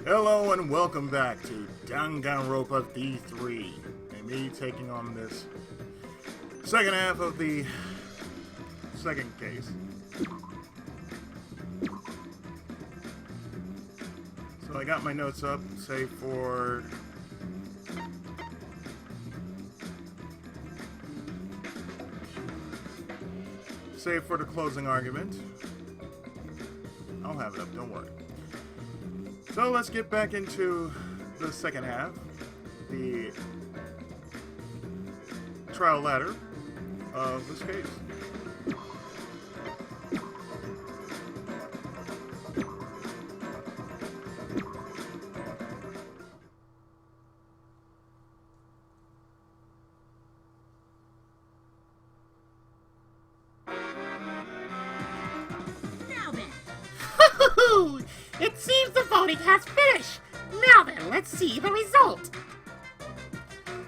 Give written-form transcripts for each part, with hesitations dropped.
Hello and welcome back to Danganronpa D3, and me taking on this second half of the second case. So I got my notes up, save for the closing argument. I'll have it up, don't worry. So let's get back into the second half, the trial ladder of this case. It seems the voting has finished. Now then, let's see the result.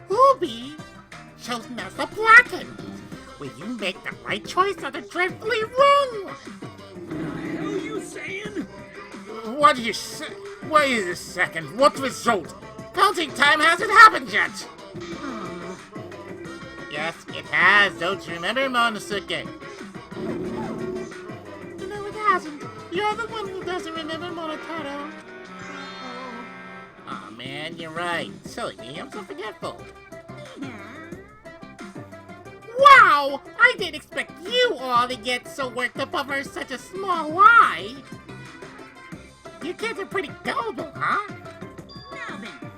Ubi chosen as the blackened. Will you make the right choice or the dreadfully wrong one? What the hell are you saying? What did you say? Wait a second. What result? Counting time hasn't happened yet. Yes, it has. Don't you remember, Monosuke? No, it hasn't. You're the one who doesn't remember Monotaro. Oh man, you're right. Silly me, I'm so forgetful. Wow! I didn't expect you all to get so worked up over such a small lie. You kids are pretty gullible, huh? Now then.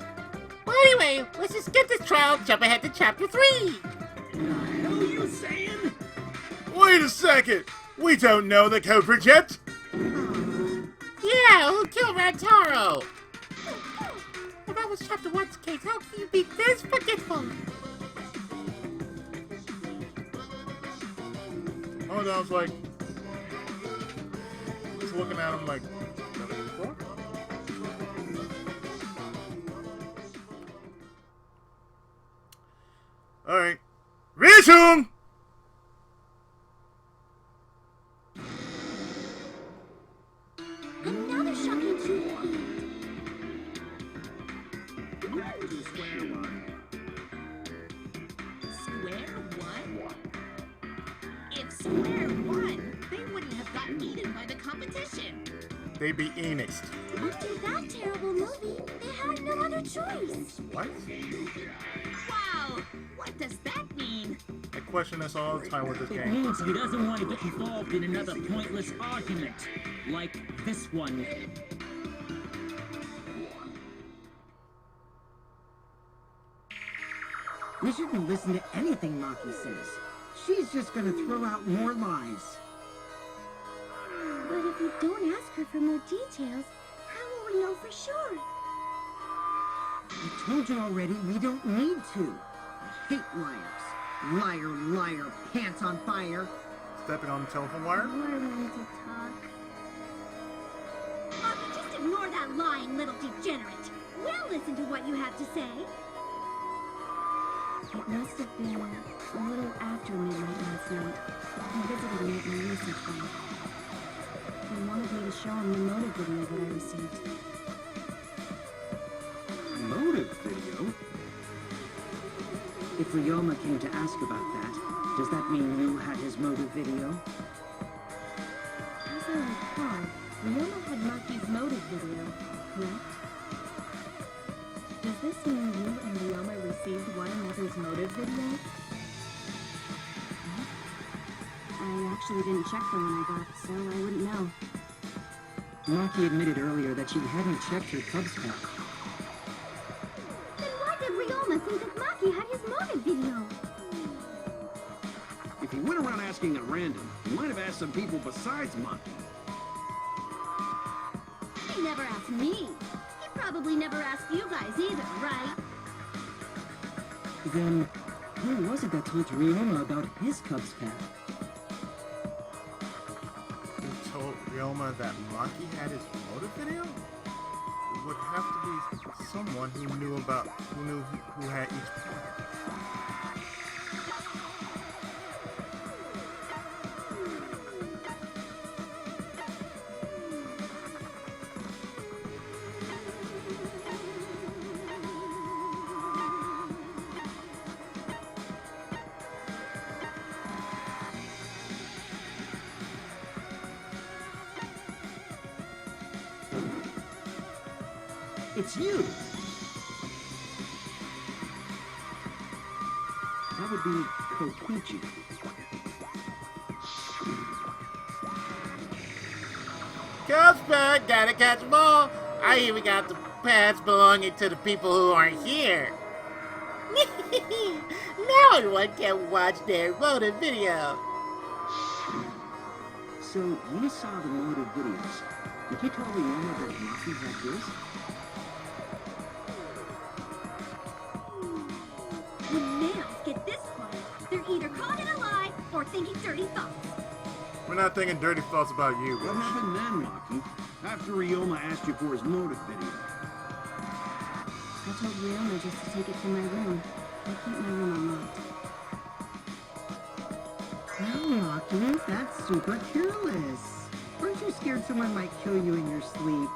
Well, anyway, let's just get this trial and jump ahead to chapter 3. What the hell are you saying? Wait a second! We don't know the culprit yet! Yeah, who killed Rantaro? Well, that was chapter 1's case. How can you be this forgetful? Oh no, I was like, just looking at him like, alright. Resume! Another shocking truth. Back to square one. Square one? If square one, they wouldn't have gotten eaten by the competition. They be Enixed. After that terrible movie, they had no other choice. What? Wow, what does that mean? I question this all the time with this It game. means he doesn't want to get involved in another pointless argument. Like this one. We shouldn't listen to anything Maki says. She's just gonna throw out more lies. But if we don't ask her for more details, how will we know for sure? I told you already, we don't need to. I hate liars. Liar, liar, pants on fire. Stepping on the telephone wire? We're ready to talk. Maki, just ignore that lying little degenerate. We'll listen to what you have to say. It must have been a little after midnight last night. He visited me at my research lab. He wanted me to show him the motive video that I received. Motive video? If Ryoma came to ask about that, does that mean you had his motive video? As I recall, Ryoma had Maki's motive video, correct? Does this mean you and Ryoma received one another's motive video? I actually didn't check the one I got, so I wouldn't know. Maki admitted earlier that she hadn't checked her Cubs pack. Then why did Ryoma think that Maki had his motive video? If he went around asking at random, he might have asked some people besides Maki. He never asked me. He probably never asked you guys either, right? Then, who was it that told Ryoma about his Cubs pack? Who told Ryoma that Maki had his motive video? It would have to be someone who knew who had each part. It's you! That would be Kokichi. Cosper, gotta catch 'em all. I even got the pads belonging to the people who aren't here. Now everyone can watch their voted video. So, you saw the motive videos. Did you tell Rihanna that Maki had his? When males get this quiet, they're either caught in a lie or thinking dirty thoughts. We're not thinking dirty thoughts about you, What bitch. happened then, Maki? After Ryoma asked you for his motive video. I told Ryoma just to take it to my room. I keep my room unlocked. Well, Maki, that's super careless. Weren't you scared someone might kill you in your sleep?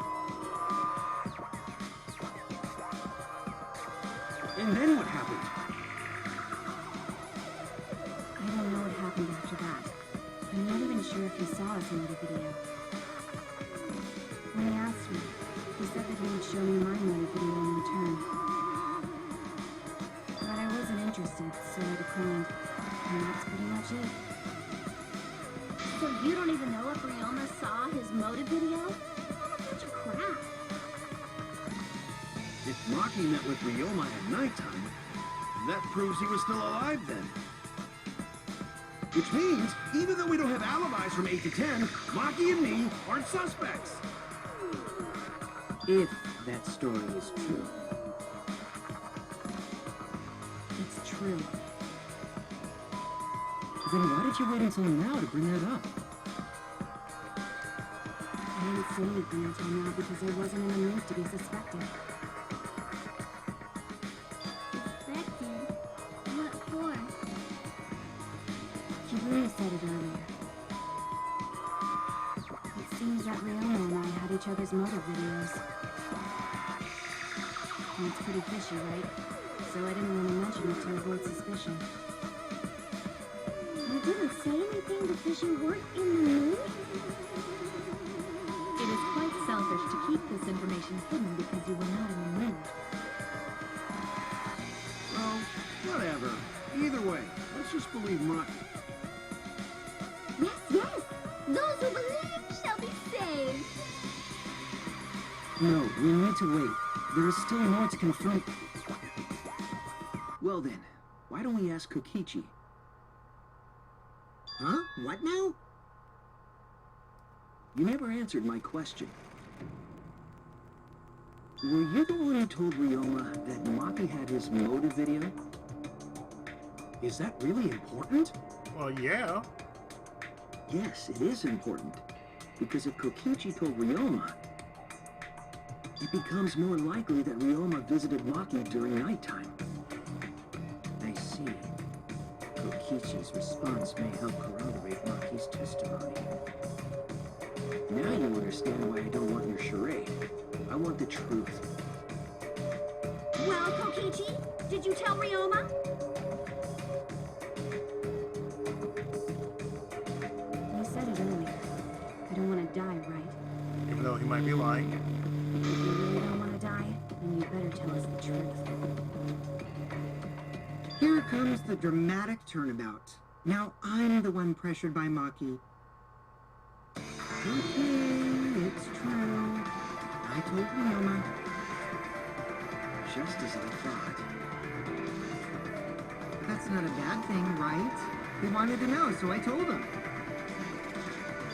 And then what happened? I don't know what happened after that. I'm not even sure if he saw us in the video. When he asked me, he said that he would show me my motive video in return. But I wasn't interested, so I declined. And that's pretty much it. So you don't even know if Ryoma saw his motive video? What a bunch of crap. If Maki met with Ryoma at nighttime, that proves he was still alive then. Which means, even though we don't have alibis from 8 to 10, Maki and me aren't suspects. If that story is true. It's true. Then why did you wait until now to bring that up? I didn't say anything until now because I wasn't in the mood to be suspected. Suspected? What for? Kiburi said it earlier. It seems that Ryoma and I had each other's motive videos. And it's pretty fishy, right? So I didn't want to mention it to avoid suspicion. You didn't say anything because you weren't in the mood? It is quite selfish to keep this information hidden because you were not in the mood. Well, whatever. Either way, let's just believe Maki. Yes, yes! Those who believe shall be saved! No, we need to wait. There is still more to confirm. Well then, why don't we ask Kokichi? Huh? What now? You never answered my question. Were you the one who told Ryoma that Maki had his motive video? Is that really important? Well, yeah. Yes, it is important. Because if Kokichi told Ryoma, it becomes more likely that Ryoma visited Maki during nighttime. I see. Kokichi's response may help corroborate Maki's testimony. Now you understand why I don't want your charade. I want the truth. Well, Kokichi, did you tell Ryoma? You said it earlier. I don't want to die, right? Even though he might be lying. If you really don't want to die, then you better tell us the truth. Here comes the dramatic turnabout. Now I'm the one pressured by Maki. Okay, it's true. I told Ryoma. Just as I thought. That's not a bad thing, right? He wanted to know, so I told him.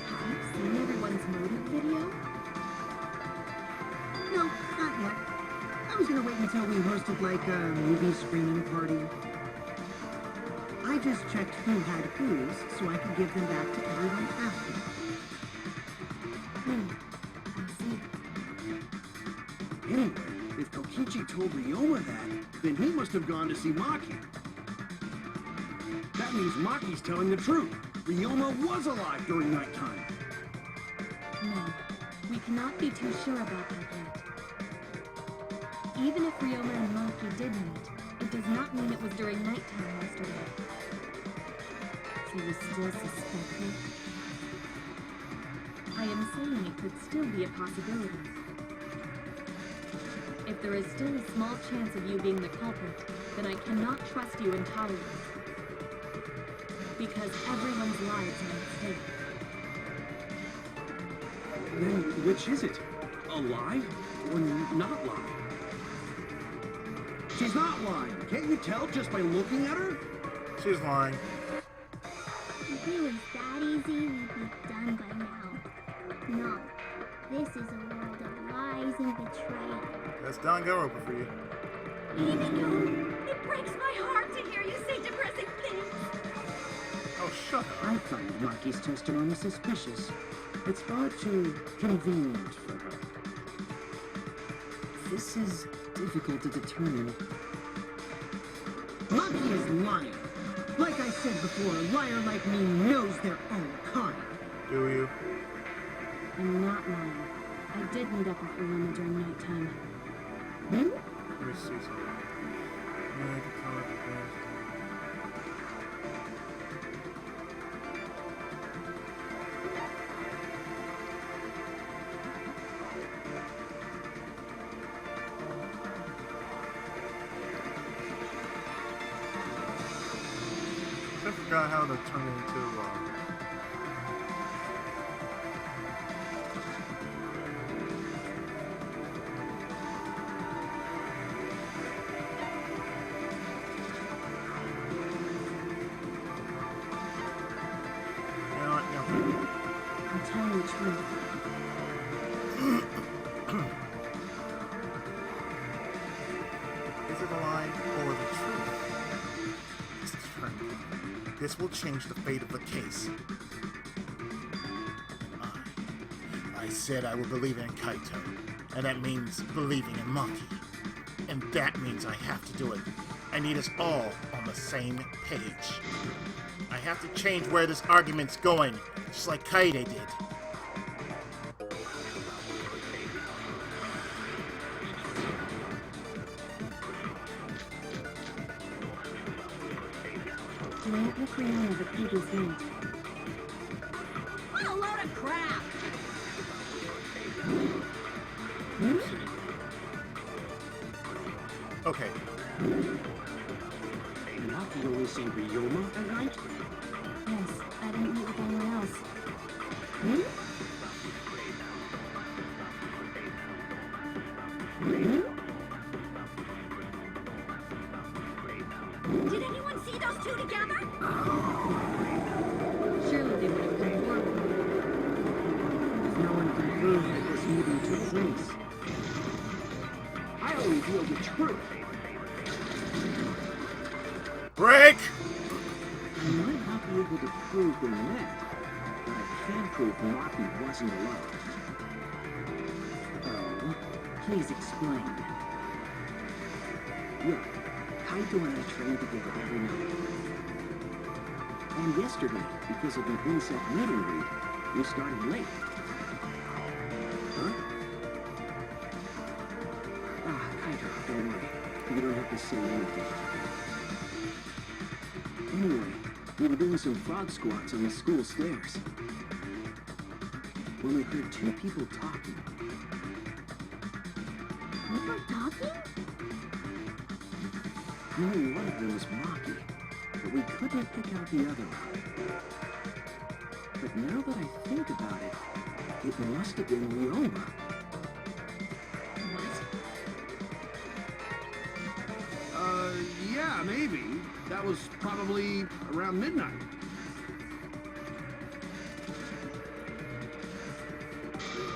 Have you seen everyone's motive video? No, not yet. I was gonna wait until we hosted like a movie screening party. I just checked who had whose so I could give them back to everyone after. I see. Anyway, if Kokichi told Ryoma that, then he must have gone to see Maki. That means Maki's telling the truth. Ryoma was alive during nighttime. No, we cannot be too sure about that yet. Even if Ryoma and Maki did meet, it does not mean it was during nighttime yesterday. So you still suspect me? I am saying it could still be a possibility. If there is still a small chance of you being the culprit, then I cannot trust you entirely. Because everyone's lives are at stake. Then which is it? A lie or not lie? She's not lying. Can't you tell just by looking at her? She's lying. If it was that easy, we'd be done by now. No, this is a world of lies and betrayal. That's Danganronpa for you. Even though it breaks my heart to hear you say depressing things. Oh, shut up. I find Maki's testimony suspicious. It's far too convenient for her. This is difficult to determine. Maki is lying. Like I said before, a liar like me knows their own kind. Do you? I'm not lying. I did meet up with Ryoma during nighttime. Let me see something. Yeah, I can tell it depends. I forgot how to turn it into, you know what, never mind. I'm telling the truth. Is it a lie or the truth? This is friendly. This will change the fate of the case. I said I would believe in Kaito, and that means believing in Maki. And that means I have to do it. I need us all on the same page. I have to change where this argument's going, just like Kaide did. I met with Ryoma the previous night. What a load of crap! Okay, Maki only saw Ryoma at night? Yes, I didn't meet with anyone else. Did anyone see those two together? Surely they would have come forward. If no one can prove that this meeting took place, I'll reveal the truth. break! I might not be able to prove they met, but I can prove Maki wasn't alone. Oh, please explain. Yeah, Kaito and I trained together every night. And yesterday, because of an insect meeting read, we started late. Huh? Ah, Kaito, don't worry. You don't have to say anything. Anyway, we were doing some frog squats on the school stairs when we heard two people talking. People talking? We knew one of them was Maki, but we couldn't pick out the other one. But now that I think about it, it must have been Ryoma. Yeah, maybe. That was probably around midnight.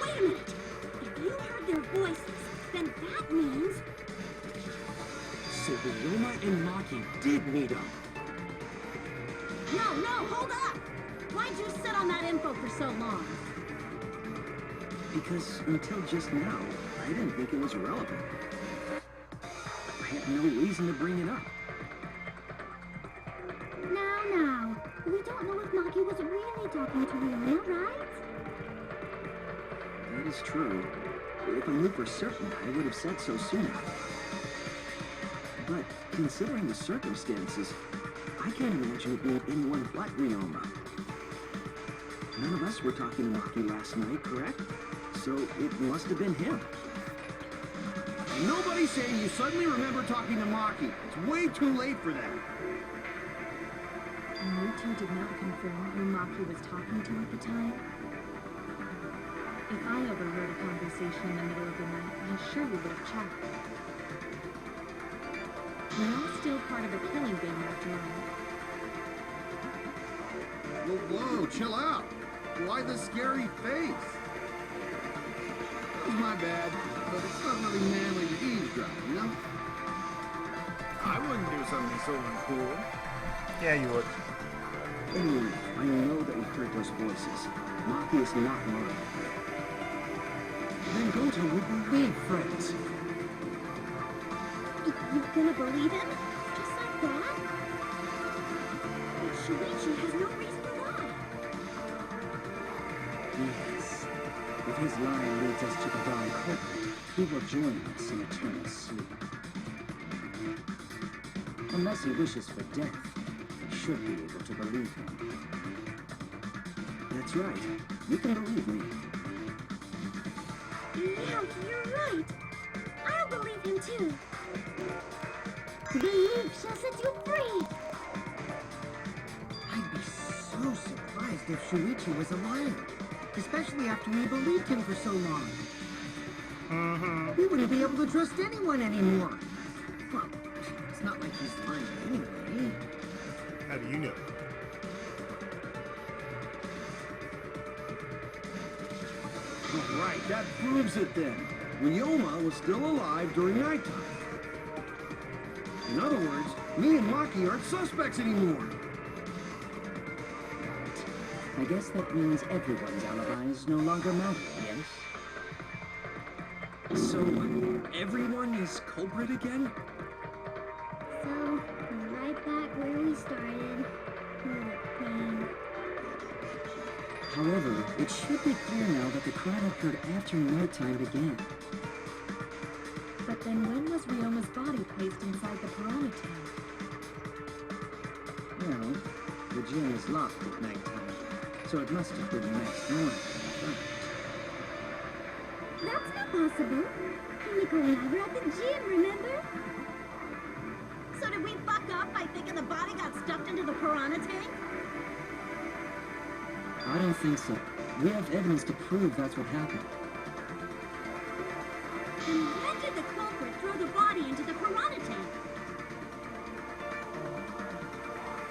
Wait a minute. If you heard their voices, then that means... So Ryoma and Maki did meet up. No, hold up! Why'd you sit on that info for so long? Because until just now, I didn't think it was relevant. I had no reason to bring it up. Now, we don't know if Maki was really talking to Ryoma, right? That is true. If I knew for certain, I would have said so sooner. But considering the circumstances, I can't imagine it being anyone but Ryoma. None of us were talking to Maki last night, correct? So it must have been him. Nobody's saying you suddenly remember talking to Maki. It's way too late for that. You two did not confirm who Maki was talking to at the time? If I overheard a conversation in the middle of the night, I surely would have checked. We're all still part of a killing game after all. Whoa, chill out. Why the scary face? That was my bad, but it's not really manly to eavesdrop, you know? I wouldn't do something so uncool. Yeah, you would. Anyway, I know that we heard those voices. Maki is not mine. Then Goto would believe friends. You're gonna believe him? Just like that? But Shuichi has no reason to lie. Yes. If his lie leads us to the wrong culprit, he will join us in eternal sleep. Unless he wishes for death, we should be able to believe him. That's right. You can believe me. Yeah, you're right. I'll believe him too. Believe shall set you free. I'd be so surprised if Shuichi was a liar. Especially after we believed him for so long. We wouldn't be able to trust anyone anymore. Well, it's not like he's lying anyway. How do you know? All right, that proves it then. Ryoma was still alive during nighttime. In other words, me and Maki aren't suspects anymore. I guess that means everyone's alibis no longer matter, yes? So, everyone is culprit again? So, we're right back where we started. What a pain. However, it should be clear now that the crime occurred after nighttime began. But then when was Ryoma's body placed inside the piranha tank? Well, the gym is locked at nighttime, so it must have been next morning. That's not possible. Himiko and I were at the gym, remember? So did we fuck up by thinking the body got stuffed into the piranha tank? I don't think so. We have evidence to prove that's what happened. Then when did the culprit throw the body into the piranha tank?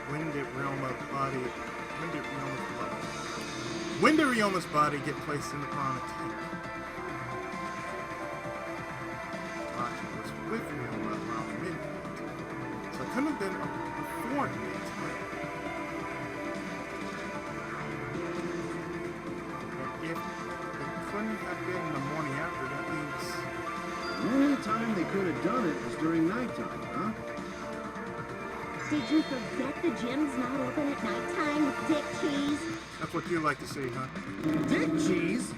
When did Ryoma's body get placed in the piranha tank? Maki was with Ryoma around midnight, so it couldn't have been before midnight. And if it couldn't have been the morning after, that means... The only time they could have done it was during nighttime, huh? Did you forget the gym's not open at nighttime, Dick Cheese? That's what you like to see, huh? Dick cheese?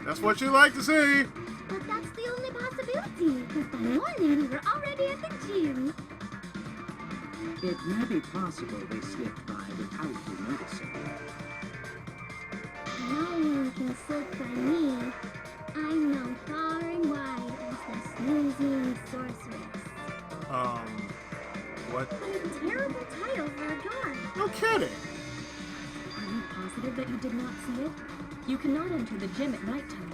That's what you like to see! But that's the only possibility, because by morning we were already at the gym. It may be possible they slipped by without you noticing. No one can slip by me. I'm known far and wide as the snoozing sorceress. What? What a terrible title for a guard. No kidding! Are you positive that you did not see it? You cannot enter the gym at nighttime.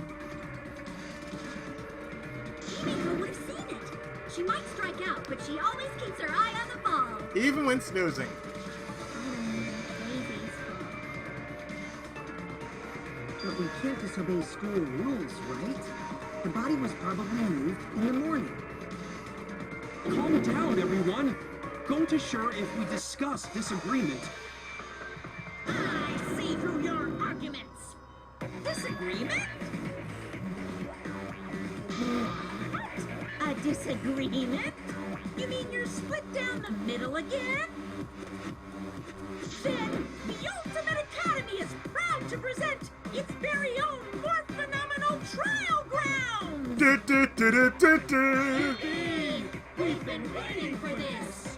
Himiko would have seen it. She might strike out, but she always keeps her eye on the ball. Even when snoozing. Daisy's fault. But we can't disobey school rules, right? The body was probably moved in the morning. Calm down, everyone! Go to sure if we discuss disagreement. I see through your arguments. Disagreement? What? A disagreement? You mean you're split down the middle again? Then, the Ultimate Academy is proud to present its very own more phenomenal trial ground! Yippee! We've been waiting for this!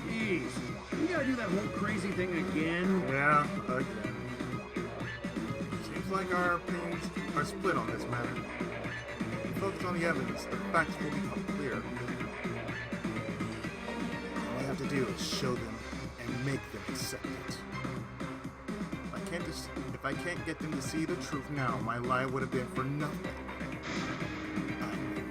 Jeez, you gotta do that whole crazy thing again? Yeah, again. Seems like our opinions are split on this matter. If we focus on the evidence, the facts will become clear. All I have to do is show them and make them accept it. If I can't get them to see the truth now, my lie would have been for nothing. I will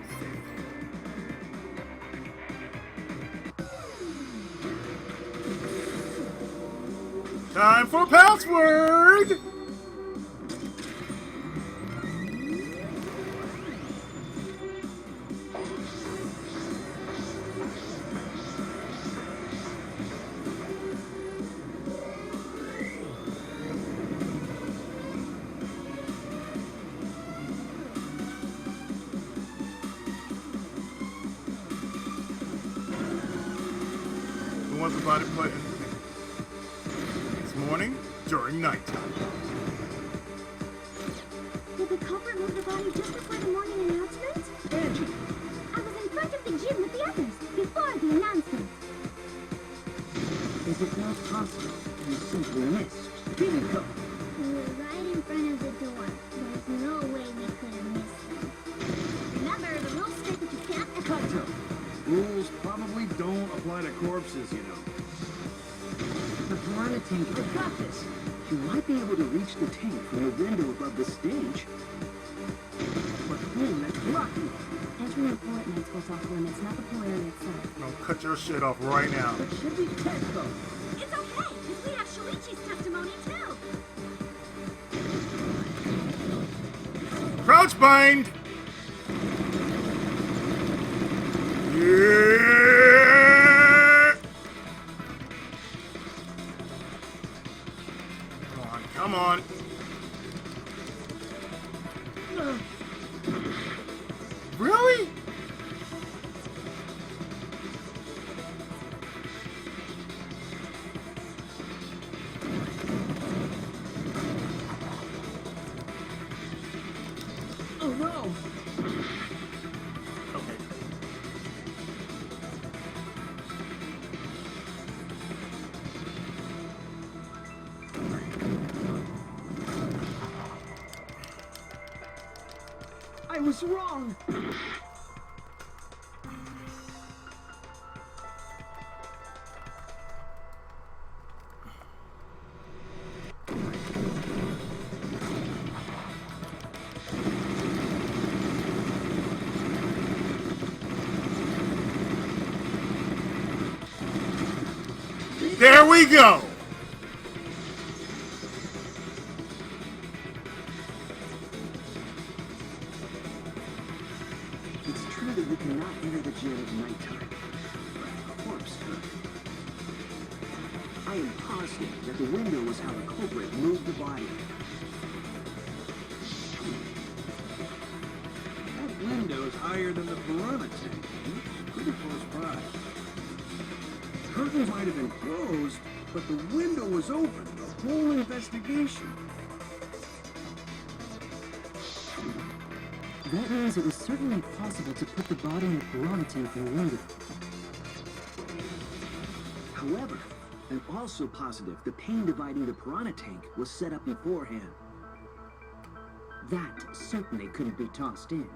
fail. Time for password! Who wants a body put in? This morning, during nighttime. Did the culprit move the body just before the morning announcement? Angie, I was in front of the gym with the others, before the announcement. is it not possible you simply missed? Here we go. We were right in front of the door. There's no way we could have missed them. Remember, the rules state that you can't... Kaito, rules probably don't apply to corpses, you know. The piranha tank, I got this. You might be able to reach the tank from the window above the stage. But boom, that's blocking. Entry and coordinates goes off limits, not the pool area itself. No, cut your shit off right now. But should we test though? It's okay, because we have Shuichi's testimony, too. Crouch bind! Yeah! Come on. Really? Oh no! Okay. I was wrong! There we go! It's true that we cannot enter the jail at nighttime, but the corpse could. I am positive that the window was how the culprit moved the body. That window's higher than the piranha tank. Pretty close by. Curtains might have been closed, but the window was open. The whole investigation. That means it was certainly possible to put the body in the piranha tank from the window. However, I'm also positive the pane dividing the piranha tank was set up beforehand. That certainly couldn't be tossed in.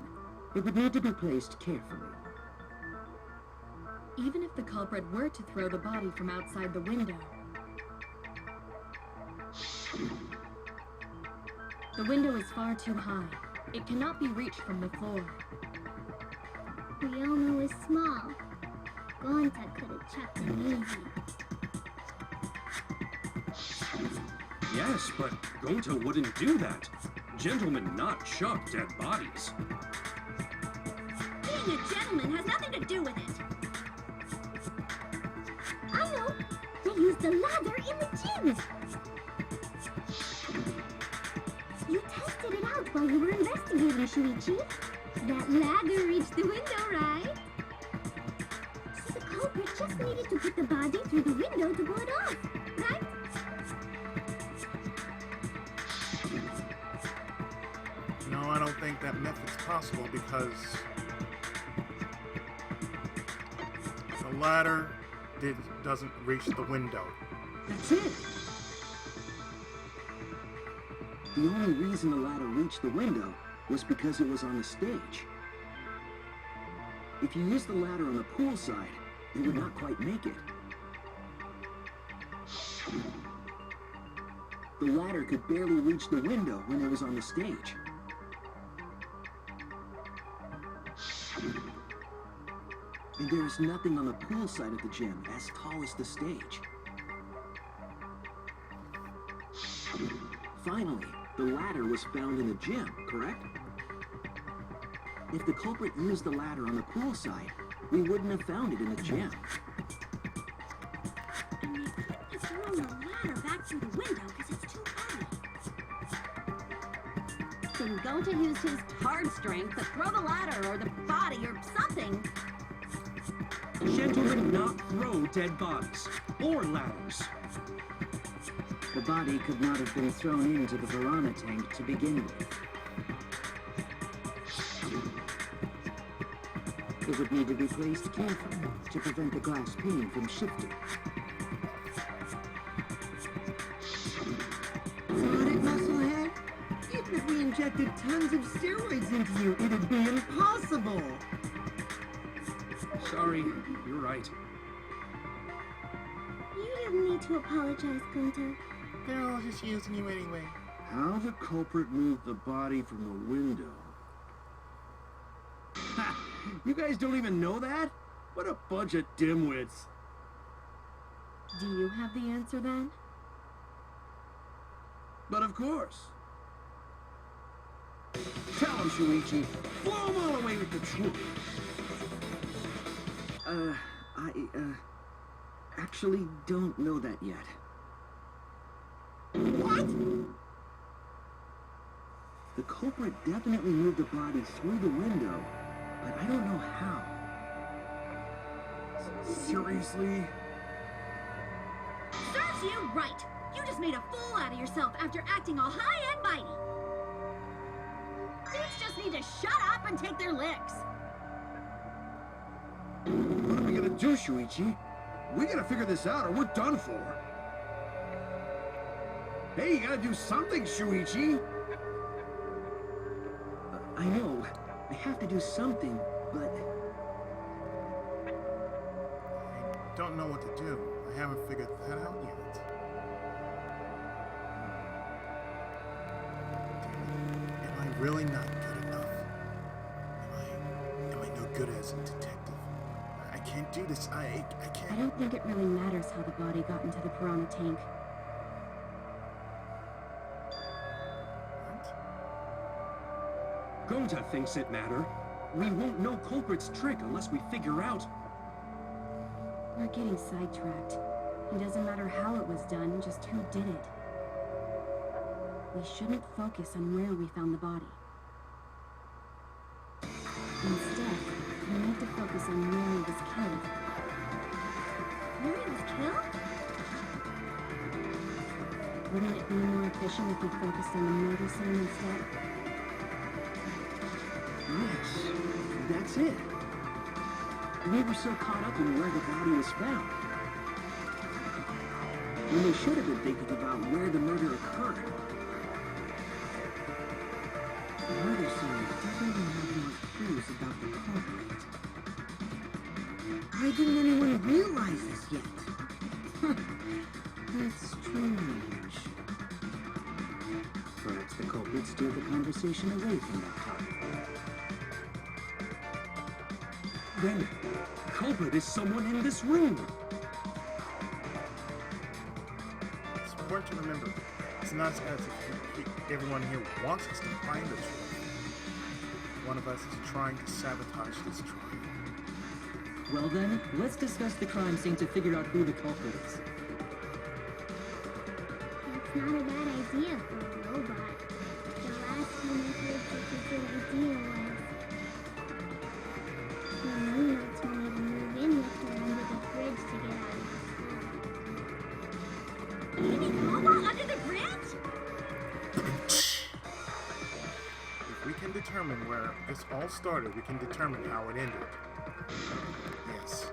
It would need to be placed carefully. Even if the culprit were to throw the body from outside the window, the window is far too high. It cannot be reached from the floor. Ryoma was small. Gonta could have chucked him easy. Yes, but Gonta wouldn't do that. Gentlemen not chuck dead bodies. Being a gentleman has nothing to do with it. I know. They used the ladder in the gym. You tested it out while you were investigating, Shuichi. That ladder reached the window, right? So the culprit just needed to put the body through the window to pull it off, right? No, I don't think that method's possible because the ladder doesn't reach the window. That's it! The only reason the ladder reached the window was because it was on the stage. If you used the ladder on the pool side, it would not quite make it. The ladder could barely reach the window when it was on the stage. And there is nothing on the pool side of the gym as tall as the stage. Finally, the ladder was found in the gym, correct? If the culprit used the ladder on the pool side, we wouldn't have found it in the gym. And they couldn't have thrown the ladder back through the window because it's too high. Then Gonta used his hard strength to throw the ladder or the body or something. Gentlemen not throw dead bodies or ladders. The body could not have been thrown into the piranha tank to begin with. It would need to be placed carefully to prevent the glass pane from shifting. Got it, musclehead? Even if we injected tons of steroids into you, it'd be impossible! Sorry, you're right. You didn't need to apologize, Gunter. They're all just using you anyway. How the culprit moved the body from the window? Ha! You guys don't even know that? What a bunch of dimwits. Do you have the answer then? But of course. Tell him, Shuichi. Blow him all away with the truth. I actually don't know that yet. What? The culprit definitely moved the body through the window, but I don't know how. Seriously? Serves you right! You just made a fool out of yourself after acting all high and mighty! Dudes just need to shut up and take their licks! What are we gonna do, Shuichi? We gotta figure this out or we're done for. Hey, you gotta do something, Shuichi! I know. I have to do something, but... I don't know what to do. I haven't figured that out yet. Am I really not good enough? Am I no good as a detective? I can't do this. I can't. I don't think it really matters how the body got into the piranha tank. What? Gonta thinks it matter. We won't know culprit's trick unless we figure out. We're getting sidetracked. It doesn't matter how it was done, just who did it. We shouldn't focus on where we found the body. Instead, we need to focus on where he was killed. Where he was killed? Wouldn't it be more efficient if we focused on the murder scene instead? Yes, that's it. We were so caught up in where the body was found. When they should have been thinking about where the murder occurred. The murder scene doesn't even have more clues about the culprit. Why didn't anyone realize this yet? That's strange. Perhaps the culprit steered the conversation away from that topic. Then, the culprit is someone in this room. It's important to remember, it's not as if everyone here wants us to find the truth. One of us is trying to sabotage this trial. Well then, let's discuss the crime scene to figure out who the culprit is. That's not a bad idea for a robot. The last time I heard such a good idea was when Luna told me to move in with her under the bridge to get out of school. You mean Mama under the bridge? If we can determine where this all started, we can determine how it ended. Yes,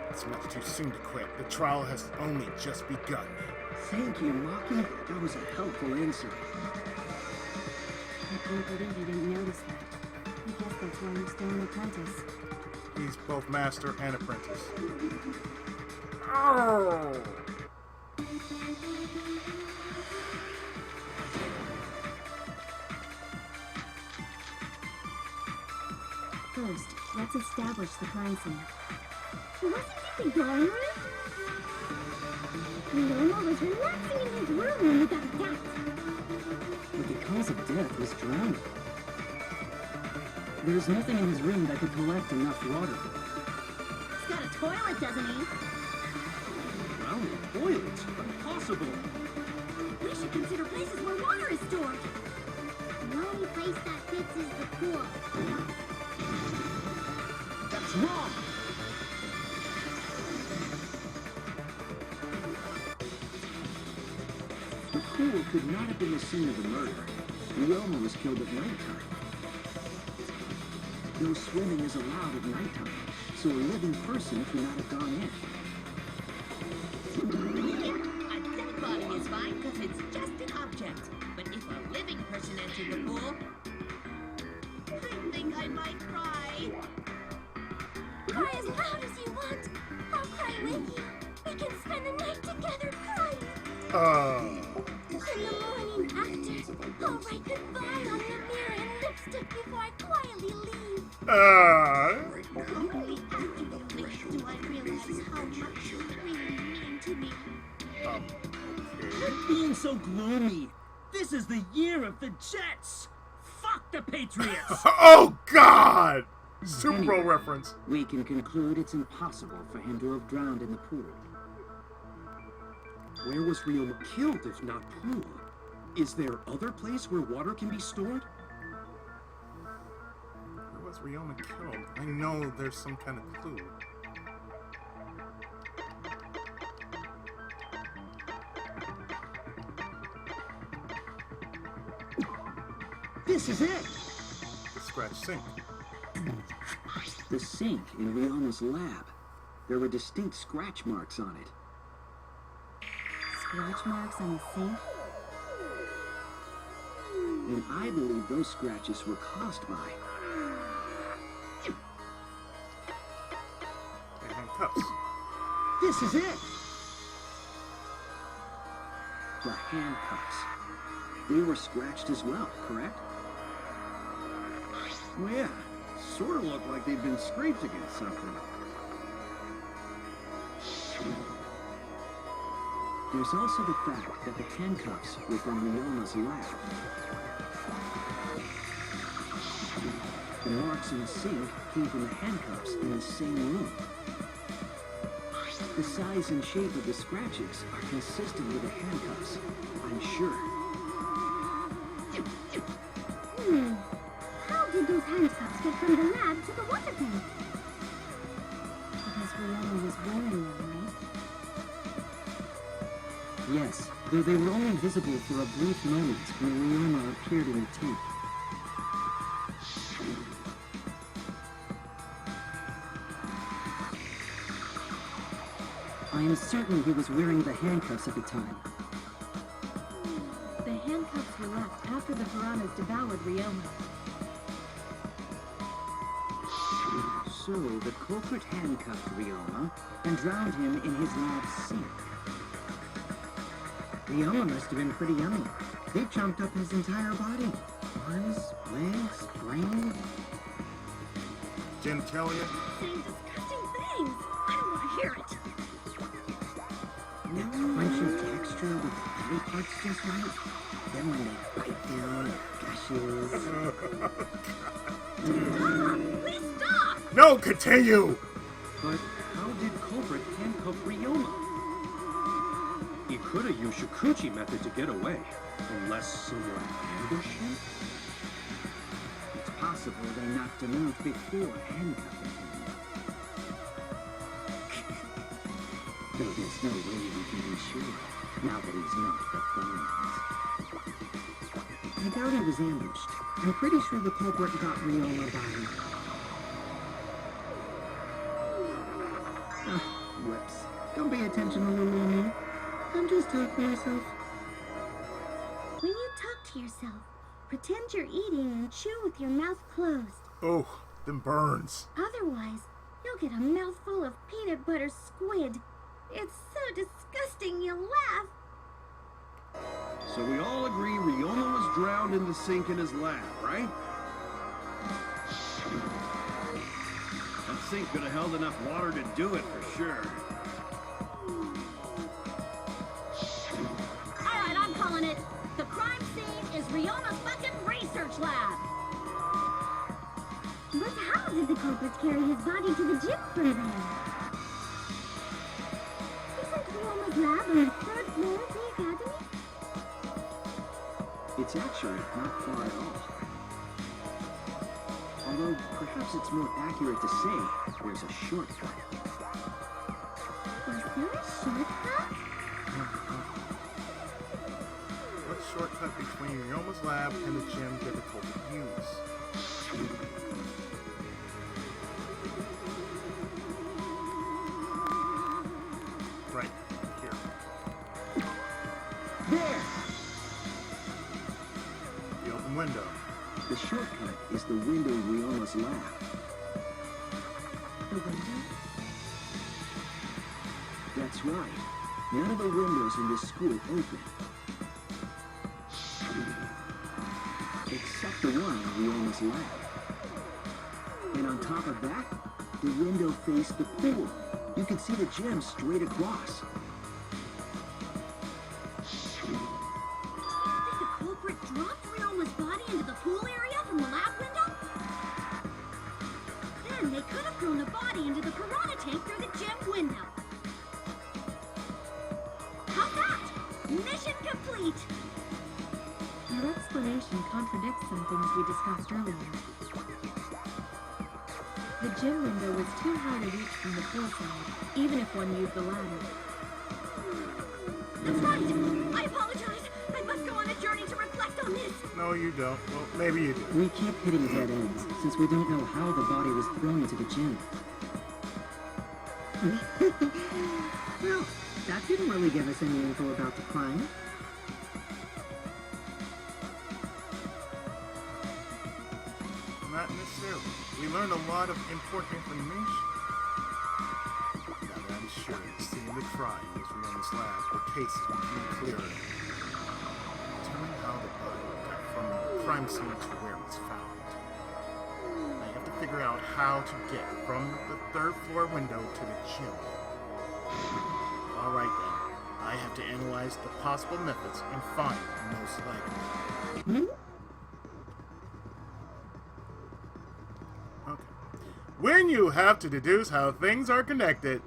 it's much too soon to quit. The trial has only just begun. Thank you, Maki. That was a helpful answer. Can't believe you didn't notice that. I guess that's why you're still an apprentice. He's both master and apprentice. Oh. First, let's establish the crime scene. Wasn't it the dorm room? Ryoma was relaxing in his room when we got attacked. But the cause of death was drowning. There's nothing in his room that could collect enough water. He's got a toilet, doesn't he? Drowning toilets? Impossible. We should consider places where water is stored. The only place that fits is the pool. That's wrong. The pool could not have been the scene of the murder. Ryoma was killed at nighttime. No swimming is allowed at nighttime, so a living person could not have gone in. A dead body is fine because it's just an object. But if a living person entered the pool, I think I might cry. Cry as loud as you want. I'll cry with you. We can spend the night together crying. In the morning after, I'll write goodbye on the mirror and lipstick before I quietly leave. Only after the place do I realize how much you really mean to me. Quit being so gloomy. This is the year of the Jets. Fuck the Patriots. Oh, God! Super Bowl reference. We can conclude it's impossible for him to have drowned in the pool. Where was Ryoma killed if not pool? Is there other place where water can be stored? Where was Ryoma killed? I know there's some kind of clue. This is it! The scratch sink. The sink in Ryoma's lab. There were distinct scratch marks on it. Scratch marks on the sink? And I believe those scratches were caused by... The handcuffs. This is it! the handcuffs. They were scratched as well, correct? Well, yeah. Sort of look like they've been scraped against something. There's also the fact that the handcuffs were from Ryoma's lab. The marks in the sink came from the handcuffs in the same room. The size and shape of the scratches are consistent with the handcuffs, I'm sure. How did those handcuffs get from the lab to the water tank? Because Ryoma was wearing them, right? Yes, though they were only visible for a brief moment when Ryoma appeared in the tank. I am certain he was wearing the handcuffs at the time. The handcuffs were left after the piranhas devoured Ryoma. So, the culprit handcuffed Ryoma and drowned him in his lab sink. Ryoma must have been pretty yummy. They chomped up his entire body. Arms, legs, brain. Genitalia. Saying disgusting things. I don't want to hear it. That crunchy texture with the body parts just right. Then when they bite down, it gushes. Please stop! No, continue! But how did culprit handcuff Ryoma? He could have used Shikuchi method to get away, unless someone ambushed him? It's possible they knocked him out before handcuffing him. Though there's no way we can be sure, now that he's not the bones. I doubt he was ambushed. I'm pretty sure the culprit got Ryoma by... Whoops. Don't pay attention to little me. I'm just talking to myself. When you talk to yourself, Pretend you're eating and chew with your mouth closed. Oh, them burns. Otherwise, you'll get a mouthful of peanut butter squid. It's so disgusting you'll laugh. So we all agree Ryoma was drowned in the sink in his lab, right? That sink could have held enough water to do it for sure. Alright, I'm calling it. The crime scene is Ryoma's fucking research lab. But how did the culprits carry his body to the gym from there? Isn't Ryoma's lab on the third floor of the academy? It's actually not far at all. Although, perhaps it's more accurate to say there's a shortcut. Is there a shortcut? What shortcut between Ryoma's lab and the gym did the culprit use? Right here. There! The open window. The shortcut is the window in Ryoma's lab. The window? That's right. None of the windows in this school open. Except the one in Ryoma's lab. And on top of that, the window faced the pool. You can see the gem straight across. Think the culprit dropped Ryoma's body into the pool area from the lab window? Then they could have thrown the body into the piranha tank through the gym window. How's that? Mission complete! Your explanation contradicts some things we discussed earlier. The gym window was too high to reach from the pool side, even if one used the ladder. That's right! I apologize! I must go on a journey to reflect on this! No, you don't. Well, maybe you do. We keep hitting dead ends, since we don't know how the body was thrown into the gym. Well, that didn't really give us any info about the crime. Not necessarily. We learned a lot of important information. Now that I'm sure seeing the crime was Ryoma's lab, the case will be clearer. Determine how the body got from the crime scene to where it was found. I have to figure out how to get from the third floor window to the gym. Alright then. I have to analyze the possible methods and find the most likely. Okay. When you have to deduce how things are connected,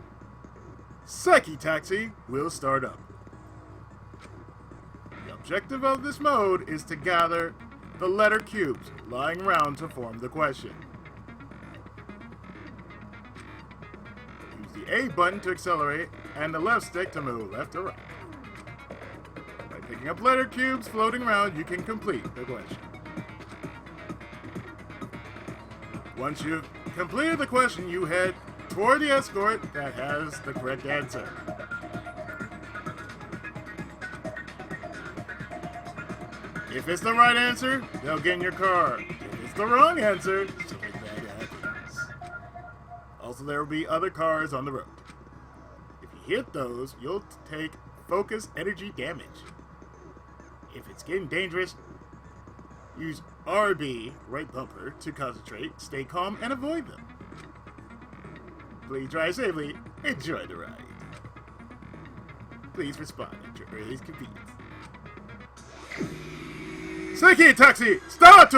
Psyche Taxi will start up. The objective of this mode is to gather the letter cubes lying around to form the question. Use the A button to accelerate and the left stick to move left or right. By picking up letter cubes floating around, you can complete the question. Once you've completed the question, you head toward the escort that has the correct answer. If it's the right answer, they'll get in your car. If it's the wrong answer, something bad happens. Also, there will be other cars on the road. If you hit those, you'll take focus energy damage. If it's getting dangerous, use RB, right bumper, to concentrate, stay calm, and avoid them. Please drive safely. Enjoy the ride. Please respond at your earliest convenience. Psyche Taxi, start!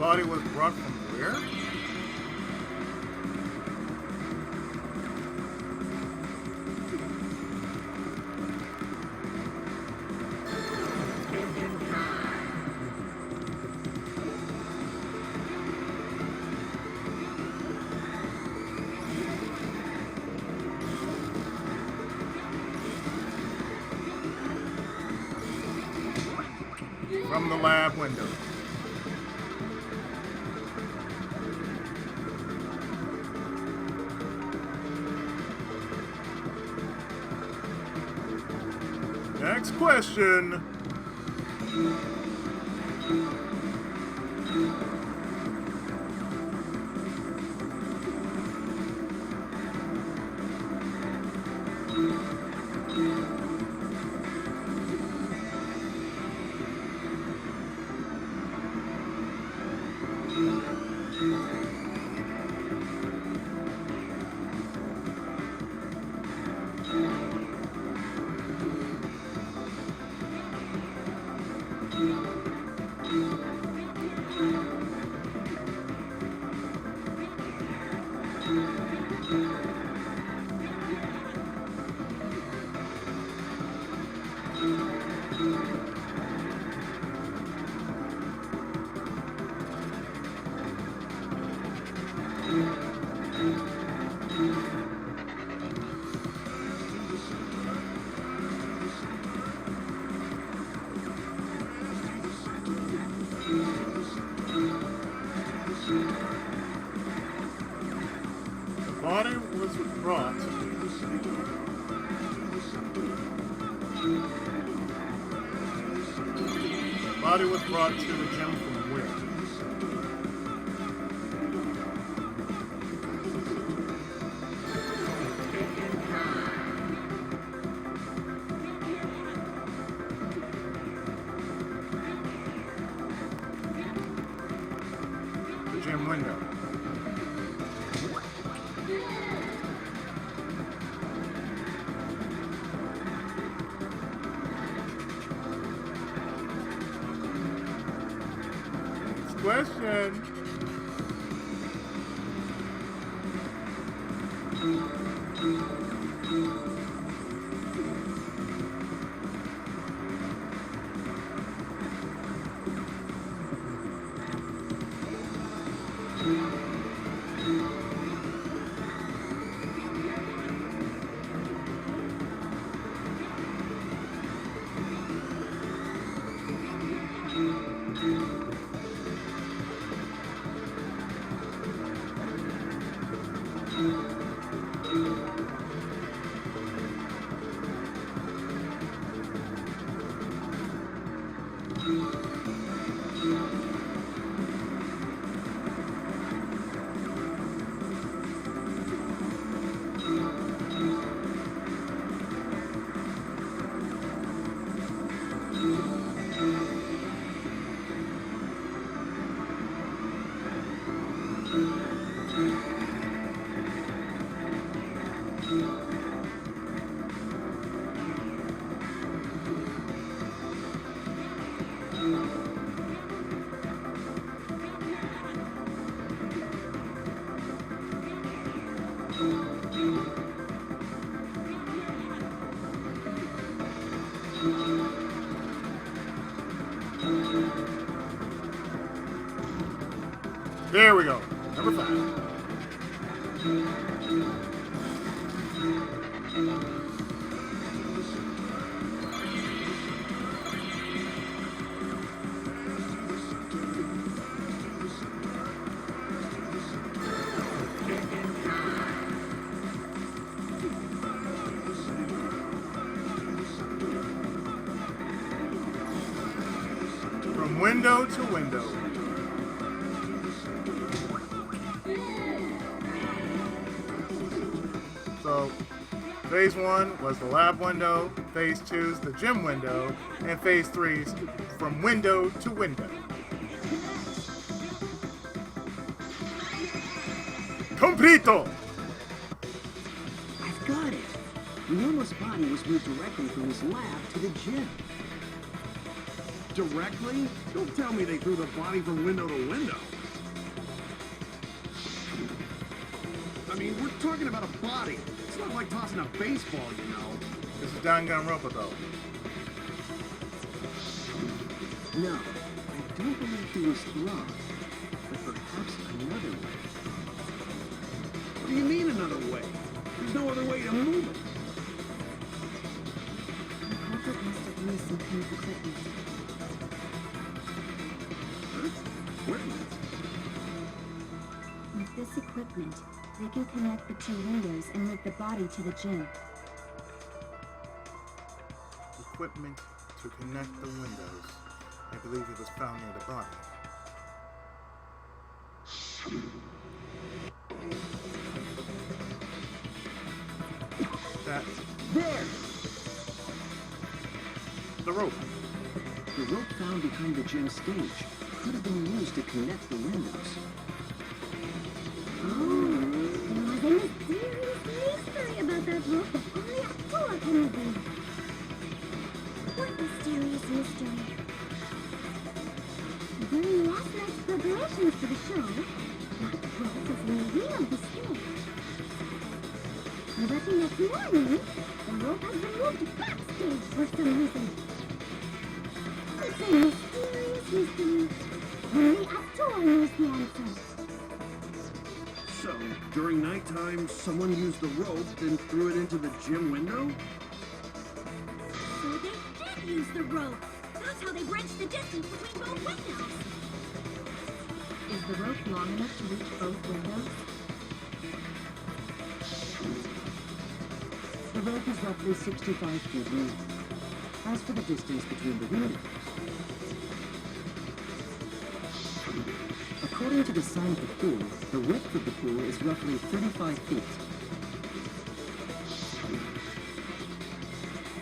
body was brought from where? From the lab window. Next question. The body was brought. The body was brought to the gym from where? The gym window. Question. There we go. Number 5. From window to window. So, phase 1 was the lab window, phase 2 is the gym window, and phase 3 is from window to window. Completo! I've got it. Ryoma's body was moved directly from his lab to the gym. Directly? Don't tell me they threw the body from window to window. I mean, we're talking about a body. It's not like tossing a baseball, you know. This is Danganronpa, though. No, I don't believe he was thrown, but perhaps another way. What do you mean another way? There's no other way to move it. The culprit must have used some kind of equipment. Equipment? With this equipment, they can connect the two windows and move the body to the gym. Equipment to connect the windows. I believe it was found near the body. That... There! The rope. The rope found behind the gym stage could have been used to connect the windows. Oh, there was a mysterious mystery about that rope that only Akua can reveal. What mysterious mystery? During last night's preparations for the show, that rope was revealed the stage. But the next morning, the rope has been moved backstage for some reason. It's a mysterious mystery. Only Akua knows the answer. So, during nighttime, someone used the rope, then threw it into the gym window? So they did use the rope. That's how they bridged the distance between both windows. Is the rope long enough to reach both windows? The rope is roughly 65 feet long. As for the distance between the windows, according to the sign of the pool, the width of the pool is roughly 35 feet.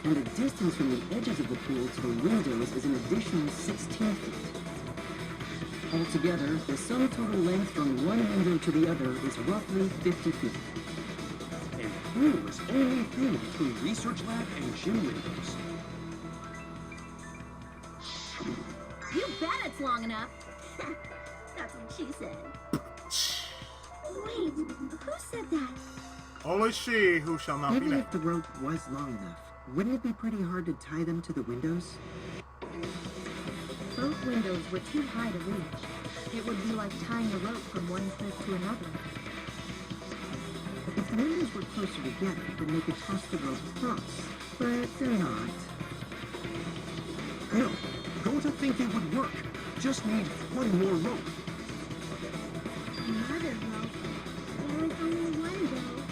And the distance from the edges of the pool to the windows is an additional 16 feet. Altogether, the sum total length from one window to the other is roughly 50 feet. And pool was only a thing between research lab and gym windows. You bet it's long enough. That's what she said. Wait, who said that? Only she who shall not be Even named. if the rope was long enough, wouldn't it be pretty hard to tie them to the windows? Both windows were too high to reach. It would be like tying a rope from one cliff to another. If the windows were closer together, then they could toss the rope across. But they're not. No, don't you think it would work? Just need one more rope. Another rope. There is only one though.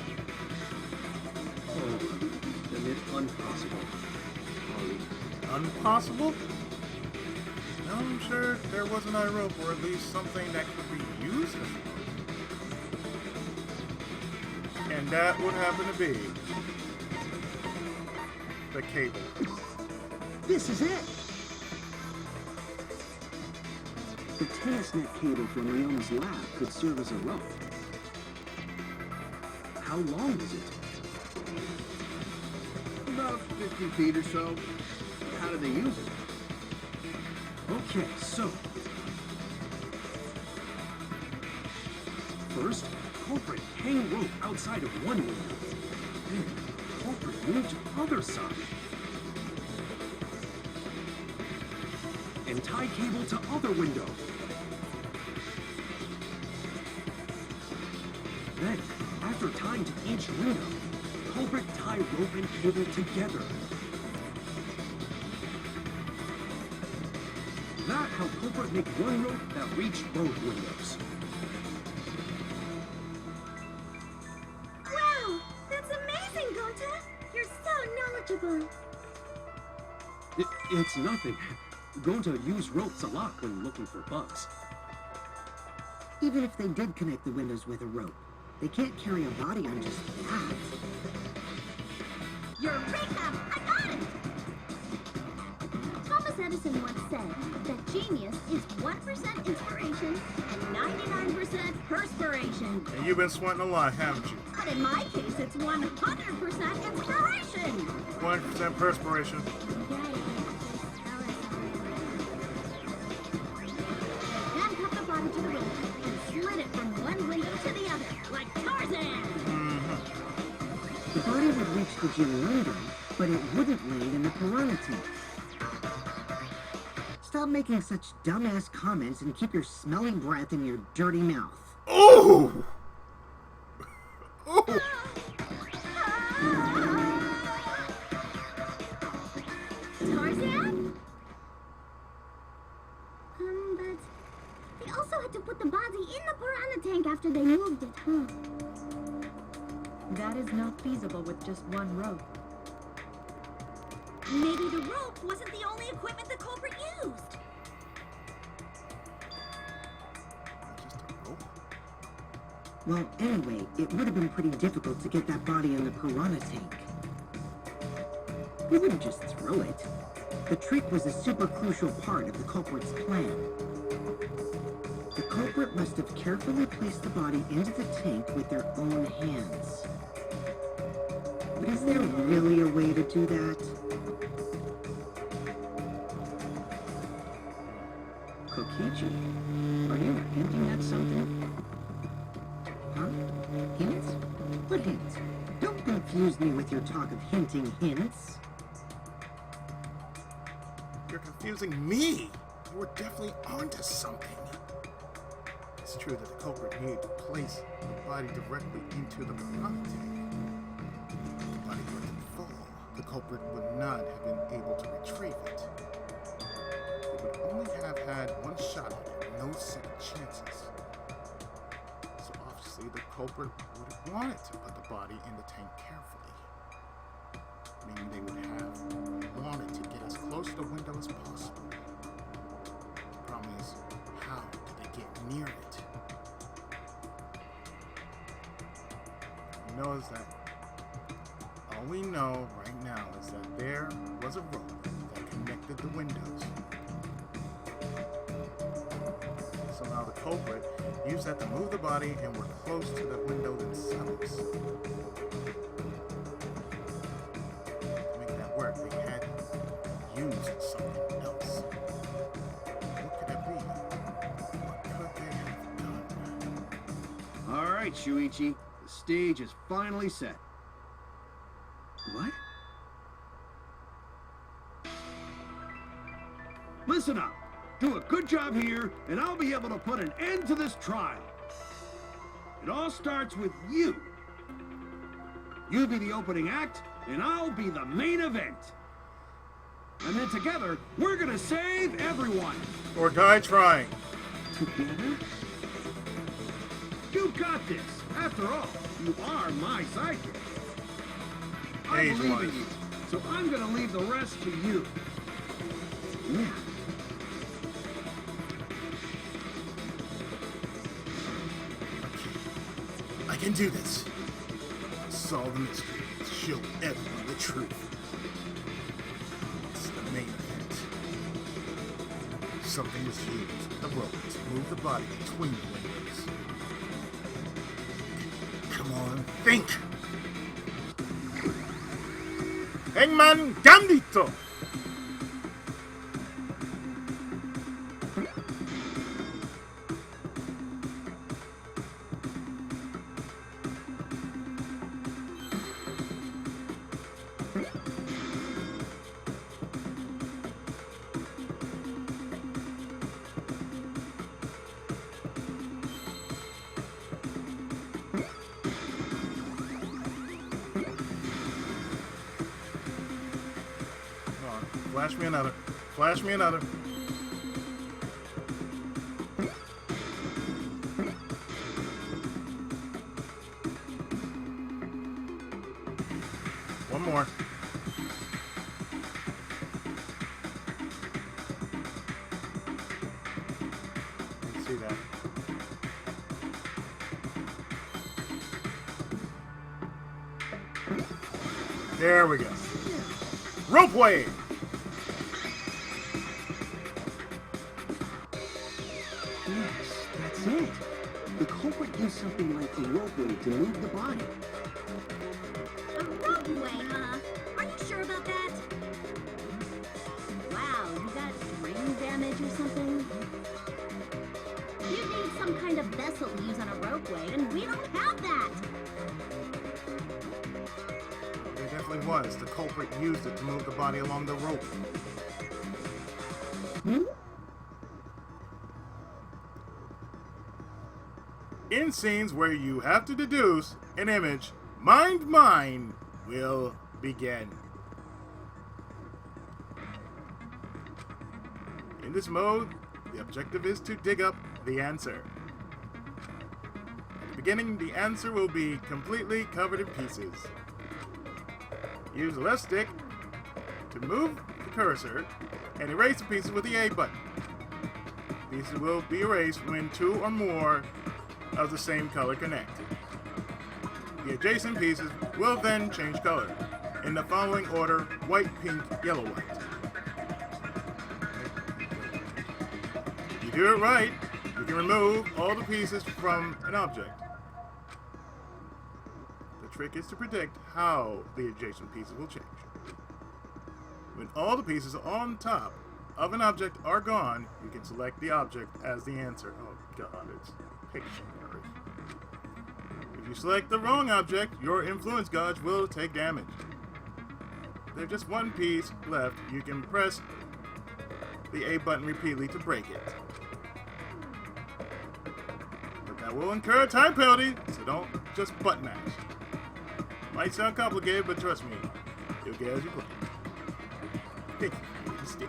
Oh, then it's impossible. Impossible? No, I'm sure there wasn't a rope, or at least something that could be used as a rope. And that would happen to be the cable. This is it! The tennis net cable from Ryoma's lab could serve as a rope. How long is it? About 50 feet or so. How do they use it? Okay, so... First, culprit hang rope outside of one window. Then, culprit move to other side. And tie cable to other window. Then, after tying to each window, culprit tie rope and cable together. That how culprit make one rope that reached both windows. Wow, that's amazing, Gonta. You're so knowledgeable. It's nothing. Gonta use ropes a lot when looking for bugs. Even if they did connect the windows with a rope, they can't carry a body on just that. Eureka! I got it! Thomas Edison once said that genius is 1% inspiration and 99% perspiration. And you've been sweating a lot, haven't you? But in my case, it's 100% inspiration. 100% perspiration. Then cut the body to the rope and slid it from one window to the other, like Tarzan. the gym window, but it wouldn't land in the piranha tank. Stop making such dumbass comments and keep your smelly breath in your dirty mouth. Ooh! Ooh! Tarzan? But they also had to put the body in the piranha tank after they moved it, huh? That is not feasible with just one rope. Maybe the rope wasn't the only equipment the culprit used. Just a rope? Well, anyway, it would have been pretty difficult to get that body in the piranha tank. We wouldn't just throw it. The trick was a super crucial part of the culprit's plan. The culprit must have carefully placed the body into the tank with their own hands. But is there really a way to do that? Kokichi, are you hinting at something? Huh? Hints? What hints? Don't confuse me with your talk of hinting hints. You're confusing me. You were definitely onto something. It's true that the culprit needed to place the body directly into the piranha tank. If the body were to fall, the culprit would not have been able to retrieve it. They would only have had one shot at it, no second chances. So obviously the culprit would have wanted to put the body in the tank carefully. Meaning they would have wanted to get as close to the window as possible. The problem is, how did they get near it? We know is that all we know right now is that there was a rope that connected the windows. So now the culprit used that to move the body and were close to the window themselves. To make that work, they had to use something else. What could it be? What could they have done? All right, Shuichi. The stage is finally set. What? Listen up. Do a good job here, and I'll be able to put an end to this trial. It all starts with you. You be the opening act, and I'll be the main event. And then together, we're gonna save everyone. Or die trying. Together? You got this. After all, you are my sidekick. I believe Age-wise. in you, so I'm gonna leave the rest to you. Yeah. I can do this. Solve the mystery. Show everyone the truth. It's the main event. Something was used, the rope, to move the body between the windows. Come on, think! Hangman Gambito! Flash me another. Flash me another. One more. Let's see that. There we go. Ropeway! Yes, that's it. The culprit used something like the ropeway to move the body. A ropeway, huh? Are you sure about that? Wow, you got brain damage or something? You need some kind of vessel to use on a ropeway, and we don't have that! They definitely definitely was. The culprit used it to move the body along the rope. In scenes where you have to deduce an image, Mind Mine will begin. In this mode, the objective is to dig up the answer. At the beginning, the answer will be completely covered in pieces. Use the left stick to move the cursor and erase the pieces with the A button. Pieces will be erased when two or more of the same color connect. The adjacent pieces will then change color in the following order: white, pink, yellow, white. If you do it right, you can remove all the pieces from an object. The trick is to predict how the adjacent pieces will change. When all the pieces on top of an object are gone, you can select the object as the answer. Oh god, it's Pictionary. If you select the wrong object, your influence gauge will take damage. If there's just one piece left, you can press the A button repeatedly to break it. But that will incur a time penalty, so don't just button mash. Might sound complicated, but trust me, you'll get as you play. Pick the stick.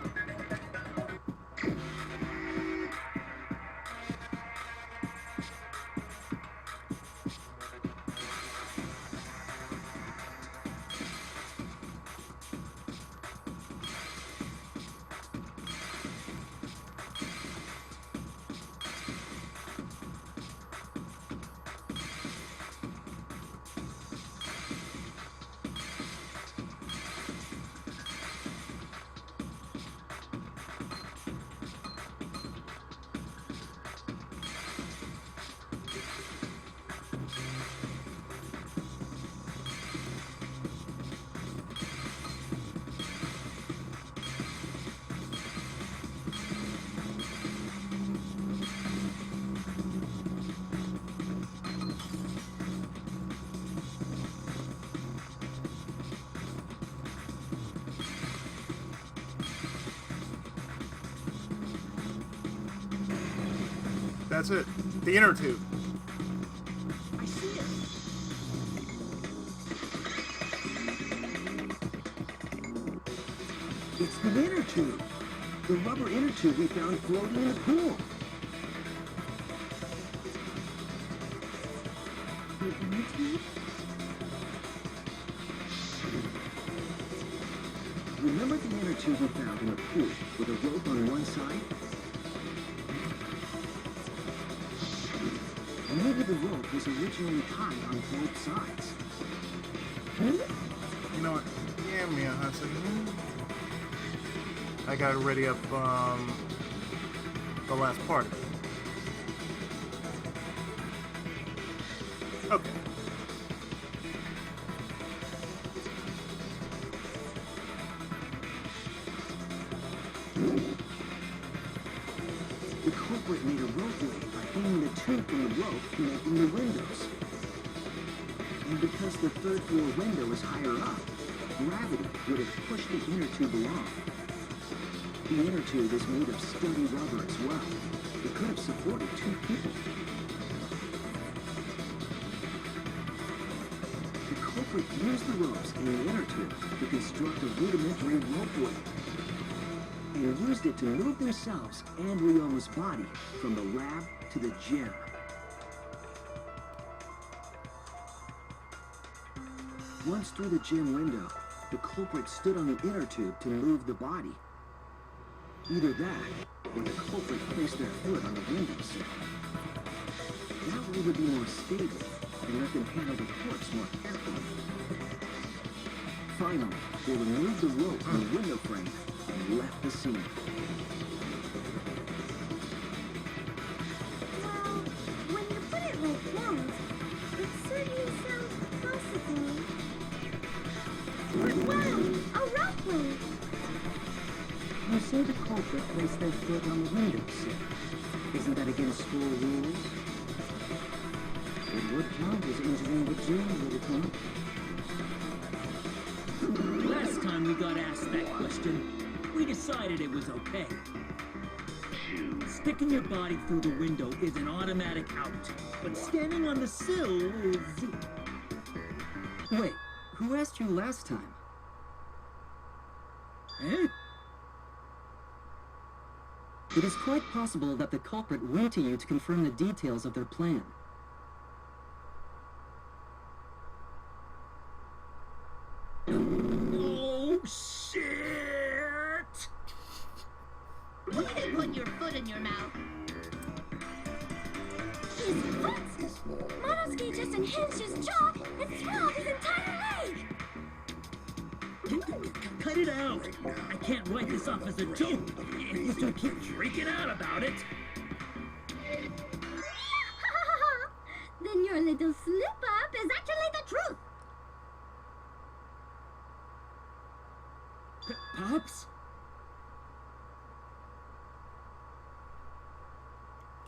That's it. The inner tube. I see it. It's the inner tube. The rubber inner tube we found floating in the pool. The inner tube? Remember the inner tube we found in the pool with a rope on one side? Maybe the rope was originally tied on both sides. You know what? Give me a hot second. I gotta ready up the last part of it. Okay. The culprit made a ropeway by hanging the tube from the rope connecting the windows. And because the third floor window is higher up, gravity would have pushed the inner tube along. The inner tube is made of sturdy rubber as well. It could have supported two people. The culprit used the ropes in the inner tube to construct a rudimentary ropeway, and used it to move themselves and Ryoma's body from the lab to the gym. Once through the gym window, the culprit stood on the inner tube to move the body. Either that, or the culprit placed their foot on the windowsill. That way would be more stable, and let them handle the corpse more carefully. Finally, they removed the rope from the window frame and left the scene. Well, when you put it like that, it certainly sounds possible. Wow, a ropeway! You say the culprit placed their foot on the windowsill. Isn't that against school rules? It would count as injuring the gym, would it not? time we got asked that question, we decided it was okay. Sticking your body through the window is an automatic out, but standing on the sill is... Wait, who asked you last time? Eh? It is quite possible that the culprit went to you to confirm the details of their plan. Oh, shit! You can put your foot in your mouth. His foot? Monosuke just unhinged his jaw and swelled his entire leg! Cut it out! I can't write this off as a joke if you two keep freaking out about it. Then your little slip-up is actually the truth! Pops?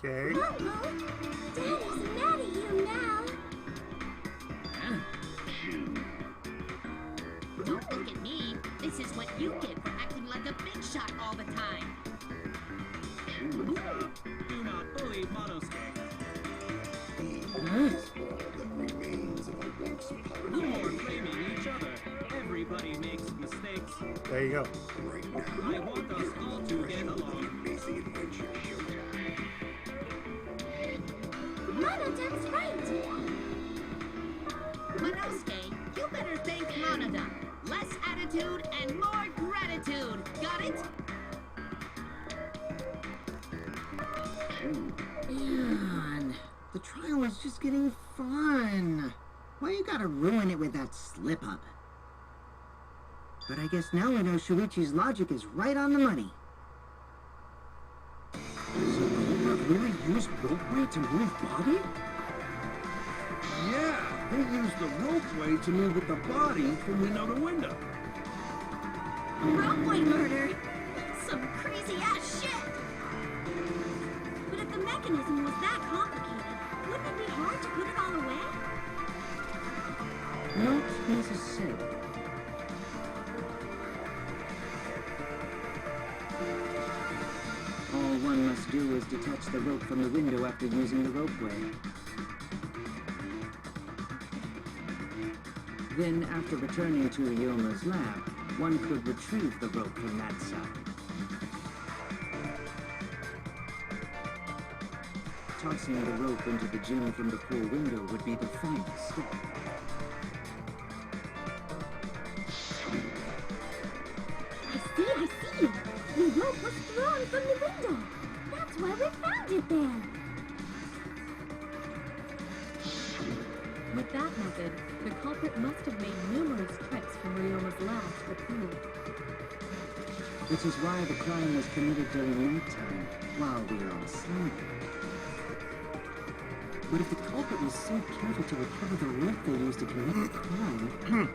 Okay. Daddy's mad at you now! Don't look at me. This is what you get for acting like a big shot all the time. Do not bully Monosuke. No more blaming each other. Everybody makes mistakes. There you go. I want us all to get along. Monodon's right! Monosuke, you better thank Monodon. Less attitude and more gratitude. Got it? Man, the trial was just getting fun. Why you gotta ruin it with that slip-up? But I guess now we know Shuichi's logic is right on the money. So Cobra really used ropeway to move body? Yeah, they used the ropeway to move with the body from window to window. Ropeway murder! Some crazy-ass shit! But if the mechanism was that complicated, wouldn't it be hard to put it all away? Not necessarily. All one must do is detach the rope from the window after using the ropeway. Then, after returning to Ryoma's lab, one could retrieve the rope from that side. Tossing the rope into the gym from the pool window would be the final step. I see! The rope was thrown from the window! That's why we found it there! With that method, the culprit must have made numerous trips from Ryoma's lab to the pool. Which is why the crime was committed during nighttime, while we were all sleeping. But if the culprit was so careful to recover the rope they used to commit the crime,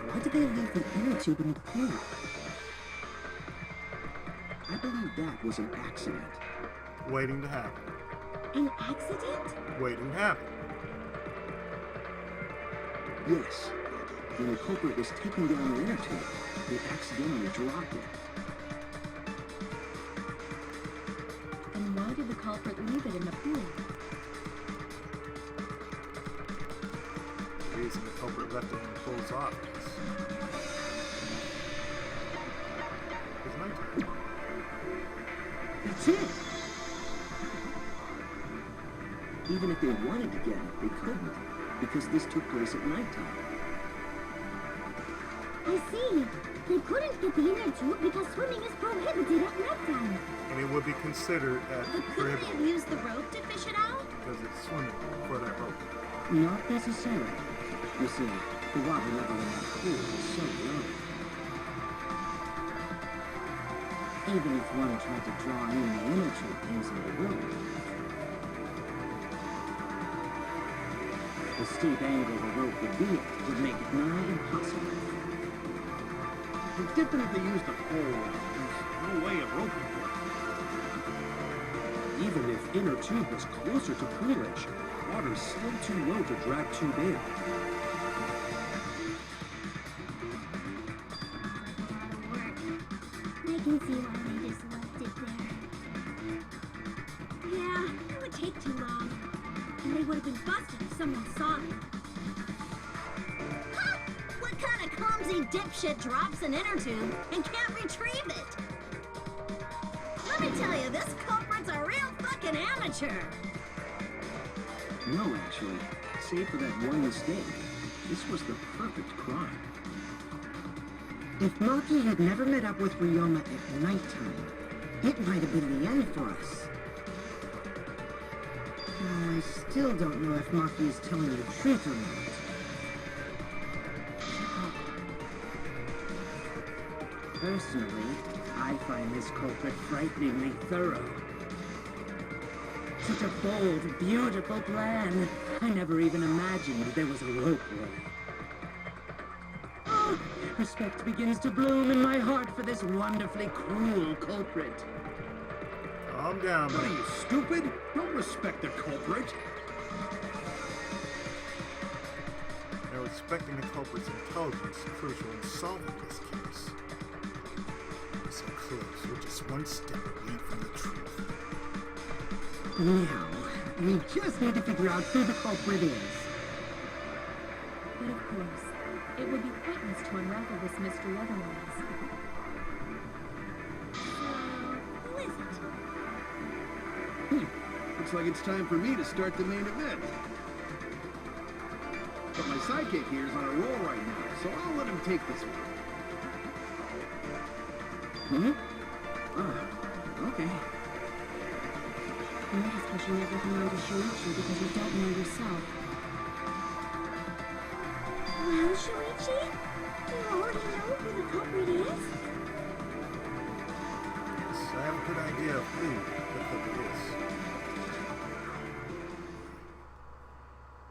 why did they leave the inner tube in the pool? I believe that was an accident. Waiting to happen. An accident? Waiting to happen. Yes. When the culprit was taking down the inner tube, they accidentally dropped it. And why did the culprit leave it in the pool? The reason the culprit left it in the pool's obvious. It's nighttime. That's it! Even if they wanted to get it, they couldn't, because this took place at nighttime. I see. They couldn't get the inner tube because swimming is prohibited at nighttime. And it would be considered as But couldn't prohibited they use the rope to fish it out? because it's swimming for that rope. Not necessarily. You see, the water level in that pool is so low. Even if one tried to draw in the inner tube using the rope, the steep angle the rope would be at would make it nigh impossible. But different if they used a pole. There's no way of roping it. Even if inner tube was closer to pool edge, water's still too low to drag tube in. see why they just left it there. Yeah, it would take too long. And they would have been busted if someone saw them. Ha! What kind of clumsy dipshit drops an inner tube and can't retrieve it? Let me tell you, this culprit's a real fucking amateur. No, actually. Save for that one mistake, this was the perfect crime. If Maki had never met up with Ryoma at nighttime, it might have been the end for us. Now, I still don't know if Maki is telling the truth or not. Personally, I find this culprit frighteningly thorough. Such a bold, beautiful plan. I never even imagined there was a rope way. Oh, respect begins to bloom in my heart for this wonderfully cruel culprit. Calm down, What are man. you, stupid? Don't respect the culprit. Now, respecting the culprit's intelligence is crucial in solving this case. We're so close. We're just one step away from the truth. Now, we just need to figure out who the culprit is. But of course, it would be pointless to unravel this mystery otherwise. Who is it? Looks like it's time for me to start the main event. But my sidekick here is on a roll right now, so I'll let him take this one. Okay. You're just pushing everything onto Shuichi because you don't know yourself. Well, Shuichi, do you already know who the culprit is? Yes, I have a good idea of who the culprit is.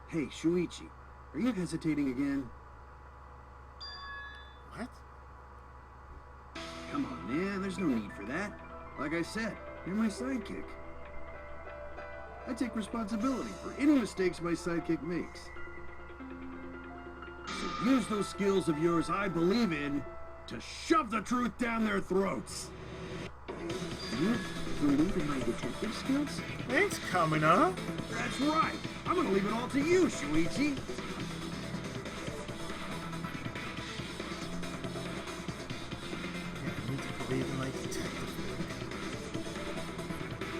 Hey, Shuichi, are you hesitating again? What? Come on, man, there's no need for that. Like I said, you're my sidekick. I take responsibility for any mistakes my sidekick makes. So use those skills of yours I believe in to shove the truth down their throats. You believe in my detective skills? Thanks, coming up. That's right. I'm gonna leave it all to you, Shuichi. Yeah, I need to believe in my detective work.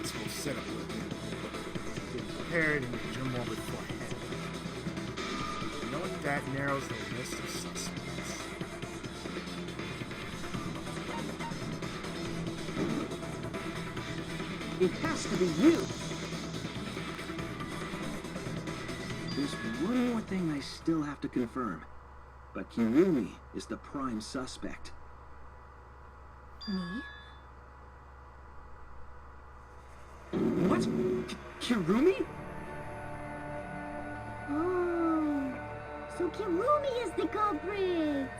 This whole setup will be prepared and jump over beforehand. You know what? That narrows the list of suspects. It has to be you. There's one more thing I still have to confirm. But Kirumi is the prime suspect. Me? What? Kirumi? Oh, so Kirumi is the culprit.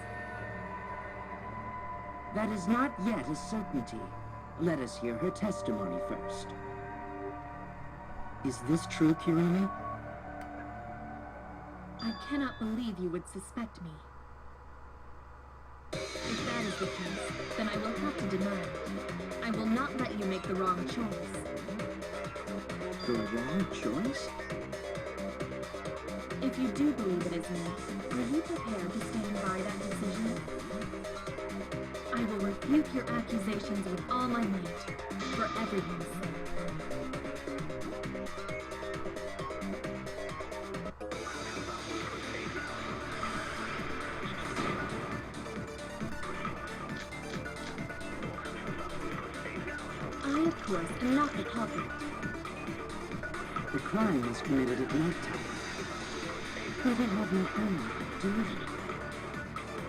That is not yet a certainty. Let us hear her testimony first. Is this true, Kirumi? I cannot believe you would suspect me. If that is the case, then I will have to deny it. I will not let you make the wrong choice. The wrong choice? If you do believe it is me, are you prepared to stand by that decision? I will refute your accusations with all my might, for everyone's sake. I, of course, am not the culprit. The crime was committed at nighttime. You don't have no alibi, do you?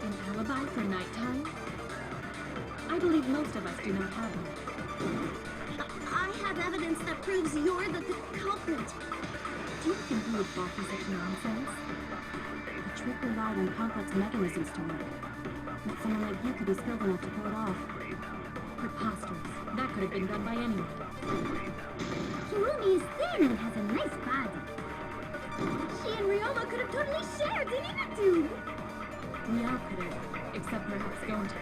An alibi for nighttime? I believe most of us do not have one. I have evidence that proves you're the culprit. Do you think you would fall for such nonsense? A trick relied on complex mechanisms to work. But someone like you could be skilled enough to pull it off. Preposterous. That could have been done by anyone. Kirumi is thin and has a nice body. She and Ryoma could have totally shared an inner tube. We all could have, except perhaps Gonta.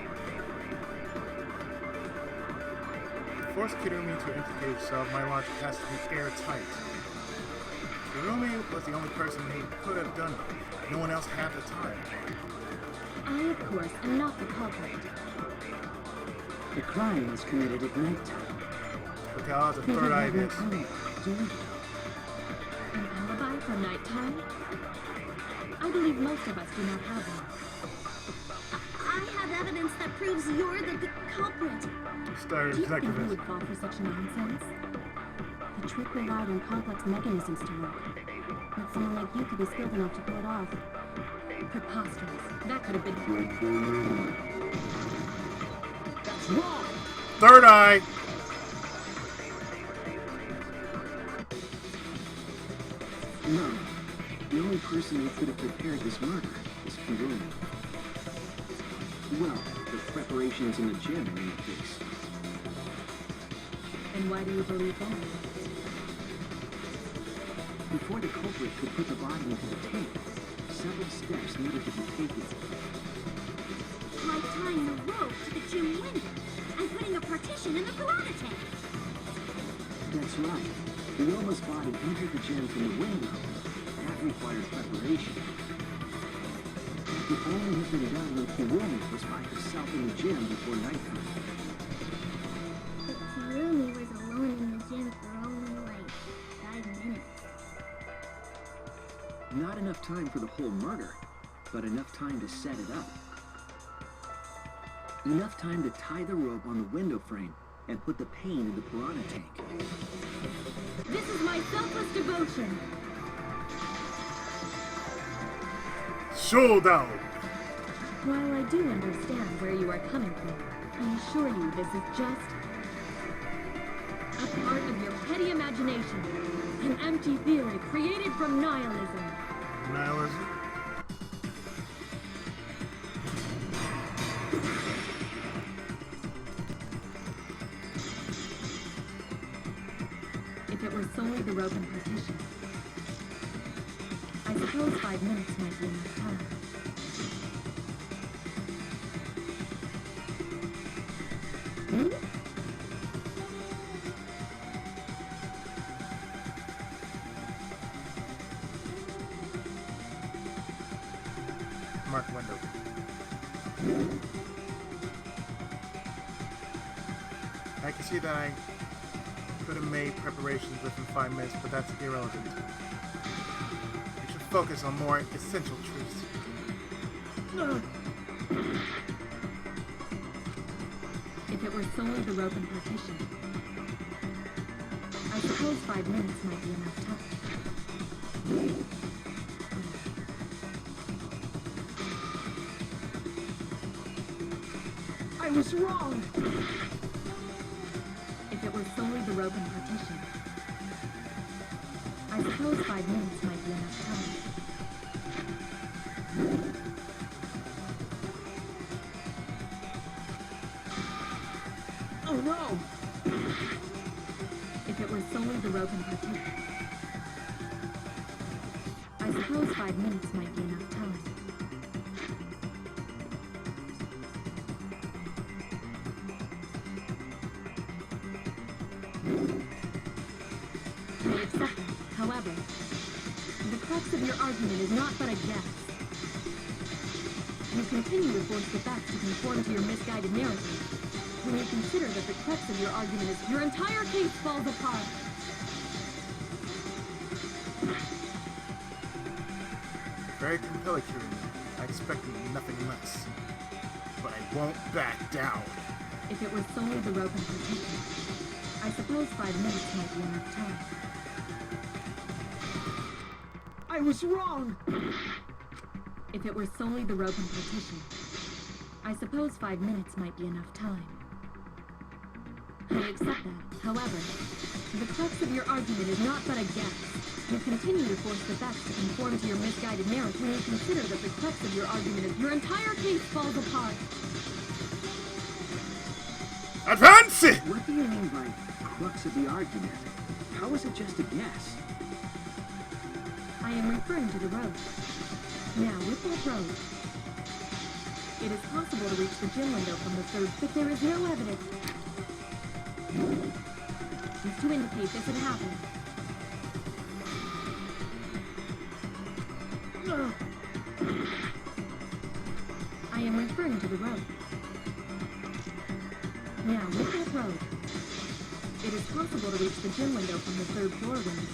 force Kirumi to implicate herself, my logic has to be airtight. Kirumi was the only person he could have done it. No one else had the time. I, of course, am not the culprit. The crime was committed at nighttime. Look how odd the third eye is. An alibi for nighttime? I believe most of us do not have one. I have evidence that proves you're the culprit. Started Do you think you collectivist. would fall for such nonsense? The trick relied on complex mechanisms to work. But someone like you could be skilled enough to pull it off. Preposterous. That could have been... That's wrong! Third eye! No. The only person who could have prepared this murder is Kirumi. Well, the preparations in the gym in any case. And why do you believe that? Before the culprit could put the body into the tank, several steps needed to be taken. Like tying a rope to the gym window and putting a partition in the piranha tank. That's right. Ryoma's body entered the gym from the window. That required preparation. It could only have been done when Kirumi was by herself in the gym before nighttime. But Kirumi was alone in the gym for only like 5 minutes. Not enough time for the whole murder, but enough time to set it up. Enough time to tie the rope on the window frame and put the pain in the piranha tank. This is my selfless devotion. Showdown! While I do understand where you are coming from, I assure you this is just a part of your petty imagination. An empty theory created from nihilism. Nihilism? If it were solely the rope and partition, I suppose 5 minutes might be enough time. Mark window. I can see that I could have made preparations within 5 minutes, but that's irrelevant. We should focus on more essential truths. If it were solely the rope and partition, I suppose 5 minutes might be enough time. I was wrong! If it were solely the rope and partition, I suppose 5 minutes might be enough time. Oh no! If it were solely the rope and partition, I suppose 5 minutes might be enough time. I accept that. However, the crux of your argument is not but a guess. You continue to force the facts to conform to your misguided narrative. When you consider that the crux of your argument is your entire case falls apart. Very compelling, I expected nothing less. But I won't back down. If it were solely the rope and partition, I suppose 5 minutes might be enough time. I was wrong! If it were solely the rope and partition, I suppose 5 minutes might be enough time. I accept that. However, the crux of your argument is not but a guess. You continue to force the facts to conform to your misguided narrative when you consider that the crux of your argument is your entire case falls apart. Advance it! What do you mean by crux of the argument? How is it just a guess? I am referring to the road. Now, with that road, it is possible to reach the gym window from the third, but there is no evidence. Seems to indicate this had happened. I am referring to the road. Now, with that road, it is possible to reach the gym window from the 3rd floor window.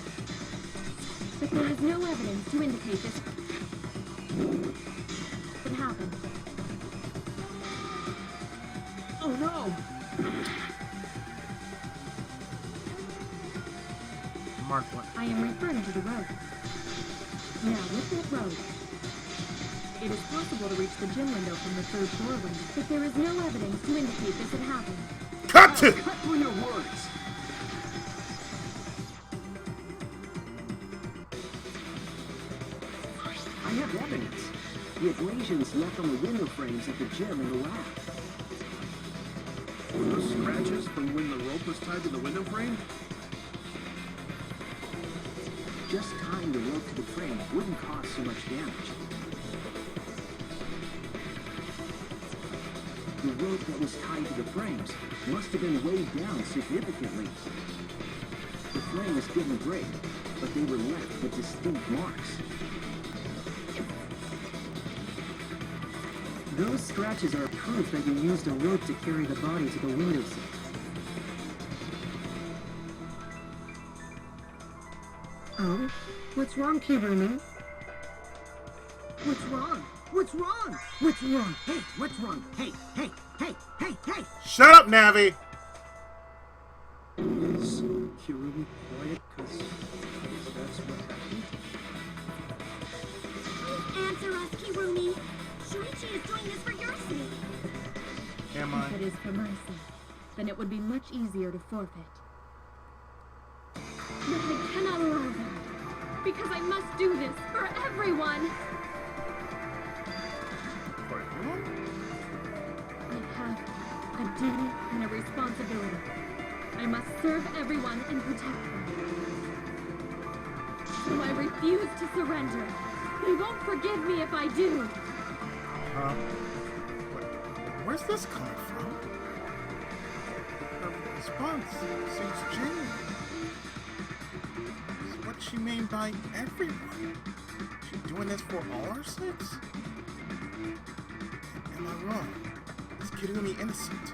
But there is no evidence to indicate this could happen. Oh no! Mark one. I am referring to the road. Now, with that road, it is possible to reach the gym window from the 3rd floor window, but there is no evidence to indicate this had happened. Cut it! Cut through your words. I have evidence. The abrasions left on the window frames at the gym and the lab. Were those scratches from when the rope was tied to the window frame? Just tying the rope to the frame wouldn't cause so much damage. The rope that was tied to the frames must have been weighed down significantly. The frames didn't break, but they were left with distinct marks. Those scratches are proof that you used a rope to carry the body to the windowsill. Oh? What's wrong, Kirumi? What's wrong? What's wrong? What's wrong? Hey, what's wrong? Hey, hey, hey, hey, hey! Shut up, Navi! Is Kirumi quiet because that's what happened? Please answer us, Kirumi. Shuichi is doing this for your sake. Am I? If it is for my sake, then it would be much easier to forfeit. But I cannot allow that, because I must do this for everyone. For everyone? I have a duty and a responsibility. I must serve everyone and protect them. So I refuse to surrender. They won't forgive me if I do. Where's this coming from? Her response seems genuine. So what she mean by everyone? She doing this for all our sakes? Am I wrong? Is Kirumi innocent?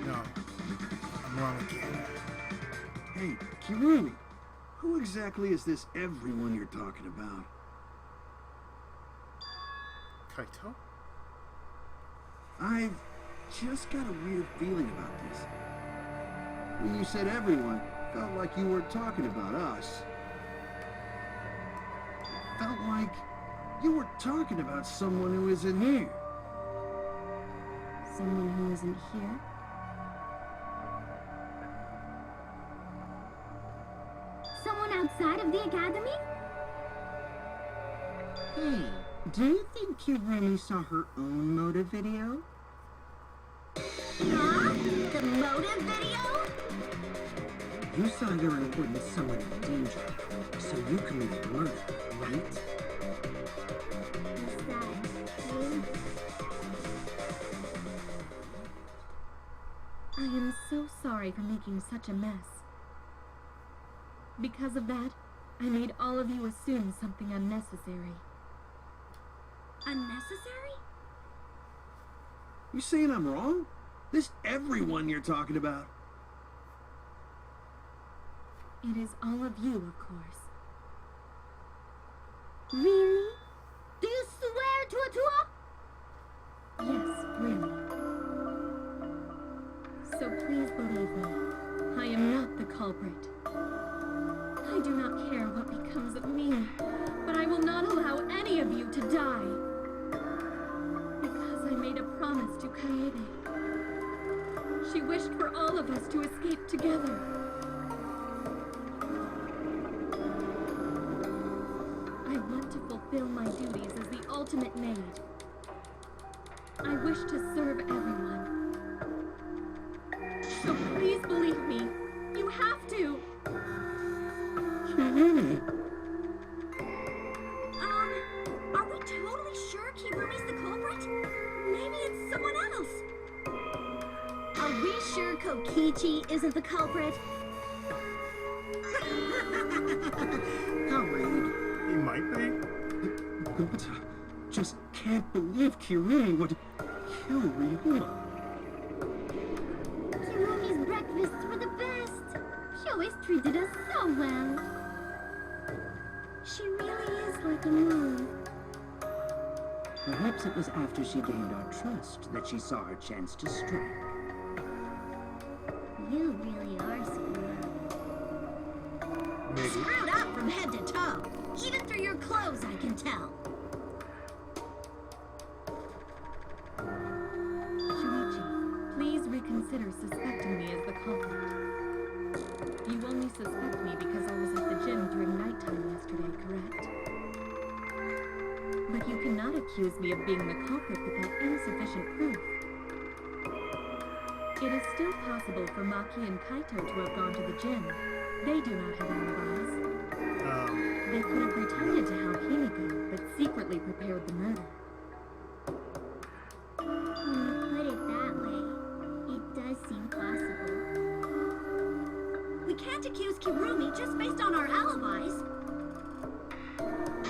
No, I'm wrong again. Hey, Kirumi, who exactly is this everyone you're talking about? Kaito? I've just got a weird feeling about this. When you said everyone, felt like you weren't talking about us. It felt like you were talking about someone who isn't here. Someone who isn't here? Someone outside of the academy? Hey, do you think Kirumi saw her own motive video? Huh? The motive video? You saw you're important someone in danger, so you committed murder, right? Is that you? I am so sorry for making such a mess. Because of that, I made all of you assume something unnecessary. Unnecessary? You saying I'm wrong? This everyone you're talking about? It is all of you, of course. Really? Do you swear to a Yes, really. So please believe me, I am not the culprit. I do not care what becomes of me, but I will not allow any of you to die. Because I made a promise to Kaede. She wished for all of us to escape together. I want to fulfill my duties as the ultimate maid. I wish to serve everyone. So please believe me. You have to. Kirumi! Are we totally sure Kirumi's the culprit? Maybe it's someone else. Are we sure Shuichi isn't the culprit. How rude. He might be. But just can't believe Kirumi would kill Ryoma. Kirumi's breakfasts were the best. She always treated us so well. She really is like a mom. Perhaps it was after she gained our trust that she saw her chance to strike. You really are screwed up. Maybe. Screwed up from head to toe. Even through your clothes, I can tell. Shuichi, please reconsider suspecting me as the culprit. You only suspect me because I was at the gym during nighttime yesterday, correct? But you cannot accuse me of being the culprit without insufficient proof. It is still possible for Maki and Kaito to have gone to the gym. They do not have alibis. They could have pretended to help Himiko, but secretly prepared the murder. When you put it that way, it does seem possible. We can't accuse Kirumi just based on our alibis.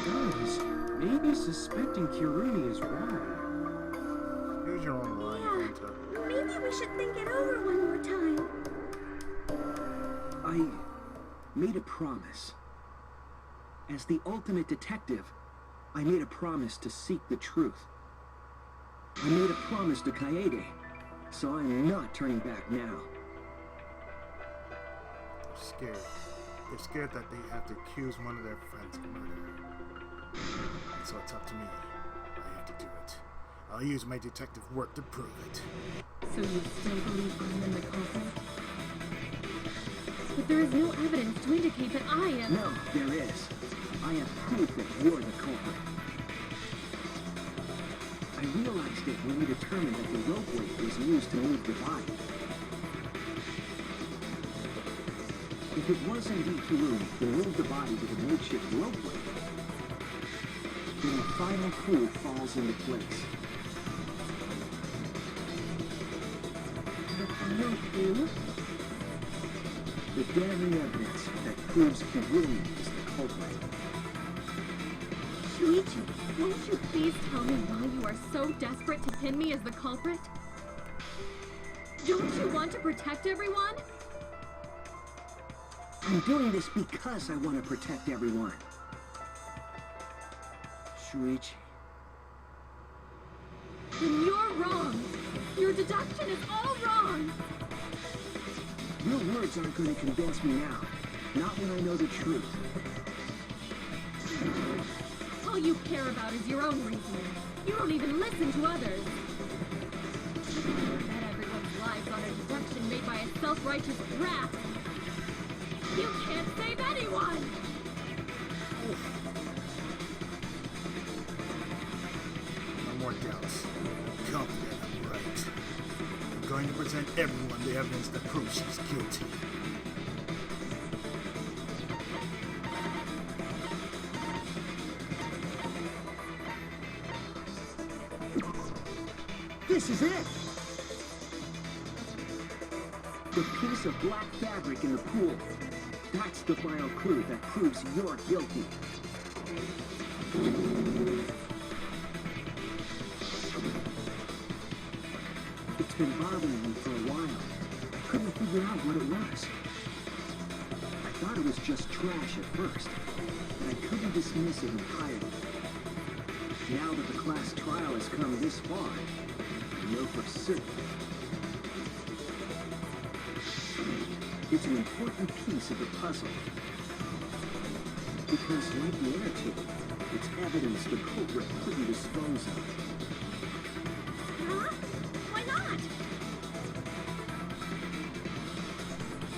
Guys, maybe suspecting Kirumi is wrong. Use your own line, Kaito. Maybe we should think it over one more time. I made a promise. As the ultimate detective, I made a promise to seek the truth. I made a promise to Kaede, so I'm not turning back now. They're scared. They're scared that they have to accuse one of their friends of murder. And so it's up to me. I have to do it. I'll use my detective work to prove it. So you still believe I am the culprit? But there is no evidence to indicate that I am... No, there is. I have proof that you're the culprit. I realized it when we determined that the rope weight was used to move the body. If it was indeed Kirumi who moved the body with a makeshift rope weight, then the final clue falls into place. The final clue? The damning evidence that proves Kirumi is the culprit. Shuichi, won't you please tell me why you are so desperate to pin me as the culprit? Don't you want to protect everyone? I'm doing this because I want to protect everyone. Shuichi. Then you're wrong. Your deduction is all wrong. Your words aren't going to convince me now. Not when I know the truth. All you care about is your own reasoning. You don't even listen to others. You bet everyone's lives on a deduction made by a self-righteous brat. You can't save anyone! No more doubts. I'm confident I'm right. I'm going to present everyone the evidence that proves she's guilty. This is it! The piece of black fabric in the pool. That's the final clue that proves you're guilty. It's been bothering me for a while. I couldn't figure out what it was. I thought it was just trash at first, but I couldn't dismiss it entirely. Now that the class trial has come this far, I know for certain. It's an important piece of the puzzle. Because, like the inner tube, it's evidence the culprit couldn't dispose of. Huh? Why not?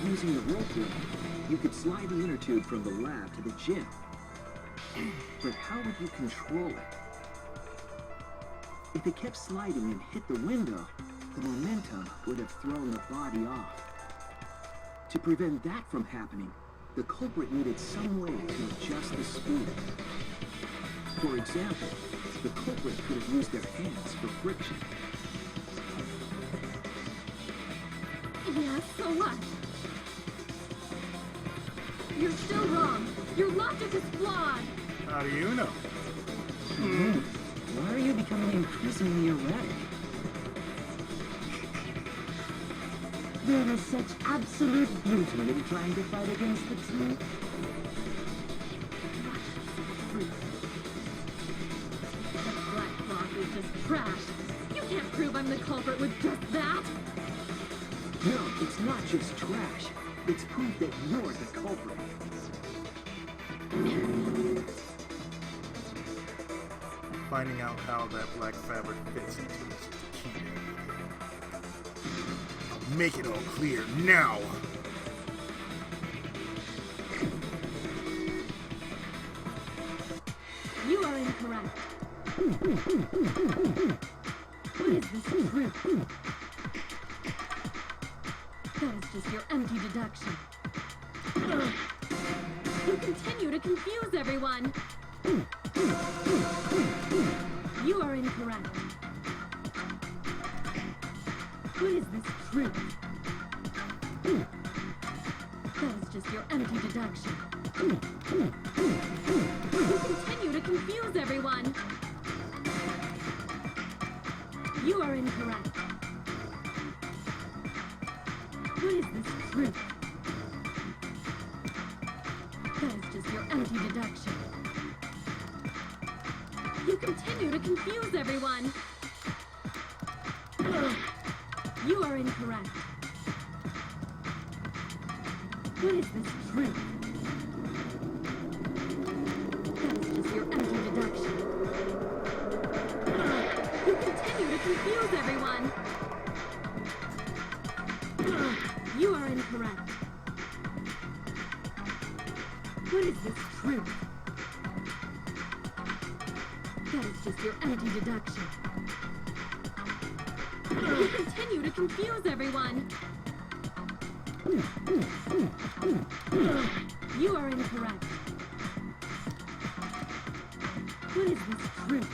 Using the rope ring, you could slide the inner tube from the lab to the gym. But how would you control it? If it kept sliding and hit the window, the momentum would have thrown the body off. To prevent that from happening, the culprit needed some way to adjust the speed. For example, the culprit could have used their hands for friction. Yeah, so what? You're still wrong. Your logic is flawed. How do you know? Why are you becoming increasingly erratic? There is such absolute beauty in trying to fight against the truth. That black cloth is just trash. You can't prove I'm the culprit with just that. No, it's not just trash. It's proof that you're the culprit. Finding out how that black fabric fits into this is the key to everything. I'll make it all clear now! You are incorrect. What is this truth? That is just your empty deduction. You continue to confuse everyone. You are incorrect. What is this truth? That is just your empty deduction. You continue to confuse everyone. You are incorrect. What is this truth? That is just your empty deduction. You continue to confuse everyone. You are incorrect. What is this truth? That is just your empty deduction. You continue to confuse everyone. You are incorrect. What is this truth? That is just your empty deduction. You continue to confuse everyone. You are incorrect. What is this truth?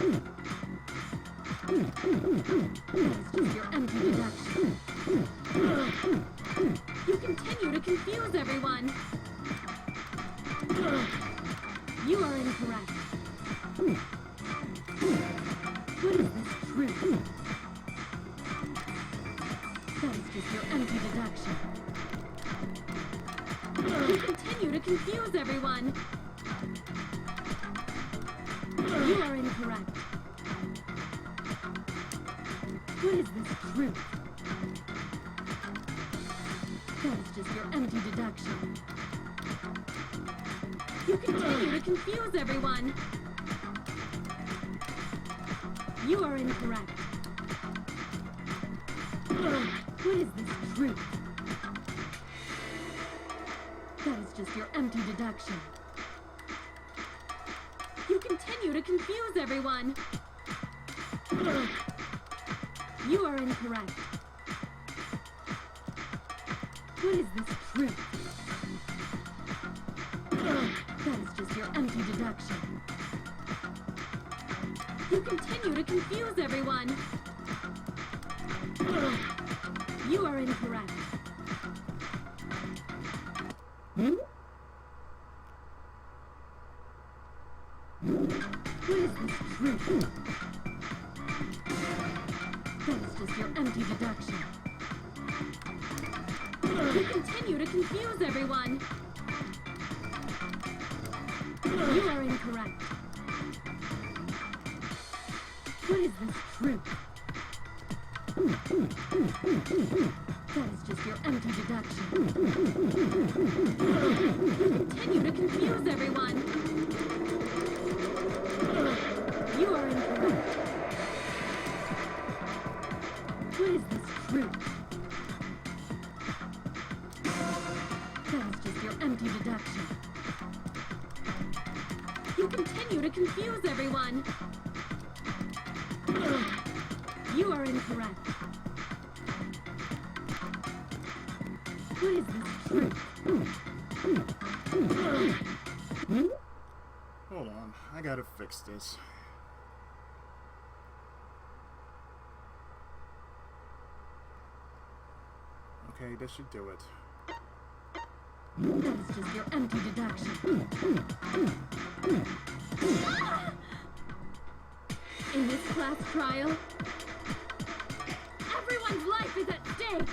That is just your empty deduction. You continue to confuse everyone. You are incorrect. What is this truth? That is just your empty deduction. You continue to confuse everyone. You are incorrect. What is this truth? That is just your empty deduction. You continue to confuse everyone. You are incorrect. What is this truth? That is just your empty deduction. You continue to confuse everyone. You are incorrect. What is this truth? That is just your empty deduction. You continue to confuse everyone. You are incorrect. What is this truth? That is just your empty deduction. You continue to confuse everyone. You are incorrect. What is this truth? That is just your empty deduction. You continue to confuse everyone. You are incorrect. What is this truth? That is just your empty deduction. You continue to confuse everyone. You are incorrect. What is this truth? Hold on, I gotta fix this. Okay, this should do it. That's just your empty deduction. In this class trial, everyone's life is at stake.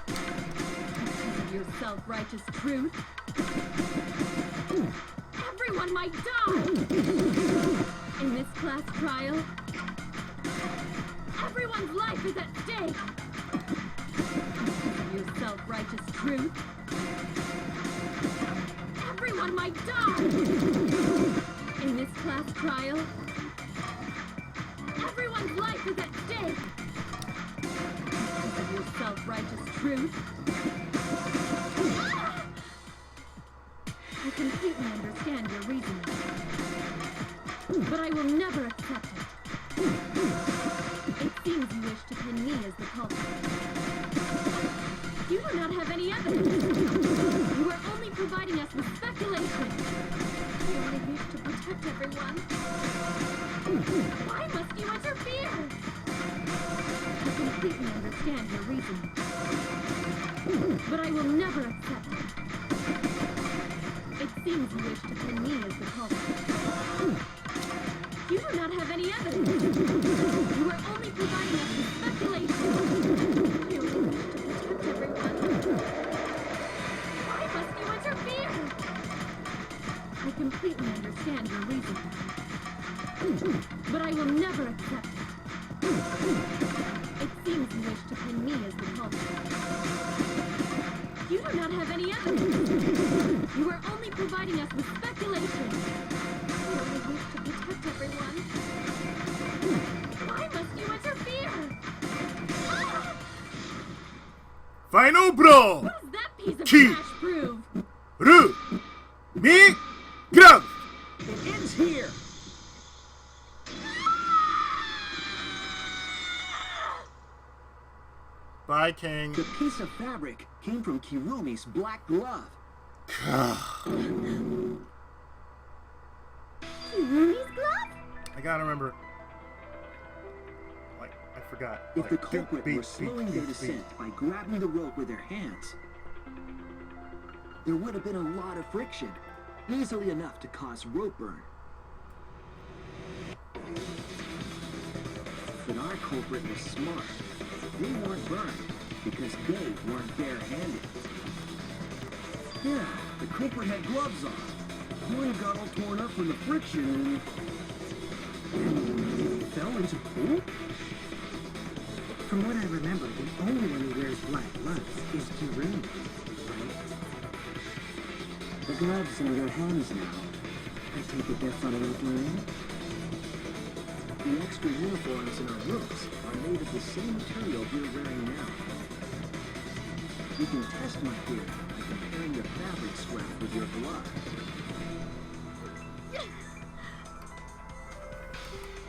Because of your self-righteous truth, everyone might die. In this class trial, everyone's life is at stake. Because of your self-righteous truth, everyone might die. In this class trial, everyone's life is at stake. Because of your self-righteous truth, I completely understand your reasoning, but I will never accept it. It seems you wish to pin me as the culprit. You do not have any evidence. You are only providing us with speculation. You only wish to protect everyone. Why must you interfere? I completely understand your reasoning, but I will never accept it. It seems you wish to pin me as the culprit. You do not have any evidence. You are only providing us with speculation. You only wish to protect everyone. Why must you interfere? I completely understand your reasoning, but I will never accept it. It seems you wish to pin me as the culprit. You do not have any evidence. You are only providing us with speculation. You only wish to protect everyone. Why must you interfere? Final brawl! What does that piece of Ki. trash prove? Ru! Mi! Grab! It ends here. Bye, King. The piece of fabric came from Kirumi's black glove. Kirumi's glove? I gotta remember. Like, I forgot. If Like, the culprit beat, were slowing beat, their beat, descent by grabbing the rope with their hands, there would have been a lot of friction, easily enough to cause rope burn. But our culprit was smart. They weren't burned because they weren't bare-handed. Yeah, the culprit had gloves on. One got all torn up from the friction and fell into the pool? From what I remember, the only one who wears black gloves is Kirumi, right? The gloves are in your hands now. I take it they're from engineering? The extra uniforms in our rooms are made of the same material we're wearing now. We can test my theory by comparing the fabric scrap with your glove.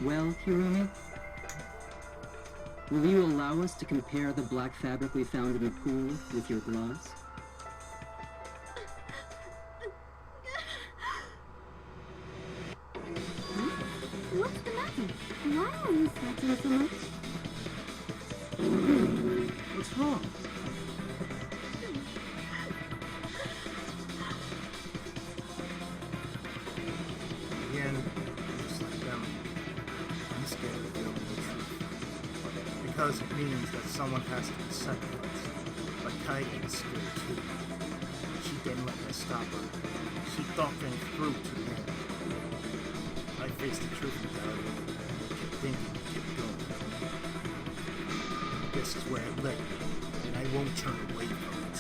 Well, Kirumi? Will you allow us to compare the black fabric we found in the pool with your gloves? What's the matter? Why are you sweating so much? What's wrong? Again, just like them, I'm scared of dealing with the truth. Because it means that someone has to be sacrificed. But Kai is scared too. She didn't let me stop her. She thought things through to the end. I faced the truth without it. Kept thinking, kept going. This is where it led me, and I won't turn away from it.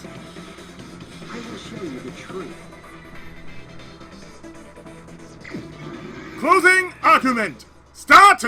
I will show you the truth. Closing argument! Start!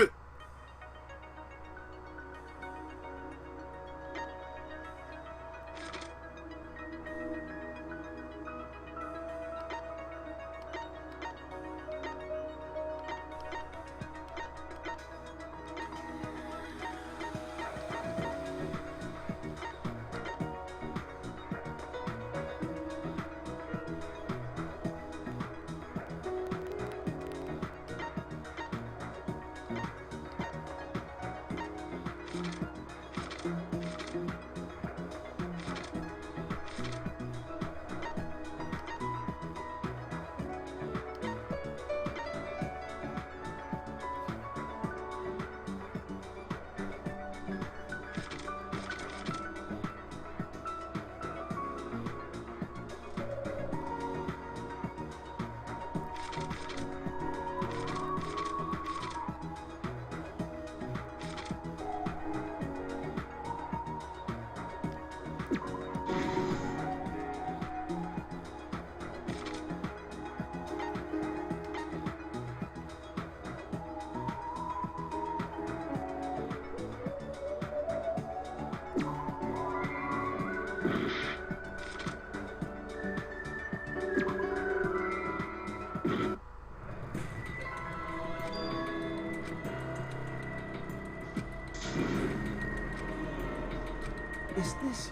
Is this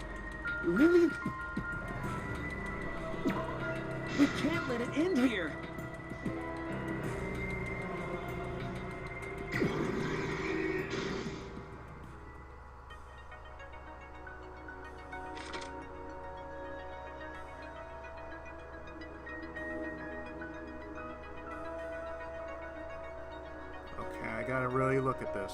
really? We can't let it end here. Okay, I gotta really look at this.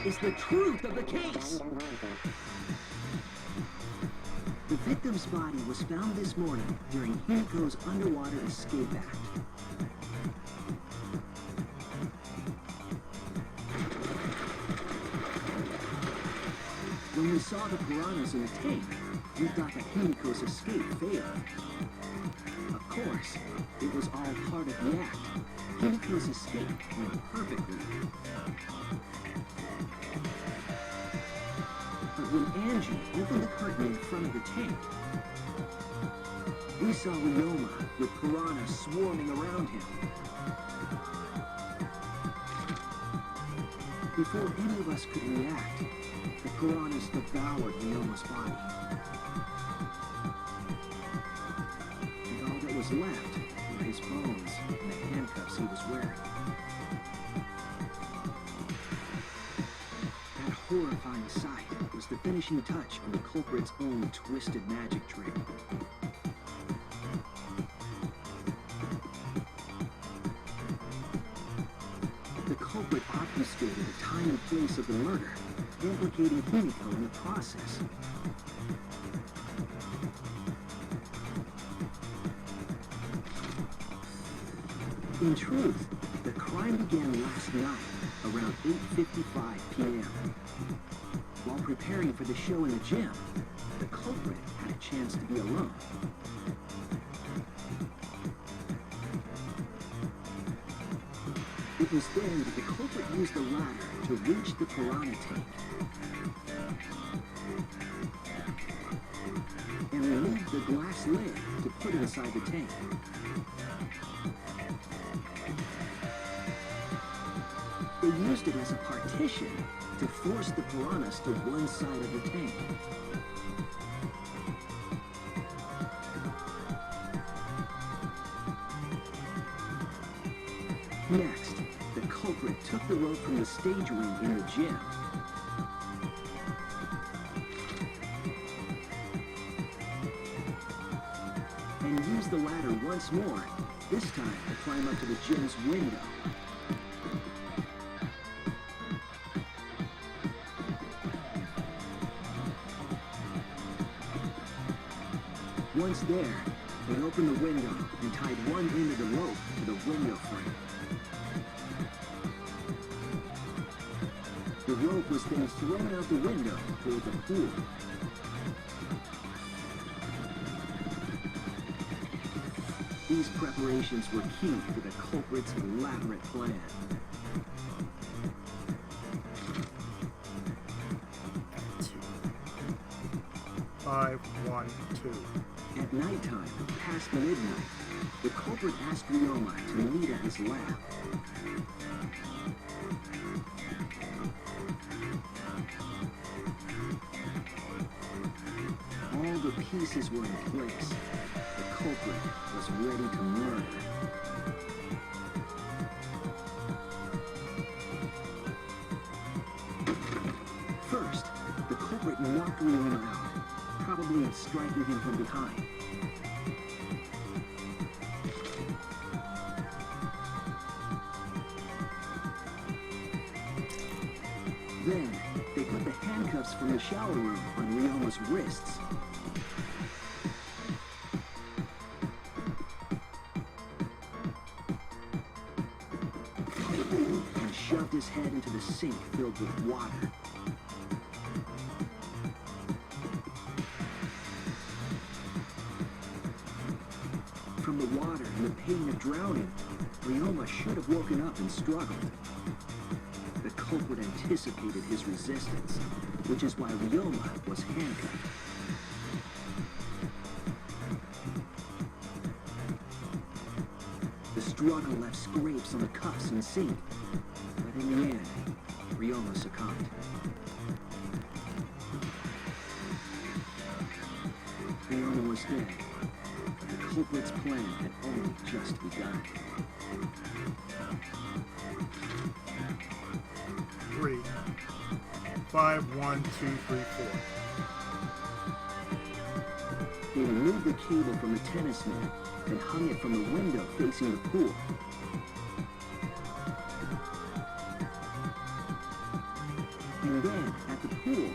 is the truth of the case. The victim's body was found this morning during Himiko's underwater escape act. When we saw the piranhas in the tank, we thought that Himiko's escape failed. Of course, it was all part of the act. Himiko's escape went perfectly. But when Angie opened the curtain in front of the tank, we saw Ryoma with piranhas swarming around him. Before any of us could react, the piranhas devoured Ryoma's body. And all that was left were his bones and the handcuffs he was wearing. That horrifying sight was the finishing touch on the culprit's own twisted magic trick. The culprit obfuscated the time and place of the murder, implicating Himiko in the process. In truth, the crime began last night, around 8:55 p.m. While preparing for the show in the gym, the culprit had a chance to be alone. It was then that the culprit used the ladder to reach the piranha tank and removed the glass lid to put inside the tank. They used it as a partition to force the piranhas to one side of the tank. Next, the culprit took the rope from the stage ring in the gym and used the ladder once more, this time to climb up to the gym's window. Once there, they opened the window and tied one end of the rope to the window frame. The rope was then thrown out the window toward the pool. These preparations were key to the culprit's elaborate plan. Five, 1, 2. At nighttime, past midnight, the culprit asked Ryoma to meet at his lab. All the pieces were in place. The culprit was ready to murder. First, the culprit knocked Ryoma out, probably striking him from behind. Then, they put the handcuffs from the shower room on Ryoma's wrists. And shoved his head into the sink filled with water. From the water and the pain of drowning, Ryoma should have woken up and struggled. The culprit anticipated his resistance, which is why Ryoma was handcuffed. The struggle left scrapes on the cuffs and sink, but in the end, Ryoma succumbed. Ryoma was dead, but the culprit's plan had only just begun. 3. 5, 1, 2, 3, 4. They removed the cable from the tennis net and hung it from the window facing the pool. And then, at the pool,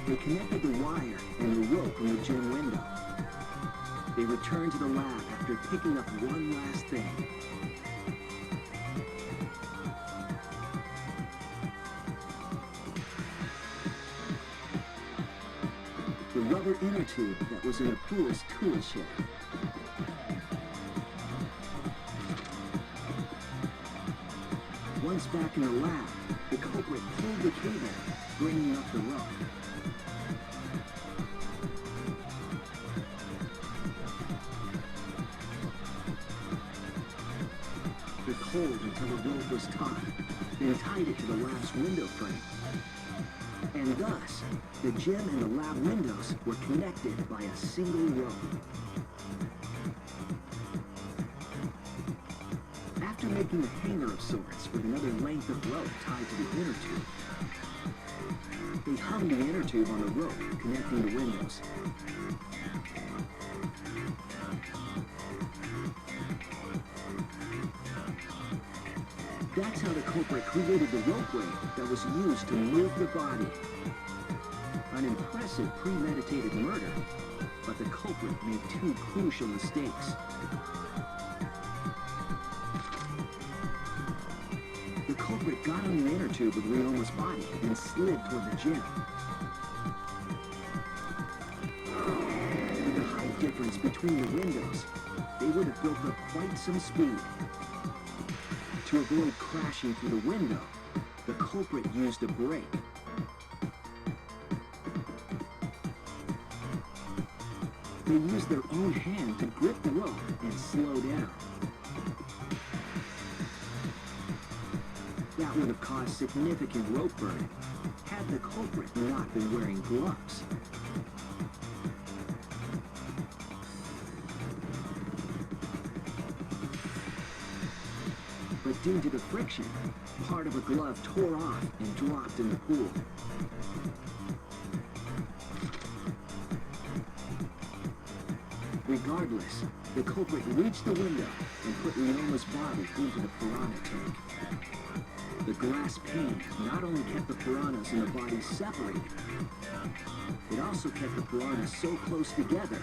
they connected the wire and the rope from the gym window. They returned to the lab after picking up one last thing. The rubber inner tube that was in the pool's tool shed. Once back in the lab, the culprit pulled the cable, bringing up the rope. They pulled until the rope was taut, then tied it to the lab's window frame. And thus, the gym and the lab windows were connected by a single rope. After making a hanger of sorts with another length of rope tied to the inner tube, they hung the inner tube on the rope connecting the windows. That's how the culprit created the ropeway that was used to move the body. An impressive premeditated murder, but the culprit made two crucial mistakes. The culprit got on the inner tube with Ryoma's body and slid toward the gym. With the height difference between the windows, they would have built up quite some speed. To avoid crashing through the window, the culprit used a brake. They used their own hand to grip the rope and slow down. That would have caused significant rope burning had the culprit not been wearing gloves. But due to the friction, part of a glove tore off and dropped in the pool. Regardless, the culprit reached the window and put Ryoma's body into the piranha tank. The glass pane not only kept the piranhas and the body separated, it also kept the piranhas so close together,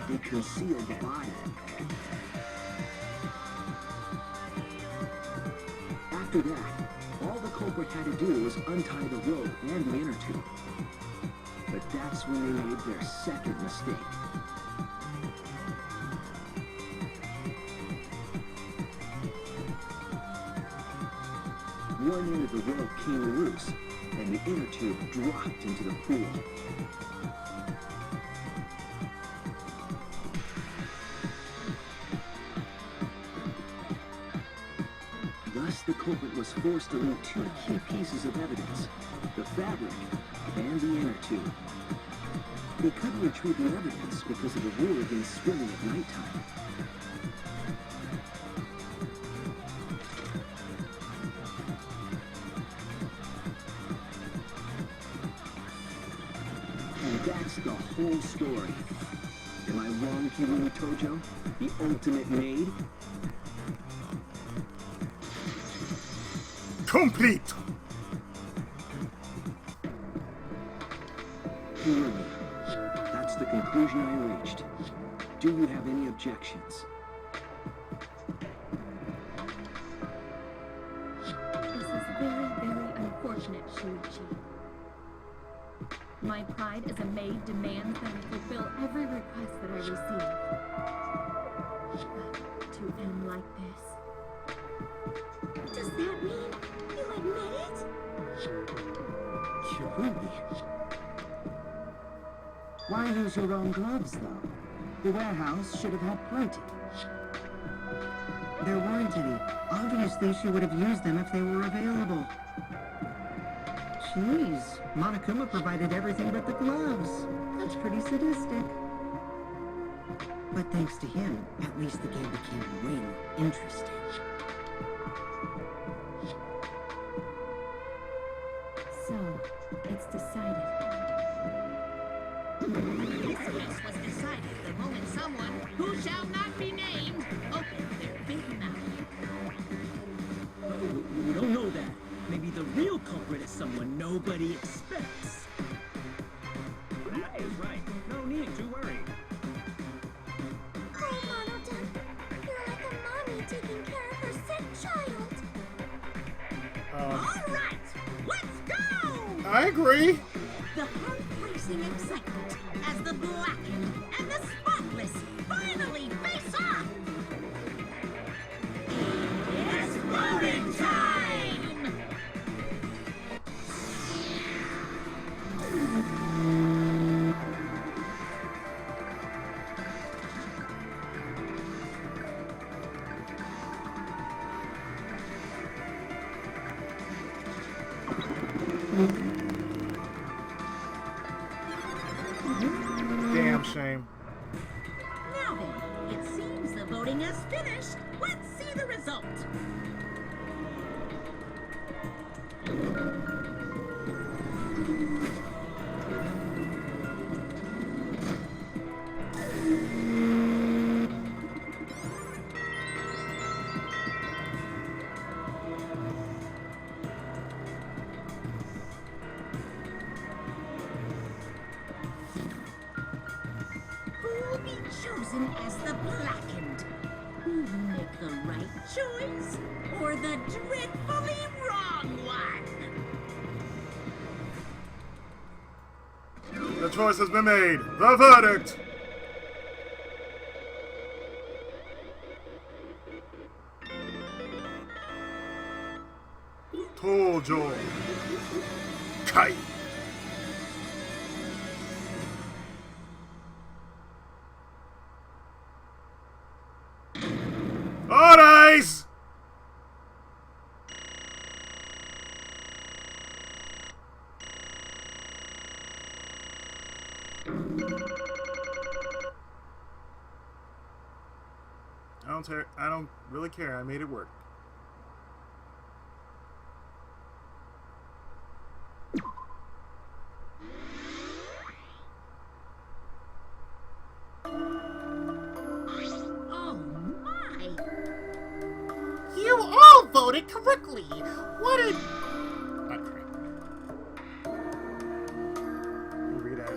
they concealed the body. After that, all the culprit had to do was untie the rope and the inner tube. But that's when they made their second mistake. One end of the rope came loose, and the inner tube dropped into the pool. Thus, the culprit was forced to leave two key pieces of evidence, the fabric and the inner tube. They couldn't retrieve the evidence because of the rule against swimming at nighttime. And that's the whole story. Am I wrong, Kirumi Tojo? The ultimate maid? Complete! Kirumi, that's the conclusion I reached. Do you have any objections? This is very, very unfortunate, Shuichi. My pride as a maid demands that I fulfill every request that I receive. But to end like this... Does that mean you admit it? Kirumi? Why use your own gloves, though? The warehouse should have had plenty. There weren't any. Obviously, she would have used them if they were available. Jeez, Monokuma provided everything but the gloves. That's pretty sadistic. But thanks to him, at least the game became way more interesting. So, it's decided. This case was decided the moment someone, who shall not be named, opened their big mouth. We don't know that. Maybe the real culprit is someone no nobody expects. That is right. No need to worry. Oh, Monodon, you're like a mommy taking care of her sick child. All right, let's go! I agree. The heart-racing excitement as the blackened and the spotless finally face off. It's voting time! Damn shame. Now then, it seems the voting has finished. Let's see the result. Who will be chosen as the blackened? Will you make the right choice or the dreadfully wrong one? The choice has been made. The verdict. Tojo. Kai. On ice! I don't really care. I made it work. Oh my! You all voted correctly. What a... Okay. Read it.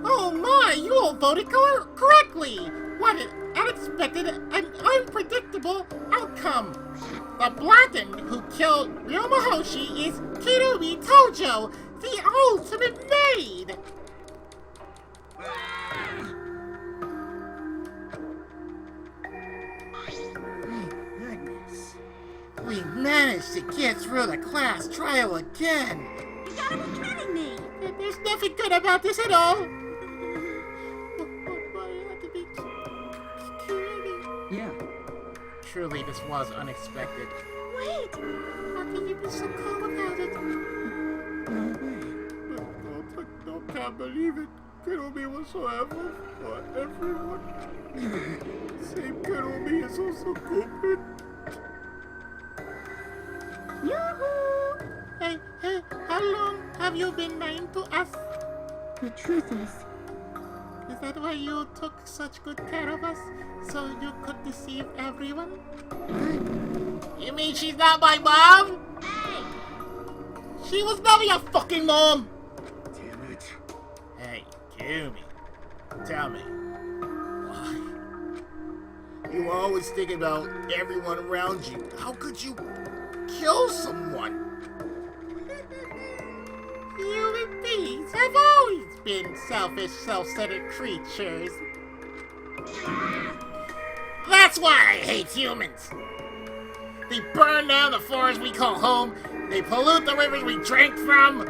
Oh my, you all voted correctly. What an unexpected and unpredictable outcome. The blackened who killed Ryoma Hoshi is Kirumi Tojo, the ultimate maid. Thank goodness. We managed to get through the class trial again. You gotta be kidding me! There's nothing good about this at all. Yeah. Truly, this was unexpected. Wait! How can you be so calm about it? No way. I can't believe it. Kirumi was so helpful for everyone. Same Kirumi is also stupid. Yoo-hoo! Hey, how long have you been lying to us? The truth is, that why you took such good care of us? So you could deceive everyone? You mean she's not my mom? Hey! She was never your fucking mom! Damn it. Hey, Kirumi, tell me, why? You were always thinking about everyone around you. How could you kill someone? Human beings have always been selfish, self-centered creatures. That's why I hate humans! They burn down the forests we call home, they pollute the rivers we drink from.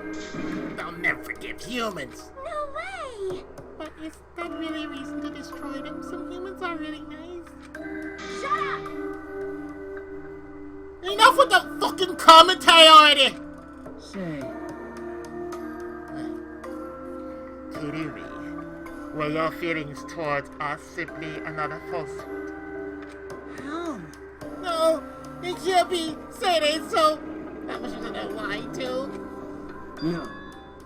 They'll never forgive humans. no way! But is that really a reason to destroy them? Some humans are really nice. Shut up! Enough with the fucking commentary already! Say, Kirumi, were your feelings towards us simply another falsehood? how? No, it can't be. Say it ain't so. That was just a lie too. No.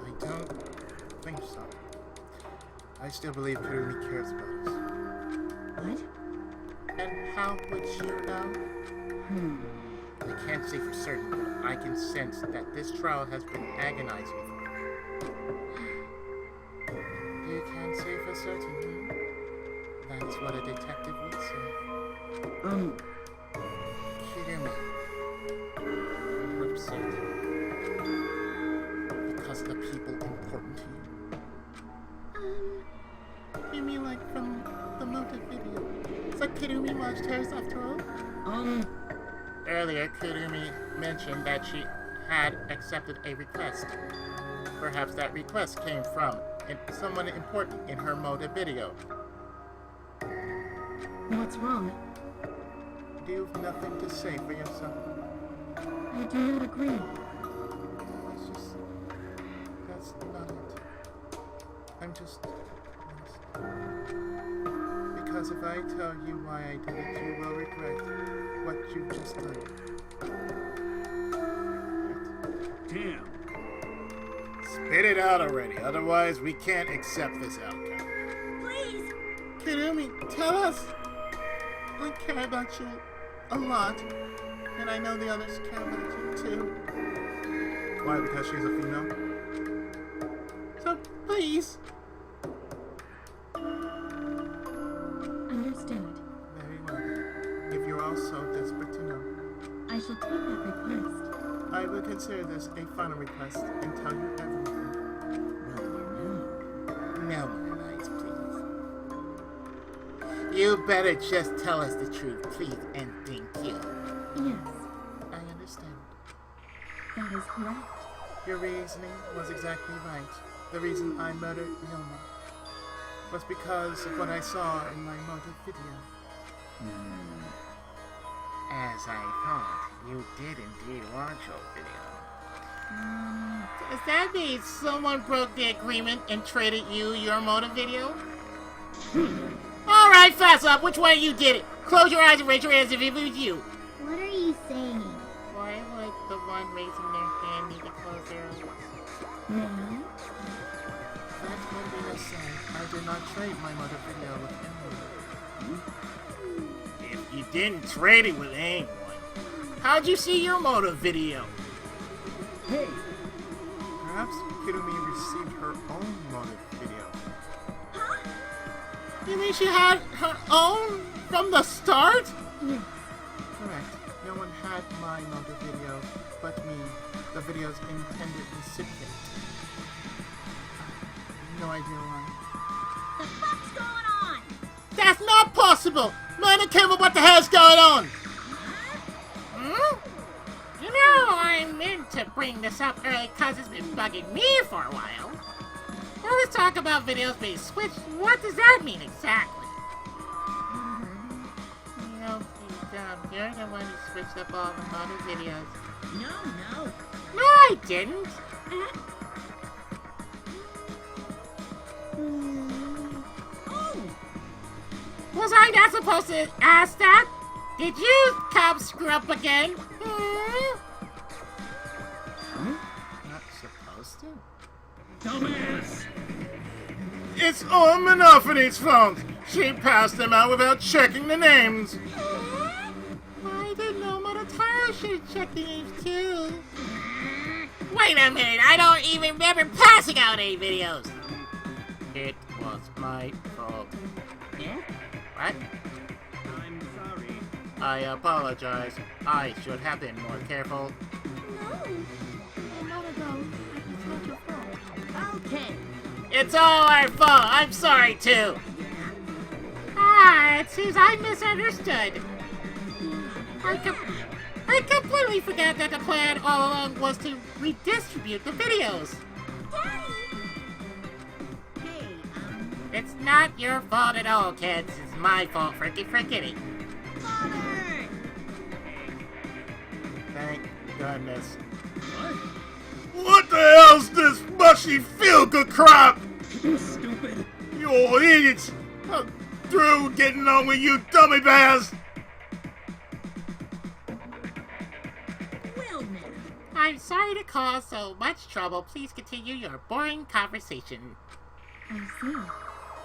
I don't think so. I still believe Kirumi cares about us. What? And how would you know? I can't say for certain, but I can sense that this trial has been agonizing for you. You can't say for certain, That's what a detective would say. Kirumi, you're upset because of the people important to you. You mean like from the motive video? So Kirumi watched hers after all? Earlier, Kirumi mentioned that she had accepted a request. Perhaps that request came from someone important in her motive video. What's wrong? Do you have nothing to say for yourself? I do not agree. That's not it. I'm just because if I tell you why I did it, you will regret what you've just done. Damn. Spit it out already, otherwise we can't accept this outcome. Please! Kirumi, tell us! I care about you a lot, and I know the others care about you too. Why? Because she's a female? So please! Understood. Very well then. If you're all so desperate to know, I shall take that request. I will consider this a final request and tell you everything. No more lies, please. You better just tell us the truth, please, and thank you. Yes, I understand. that is correct. Your reasoning was exactly right. The reason I murdered Ryoma was because of what I saw in my motive video. As I thought, you did indeed watch your video. Does that mean someone broke the agreement and traded you your motive video? Alright, fast up, which one of you did it? Close your eyes and raise your hands if it was you. What are you saying? Why would the one raising their hand need to close their eyes? Now, That would be a sin. I did not trade my motive video with anyone. If you didn't trade it with anyone, how'd you see your motive video? Hey, Perhaps Kirumi received her own motive video. You mean she had her own from the start? yes, Correct. No one had my motive video but me, the video's intended recipient. No idea why. The fuck's going on? That's not possible! Man, I can't what the hell's going on! You know, I meant to bring this up early because it's been bugging me for a while. All this talk about videos being switched, what does that mean exactly? You know, you're the one who switched up all the motive videos. No. No, I didn't! Was I not supposed to ask that? Did you come screw up again? Not supposed to? Dumbass! It's on Monophone's fault! She passed them out without checking the names! I didn't know Monotaro should check the names too. Wait a minute, I don't even remember passing out any videos. It was my fault. Yeah? What? I'm sorry. I apologize. I should have been more careful. Okay. It's all our fault. I'm sorry too. It seems I misunderstood. I completely forgot that the plan all along was to redistribute the videos. Hey, It's not your fault at all, kids. It's my fault for forgetting. Father! Thank goodness. What the hell's this mushy feel-good crap? you stupid. You old idiots! I'm through getting on with you dummy bears! Well, now. I'm sorry to cause so much trouble. Please continue your boring conversation. I see.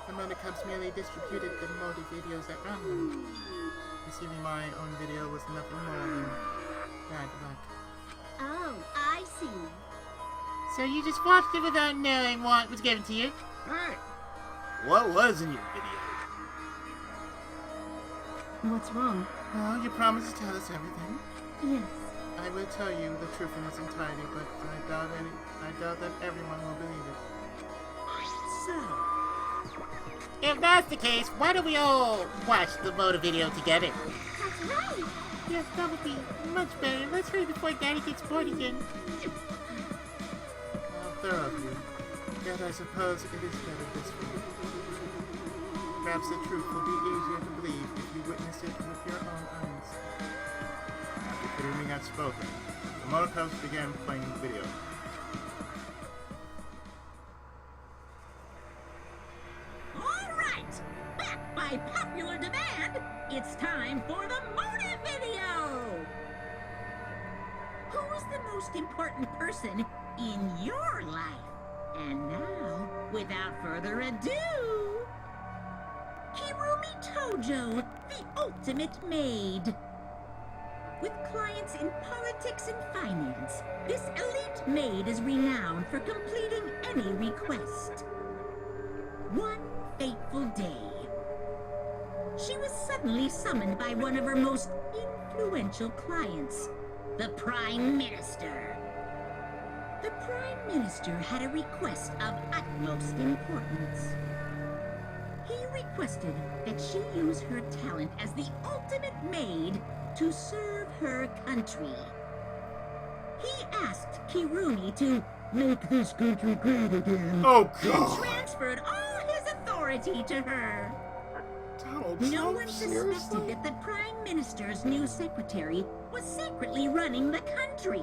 The Monocops merely distributed the motive videos at random. Receiving my own video was nothing more than bad luck. Oh, I see. So you just watched it without knowing what was given to you? Hey, What was in your video? What's wrong? Well, you promised to tell us everything. Yes. I will tell you the truth in its entirety, but I doubt that everyone will believe it. So, If that's the case, why don't we all watch the motor video together? That's right. Yes, that would be much better. Let's hurry before Daddy gets bored again. How thorough of you. Yet I suppose it is better this way. Perhaps the truth will be easier to believe if you witness it with your own eyes. After Kurumi had spoken, the Motocops began playing the video. all right. Back by popular demand, it's time for the motive video. Who's the most important person in your life? And now, without further ado, Kirumi Tojo, the ultimate maid. With clients in politics and finance, this elite maid is renowned for completing any request. One fateful day, she was suddenly summoned by one of her most influential clients, the Prime Minister. The Prime Minister had a request of utmost importance. He requested that she use her talent as the ultimate maid to serve her country. He asked Kirumi to Make this country great again. Oh, and God! transferred all his authority to her. Donald No Trump, one seriously? suspected that the Prime Minister's new secretary was secretly running the country.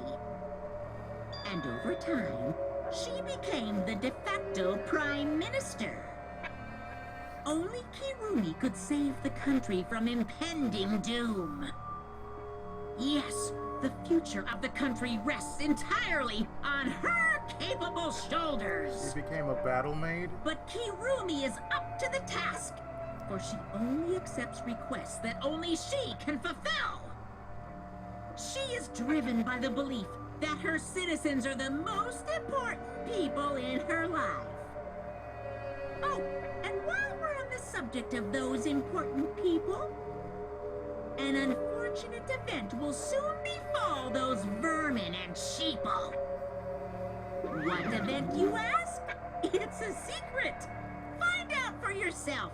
And over time, she became the de facto Prime Minister. Only Kirumi could save the country from impending doom. Yes, the future of the country rests entirely on her capable shoulders. She became a battle maid? But Kirumi is up to the task, for she only accepts requests that only she can fulfill. She is driven by the belief that her citizens are the most important people in her life. Oh, and while we're on the subject of those important people, an unfortunate event will soon befall those vermin and sheeple. What event, you ask? It's a secret. Find out for yourself.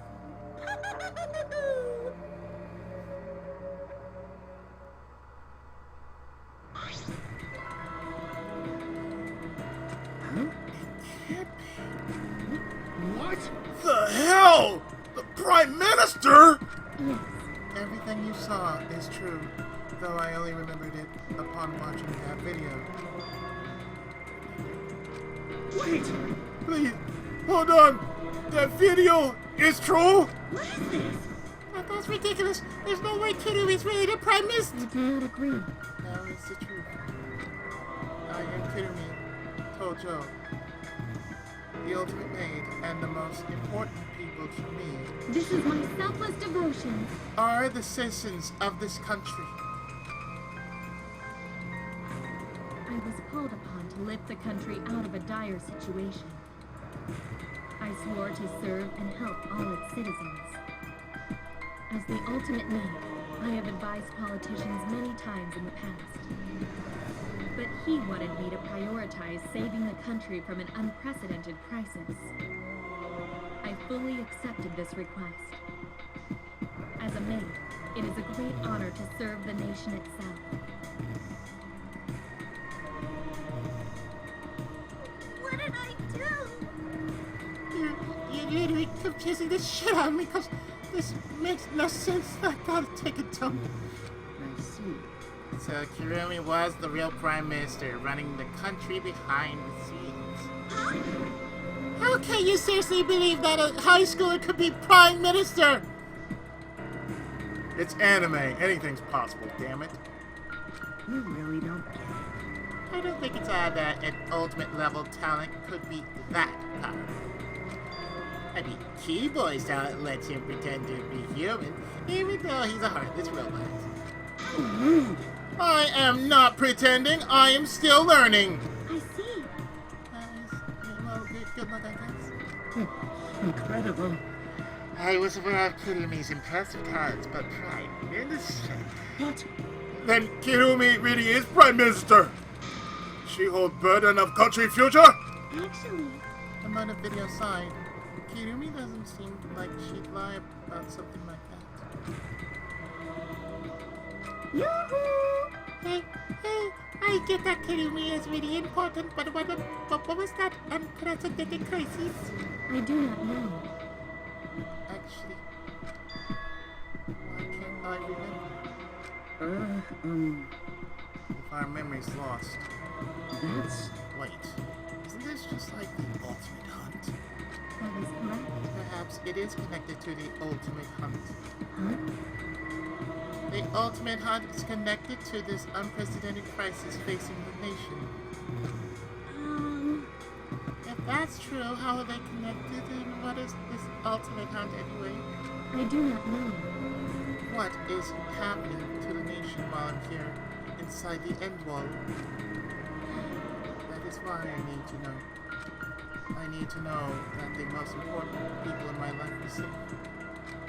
what? The hell? The Prime Minister? Yes. Everything you saw is true, though I only remembered it upon watching that video. Wait! Please, hold on. That video is true? What is this? That's ridiculous. There's no way Kirumi's really the Prime Minister. I do not agree. Now it's the truth. I am Kirumi Tojo, the ultimate maid and the most important people to me This is my selfless devotion. are the citizens of this country. I was called upon to lift the country out of a dire situation. I swore to serve and help all its citizens. As the ultimate maid, I have advised politicians many times in the past. But he wanted me to prioritize saving the country from an unprecedented crisis. I fully accepted this request. As a maid, it is a great honor to serve the nation itself. What did I do? You're literally confusing the shit out of me because this makes no sense. I gotta take a dump. I see. So Kirumi was the real Prime Minister running the country behind the scenes. How can you seriously believe that a high schooler could be Prime Minister? It's anime. Anything's possible, damn it. You really don't get it. I don't think it's odd that an ultimate level talent could be that powerful. I mean, Keyboy's talent lets him pretend to be human, even though he's a heartless robot. How rude! I am not pretending. I am still learning. I see. Well, good luck, I guess. Incredible. I was aware of Kirumi's impressive talents, but Prime Minister... What? Then Kirumi really is Prime Minister. She holds burden of country future? Actually, I'm on a video side. Kirumi doesn't seem like she'd lie about something like that. yoo-hoo! Hey, I get that Kirumi is really important, but what was that unprecedented crisis? I do not know. Actually, why can't I remember? If our memory's lost. That's... Wait, isn't this just like the ultimate hunt? That is correct. Perhaps it is connected to the ultimate hunt. Huh? The ultimate hunt is connected to this unprecedented crisis facing the nation. If that's true, how are they connected, and what is this ultimate hunt anyway? I do not know. What is happening to the nation while I'm here, inside the end wall? That is why I need to know. I need to know that the most important people in my life are safe.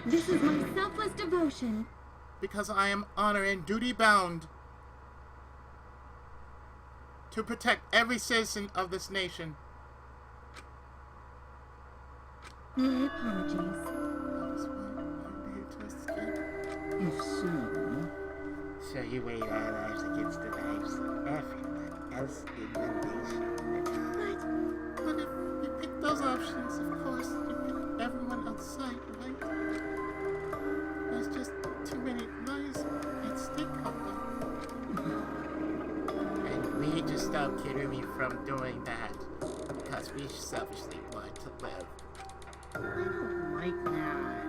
This is my selfless devotion. Because I am honor and duty bound to protect every citizen of this nation. My apologies. That was why I'm here to escape. If so... So you weighed our lives against the lives of everyone else in the nation. But if you pick those options, of course, you pick everyone outside, right? There's just too many lives at stake out there. And we need to stop Kirumi from doing that because we selfishly want to live. I don't like that.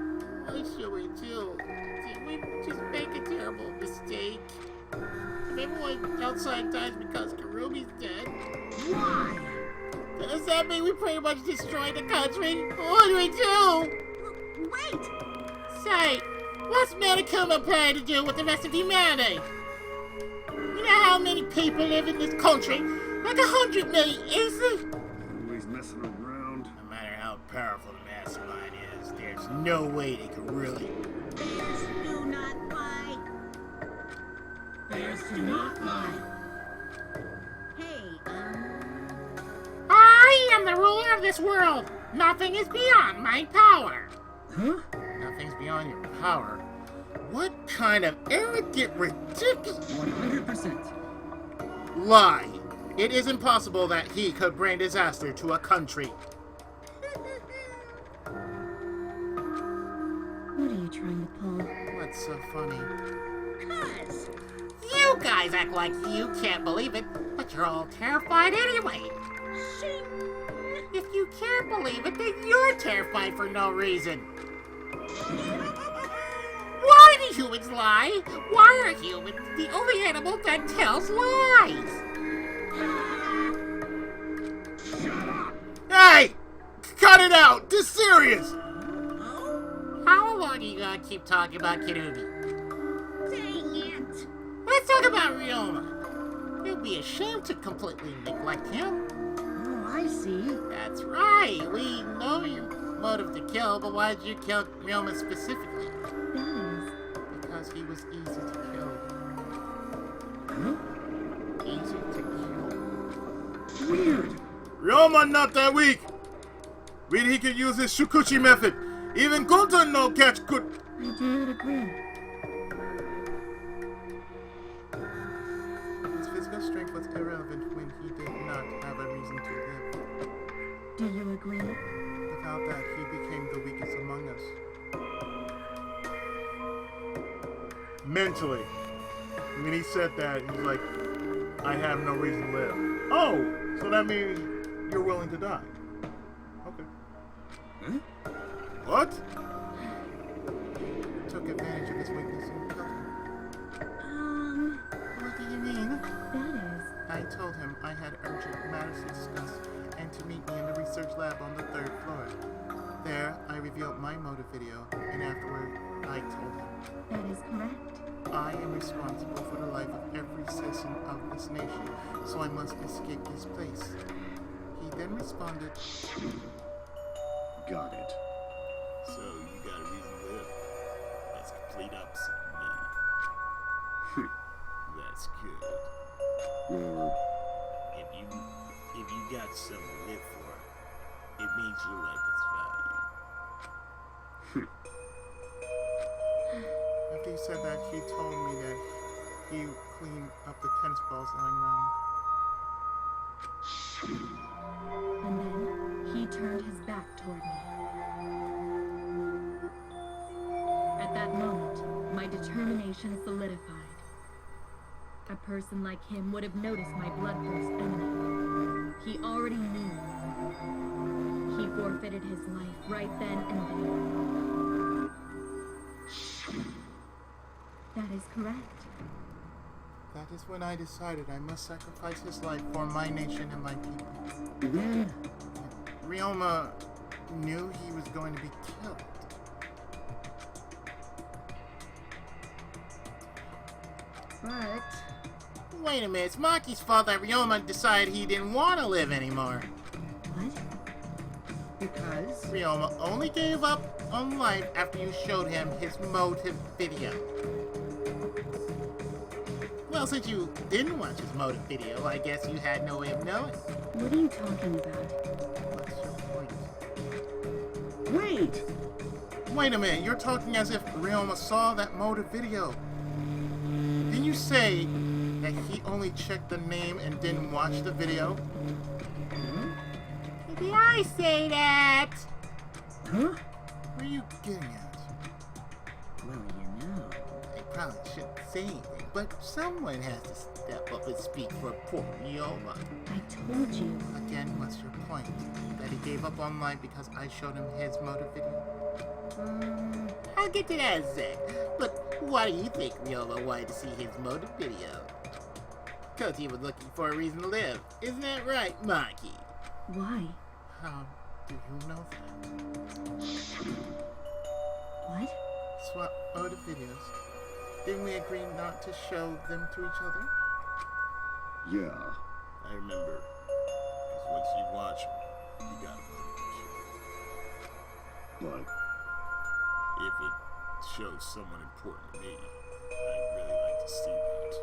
What should we do? Did we just make a terrible mistake? If everyone outside dies because Kirumi's dead, Why? does that mean we pretty much destroyed the country? What do we do? Wait! Say, what's Monokuma planning to do with the rest of humanity? You know how many people live in this country? Like 100 million, Izzy? Always messing around. No matter how powerful the mastermind is, there's no way they could really... Bears do not fight. Bears do not lie. Hey, I am the ruler of this world. Nothing is beyond my power. Huh? Nothing's beyond your power. What kind of arrogant, ridiculous... 100%. lie? It is impossible that he could bring disaster to a country. What are you trying to pull? What's so funny? cuz. You guys act like you can't believe it, but you're all terrified anyway. Shing. If you can't believe it, then you're terrified for no reason. Why do humans lie? Why are humans the only animal that tells lies? Hey! Cut it out! This is serious! How long are you gonna keep talking about Kirumi? Dang it. Let's talk about Ryoma. You'd be ashamed to completely neglect him. Oh, I see. That's right. We know your motive to kill, but why did you kill Ryoma specifically? That Because he was easy to kill. Huh? Easy to kill. Weird. Ryoma not that weak. Really, he could use his Shukuchi method. Even Gonta no catch could... is. I do not agree. His physical strength was irrelevant when he did not have a reason to live. Do you agree? Without that, he became the weakest among us. mentally. When he said that, he was like, I have no reason to live. Oh, so that means you're willing to die. Okay. Huh? What? Took advantage of his weakness and killed him. What do you mean? That is. I told him I had urgent matters to discuss and to meet me in the research lab on the 3rd floor. There, I revealed my motive video, and afterward, I told him, That is correct. I am responsible for the life of every citizen of this nation, so I must escape this place. He then responded, Got it. So you got a reason to live. That's complete opposite of me. That's good. Or If you got something to live for, it means your life is valued. After he said that, he told me that he cleaned up the tennis balls lying around. And then he turned his back toward me. At that moment, my determination solidified. A person like him would have noticed my bloodthirst imminent. He already knew. He forfeited his life right then and there. That is correct. That is when I decided I must sacrifice his life for my nation and my people. Then, Ryoma knew he was going to be killed. But Wait a minute, it's Maki's fault that Ryoma decided he didn't want to live anymore. what? Because Ryoma only gave up on life after you showed him his motive video. Well, since you didn't watch his motive video, I guess you had no way of knowing. What are you talking about? What's your point? wait, Wait a minute, you're talking as if Ryoma saw that motive video. Didn't you say that he only checked the name and didn't watch the video? Did I say that? huh? What are you getting at? Well, you know. I probably shouldn't say anything, but someone has to step up and speak for poor Ryoma. I told you. Again, what's your point? That he gave up on life because I showed him his motive video? I'll get to that in a sec. But why do you think Ryoma wanted to see his motive video? Because he was looking for a reason to live. Isn't that right, Maki? Why? How do you know that? What? Swap motive videos. Didn't we agree not to show them to each other? Yeah. I remember. Because once you watch them, you gotta let it But if it shows someone important to me, I'd really like to see that.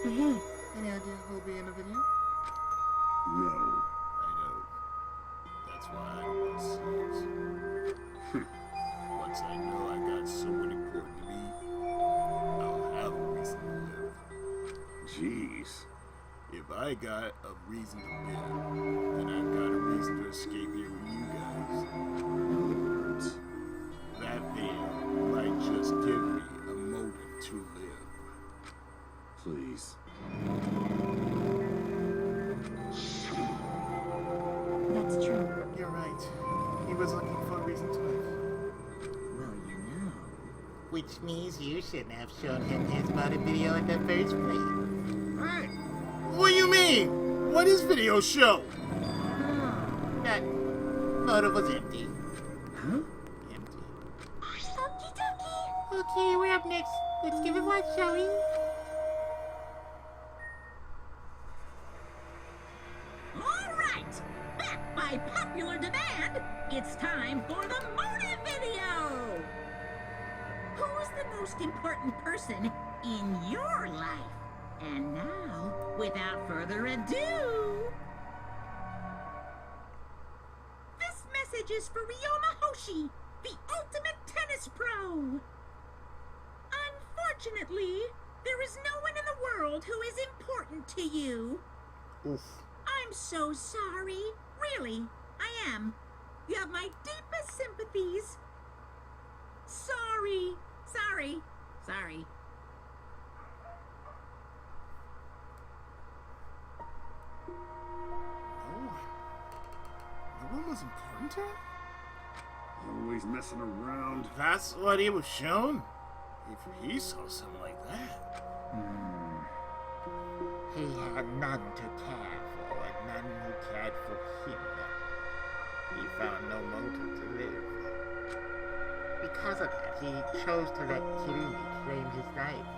Hey, Any idea who'll be in the video? no. I know. That's why I don't want to see it. Once I know I got someone important to me, I'll have a reason to live. Jeez. If I got a reason to live, then I've got a reason to escape here with you guys. In other words, That video might just give me a motive to live. please. that's true. You're right. He was looking for a reason to live. Well, you know. Which means you shouldn't have shown him his motive video in the first place. Hey! What do you mean? What does video show? That motive was empty. Huh? Empty. Okie dokie. Okay, we're up next. Let's give it a watch, shall we? All right, back by popular demand, it's time for the motive video. Who's the most important person in your life? And now, without further ado, this message is for Ryoma Hoshi, the ultimate tennis pro. Unfortunately, there is no one in the world who is important to you. Oof. I'm so sorry. Really, I am. You have my deepest sympathies. Sorry. No one was important to him? Always messing around. That's what he was shown? If he saw something like that. He had none to care for, and none who cared for him. He found no motive to live. Because of that, he chose to let Kirumi claim his life.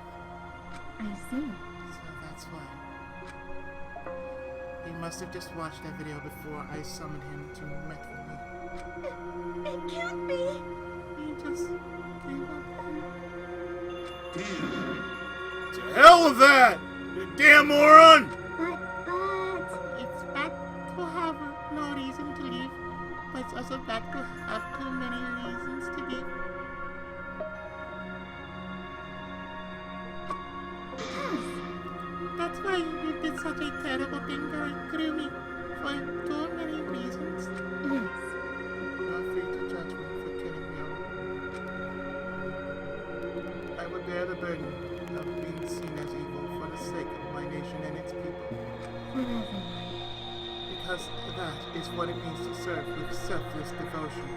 I see. So that's why. He must have just watched that video before I summoned him to meet with me. It can't be. He just gave up. To hell with that! You damn moron! But... It's bad to have no reason to leave, but it's also bad to have too many reasons to give. That's why you did such a terrible thing to Kirumi, for too many reasons. Yes. You are free to judge me for killing Ryomu. I would bear the burden of being seen as evil for the sake of my nation and its people. Forever. Because that is what it means to serve with selfless devotion.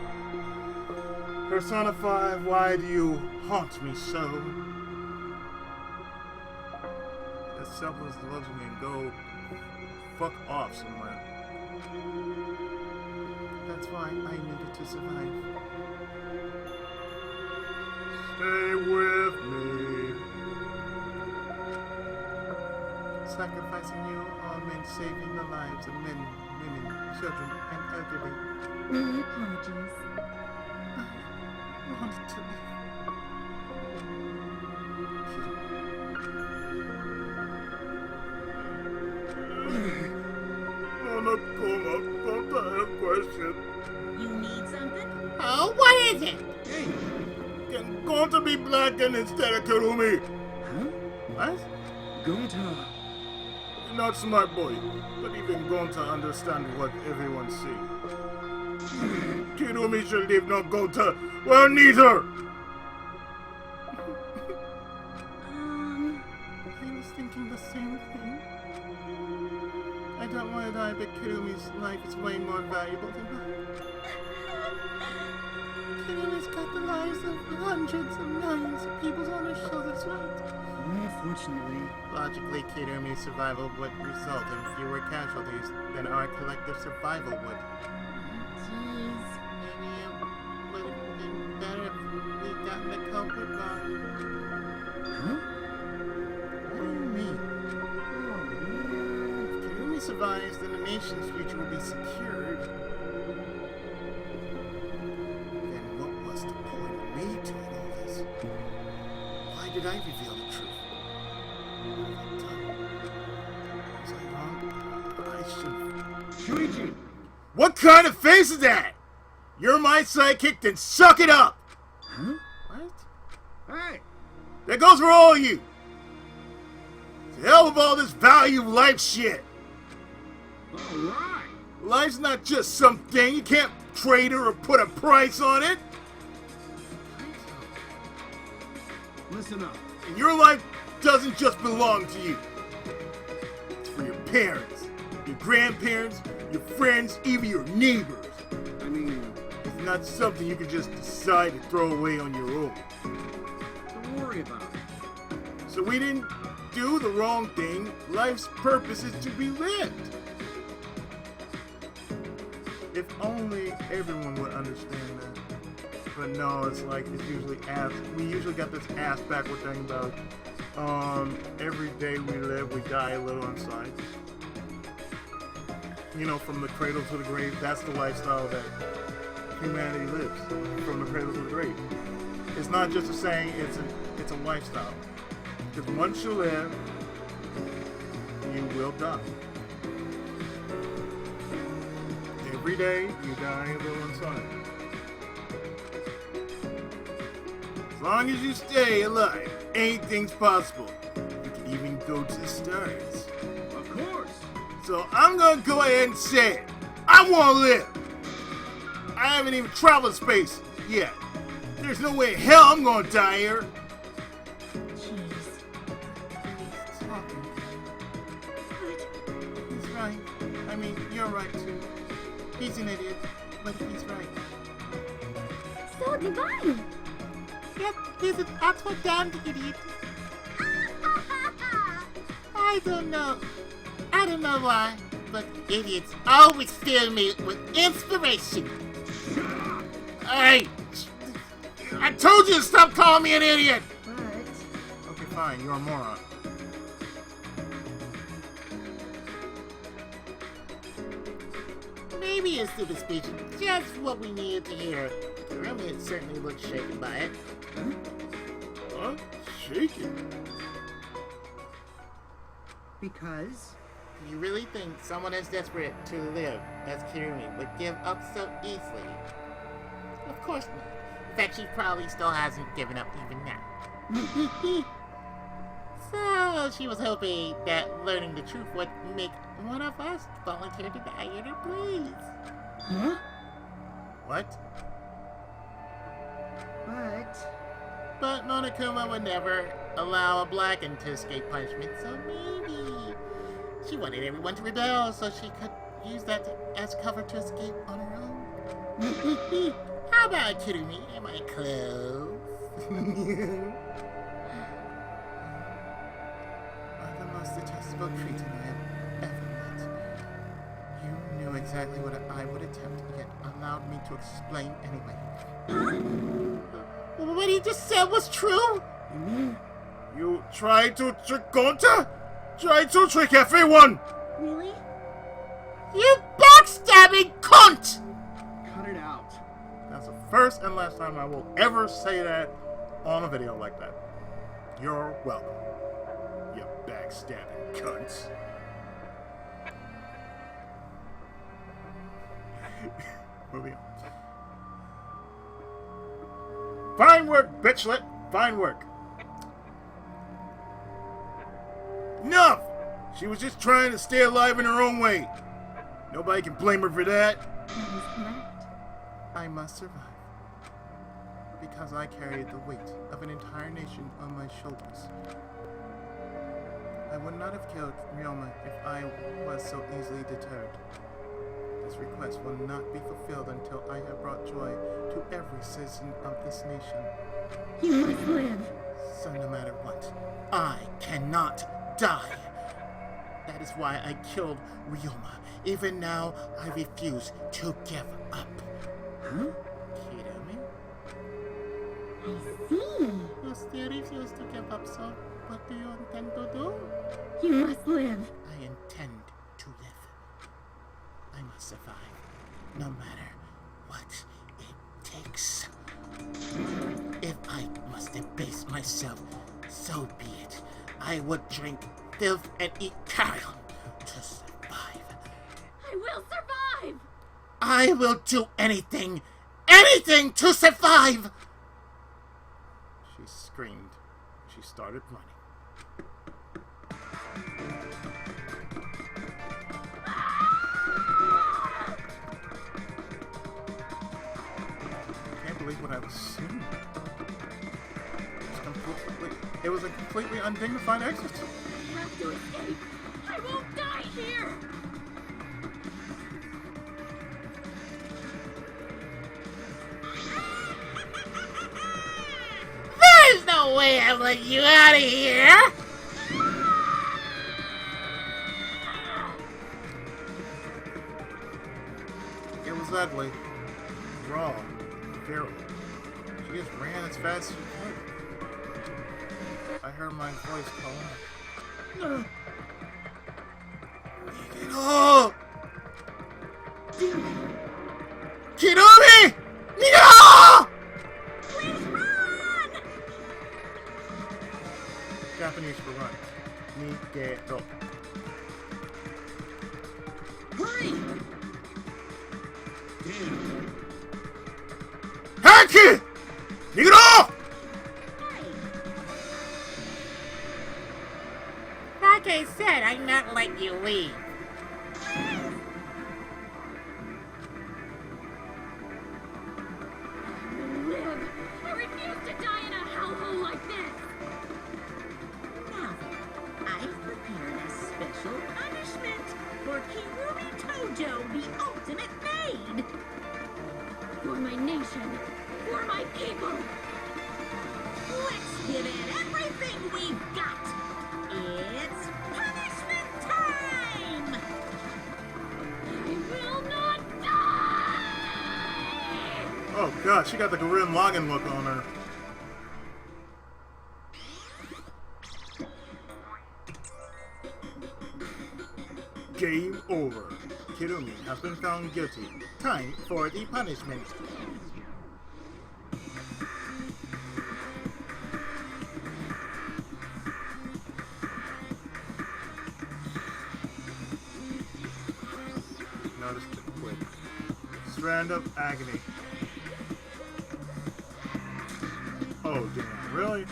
Persona 5, why do you haunt me so? That selfless devotion and go fuck off somewhere. That's why I needed to survive. Stay with me. Sacrificing you all meant saving the lives of men, women, children, and elderly. My apologies. I wanted to live. I have a question. You need something? Oh, what is it? Can Gonta be blackened instead of Kirumi? Huh? What? Gonta. You're not smart, boy, but even Gonta understands what everyone sees. Kirumi should leave, not Gonta. Well, neither. I was thinking the same thing. I don't want to die, but Kirumi's life is way more valuable than mine. Kirumi's got the lives of hundreds of millions of people on her shoulders, right? Unfortunately. Logically, Kirumi's survival would result in fewer casualties than our collective survival would. Jeez. Maybe it would have been better if we'd gotten the culprit wrong. Huh? What do you mean? If Kirumi survives, then the nation's future will be secured. Then what was the point of me doing all this? Why did I reveal the truth? What have I done? Was I wrong? I should... Shuichi! What kind of face is that? You're my sidekick, then suck it up! Huh? What? Hey! That goes for all of you! To hell with all this value of life shit! Alright! Life's not just something, you can't trade her or put a price on it! Listen up. And your life doesn't just belong to you. It's for your parents, your grandparents, your friends, even your neighbors. I mean, It's not something you can just decide to throw away on your own. don't worry about it. So we didn't do the wrong thing. Life's purpose is to be lived. If only everyone would understand that. But no, it's like it's usually asked. We usually got this ass backward thing about every day we live, we die a little inside. You know, from the cradle to the grave, that's the lifestyle that humanity lives. From the cradle to the grave. It's not just a saying, it's a lifestyle. Because once you live, you will die. Every day, you die a little inside. As long as you stay alive, anything's possible. You can even go to the stars. Of course! So I'm gonna go ahead and say it. I wanna live! I haven't even traveled space yet. There's no way in hell I'm gonna die here. Jeez. He's talking. He's right. I mean, you're right too. He's an idiot, but he's right. So divine! Yep, he's an actual damned idiot. I don't know why, But idiots always fill me with inspiration. Hey! I told you to stop calling me an idiot! But Okay, fine, you're a moron. Maybe his stupid speech is just what we needed to hear. Kirumi certainly looked shaken by it. Huh? Shaken? because... You really think someone as desperate to live as Kirumi would give up so easily? Of course not. In fact, she probably still hasn't given up even now. So she was hoping that learning the truth would make one of us volunteer to die in her place. Huh? What? But Monokuma would never allow a blackened to escape punishment, so maybe she wanted everyone to rebel so she could use that as cover to escape on her own. How about Kirumi and my clothes? Are the most detestable creature I have ever met. You knew exactly what I would attempt, yet allowed me to explain anyway. What he just said was true? You tried to trick Gonta? Tried to trick everyone! Really? You backstabbing cunt! Cut it out. That's the first and last time I will ever say that on a video like that. You're welcome. You backstabbing cunts. Moving on. Fine work, bitchlet. Fine work. Enough! She was just trying to stay alive in her own way. Nobody can blame her for that. That is correct. I must survive. Because I carried the weight of an entire nation on my shoulders. I would not have killed Ryoma if I was so easily deterred. This request will not be fulfilled until I have brought joy to every citizen of this nation. You must live. So no matter what, I cannot die. That is why I killed Ryoma. Even now, I refuse to give up. Huh? Kirumi? I see. You still refuse to give up, so what do you intend to do? You must live. I intend to live. I must survive, no matter what it takes. If I must debase myself, so be it. I would drink filth and eat carrion to survive. I will survive. I will do anything to survive! She screamed. She started running. I can't believe what I was seeing. It was a completely undignified exercise. I have to escape. I won't die here. There's no way I'm letting you out of here! It was ugly, raw, feral. She just ran as fast as she could. I heard my voice call out. Nigero! Kirumi! Nigero! Please run! Japanese for run. Nigero. Hurry! Haki! Nigero! Like I said, I'm not letting you leave. Live. I refuse to die in a hellhole like this. Now then, I've prepared a special punishment for Kirumi Tojo, the ultimate maid. For my nation. For my people. Let's give it everything we've got. It's punishment time! God, she got the Gurren Lagann look on her. Game over. Kirumi has been found guilty. Time for the punishment. Notice the quick strand of agony. Oh damn, really?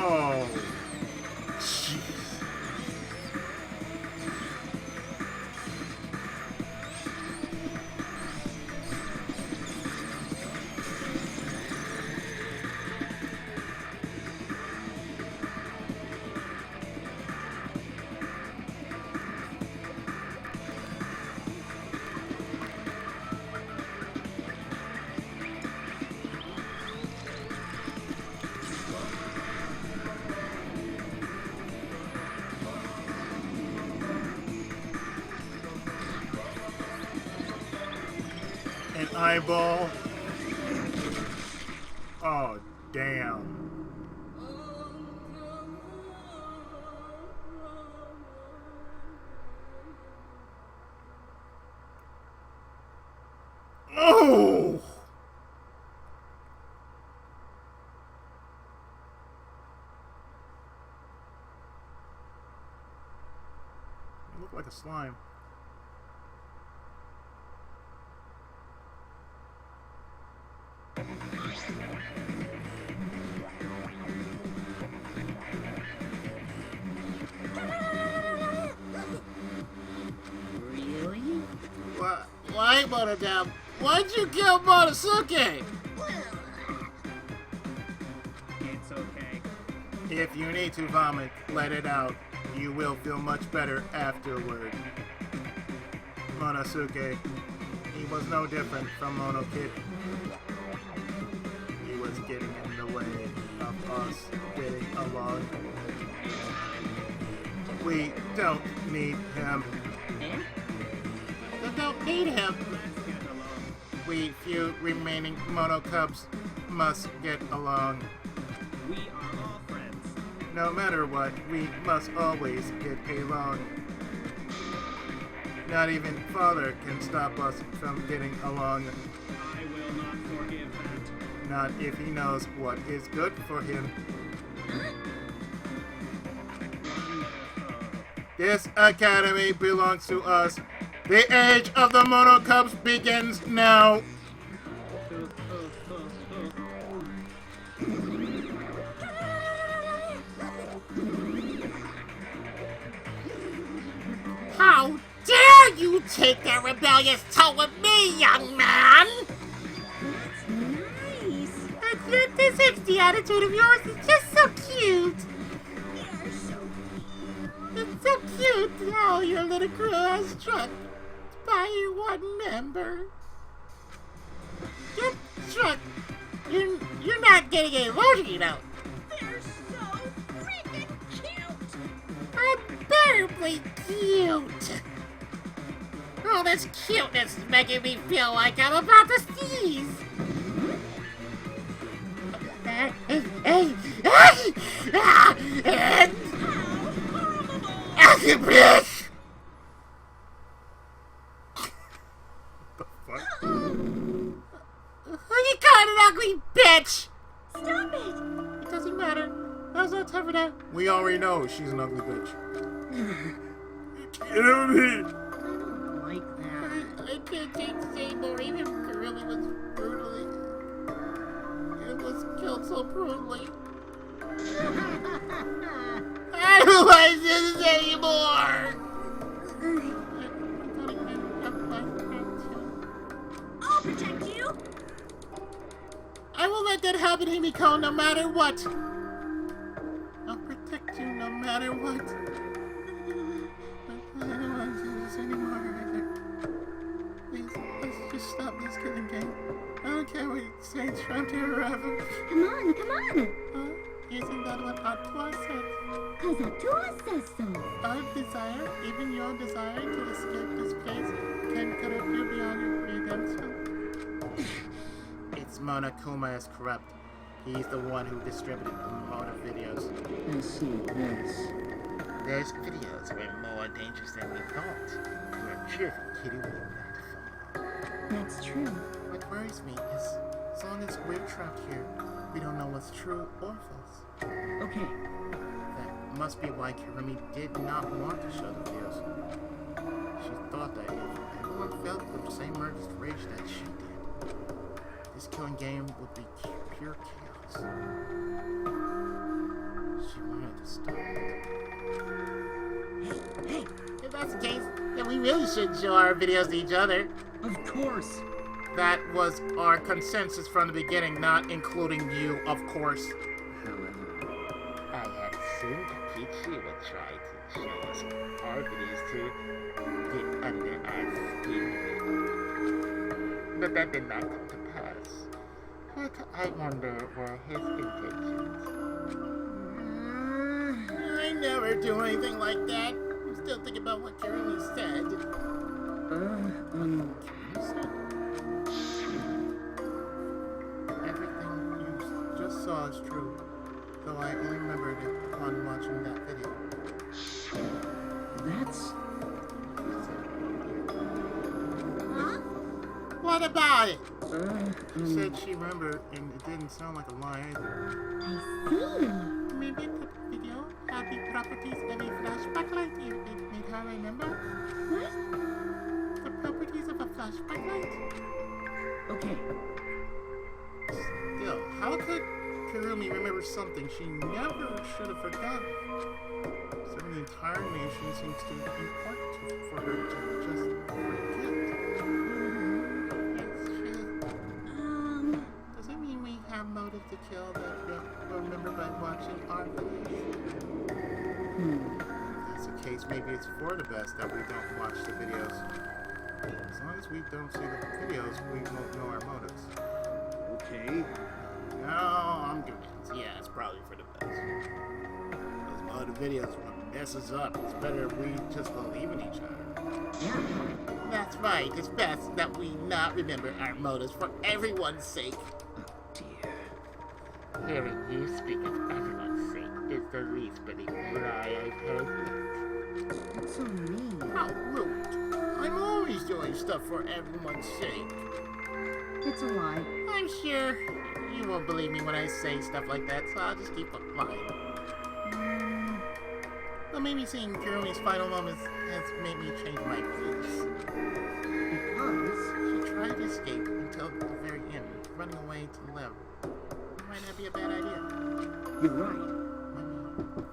Oh, jeez. An eyeball. Oh, damn. Oh! It looked like a slime. Really? Why, Monodam? Why'd you kill Monosuke? It's okay. If you need to vomit, let it out. You will feel much better afterward. Monosuke, he was no different from Monokid. He was getting in the way of us getting along. We don't need him. We don't need him. Let's get along. We few remaining Mono Cubs must get along. We are all friends. No matter what, we must always get along. Not even Father can stop us from getting along. I will not forgive that. Not if he knows what is good for him. This academy belongs to us. The age of the Mono Cubs begins now. How dare you take that rebellious tone with me, young man? Nice. That 50-60 attitude of yours is just so cute. You're so It's so cute how your little crew has struck by one member. Get struck. You're not getting a vote, you know. They're so freaking cute. Unbearably cute. All this cuteness is making me feel like I'm about to sneeze. Bitch! The fuck? You called an ugly bitch! Stop it! It doesn't matter. There's no time for that. We already know she's an ugly bitch. Get over here. Like that. I can't take this anymore. Even Kurumi was brutally... It was killed so brutally. I don't want to do this anymore! I'll protect you! I will let that happen, Himiko, no matter what. I'll protect you no matter what. I don't want to do this anymore either. Please, let's just stop this killing game. I don't care what it says, trapped here forever. Come on, come on! Isn't that what Atua said? Cause Atua says so. Our desire, even your desire to escape this place, can corrupt you beyond your redemption. It's Monokuma is corrupt. He's the one who distributed the Mona videos. I see, yes. Those videos were more dangerous than we thought. You're a driven kitty will not fall. That's true. What worries me is, as long as we're trapped here, we don't know what's true or false. Okay. That must be why Kirumi did not want to show the videos. She thought that if everyone felt the same murderous rage that she did, this killing game would be pure chaos. She wanted to stop it. Hey, if that's the case, then we really shouldn't show our videos to each other. Of course. That was our consensus from the beginning, not including you, of course. However, I had assumed Kokichi would try to show us our videos to get under our skin. But that did not come to pass. What I wonder were his intentions. I never do anything like that. I'm still thinking about what Kirumi said. Kirumi said? Everything you just saw is true, though I only remembered it upon watching that video. that's... Huh? What about it? She said she remembered, and it didn't sound like a lie either. I see. Maybe the video had the properties of a flashback light. It made her remember. What? The properties of a flashback light? Okay. Still, how could Kirumi remember something she never should have forgotten? So the entire nation seems to be important for her to just forget. It's true. Does it mean we have motive to kill that we'll remember by watching our videos? If that's the case, maybe it's for the best that we don't watch the videos. As long as we don't see the videos, we won't know our motives. Okay. No, I'm convinced. Yeah, it's probably for the best. Those motive videos will mess us up. It's better if we just believe in each other. Yeah. That's right. It's best that we not remember our motives for everyone's sake. Hearing you speak of everyone's sake is the least bit of lie I've heard yet. That's so mean. How rude. I'm always doing stuff for everyone's sake. It's a lie. I'm sure you won't believe me when I say stuff like that, so I'll just keep lying. Well, maybe seeing Kirumi's final moments has made me change my views. Because She tried to escape until the very end, running away to live. Might not be a bad idea. You're right.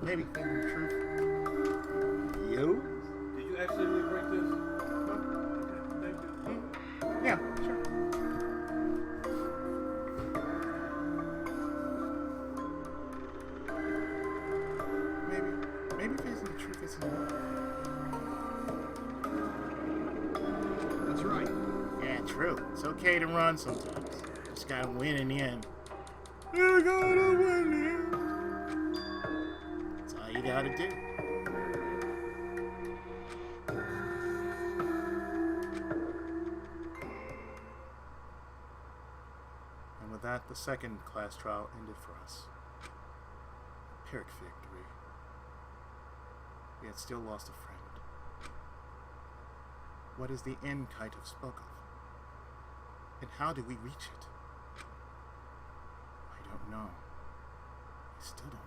Maybe thinking the truth. You? Did you accidentally break this? No. Okay, thank you. Yeah, sure. Maybe facing the truth isn't enough. That's right. Yeah, true. It's okay to run sometimes. Just gotta win in the end. You gotta win in the end. That's all you gotta do. And with that, the second class trial ended for us. A Pyrrhic victory. We had still lost a friend. What is the end Kaito spoke of? And how do we reach it? I don't know. I still don't know.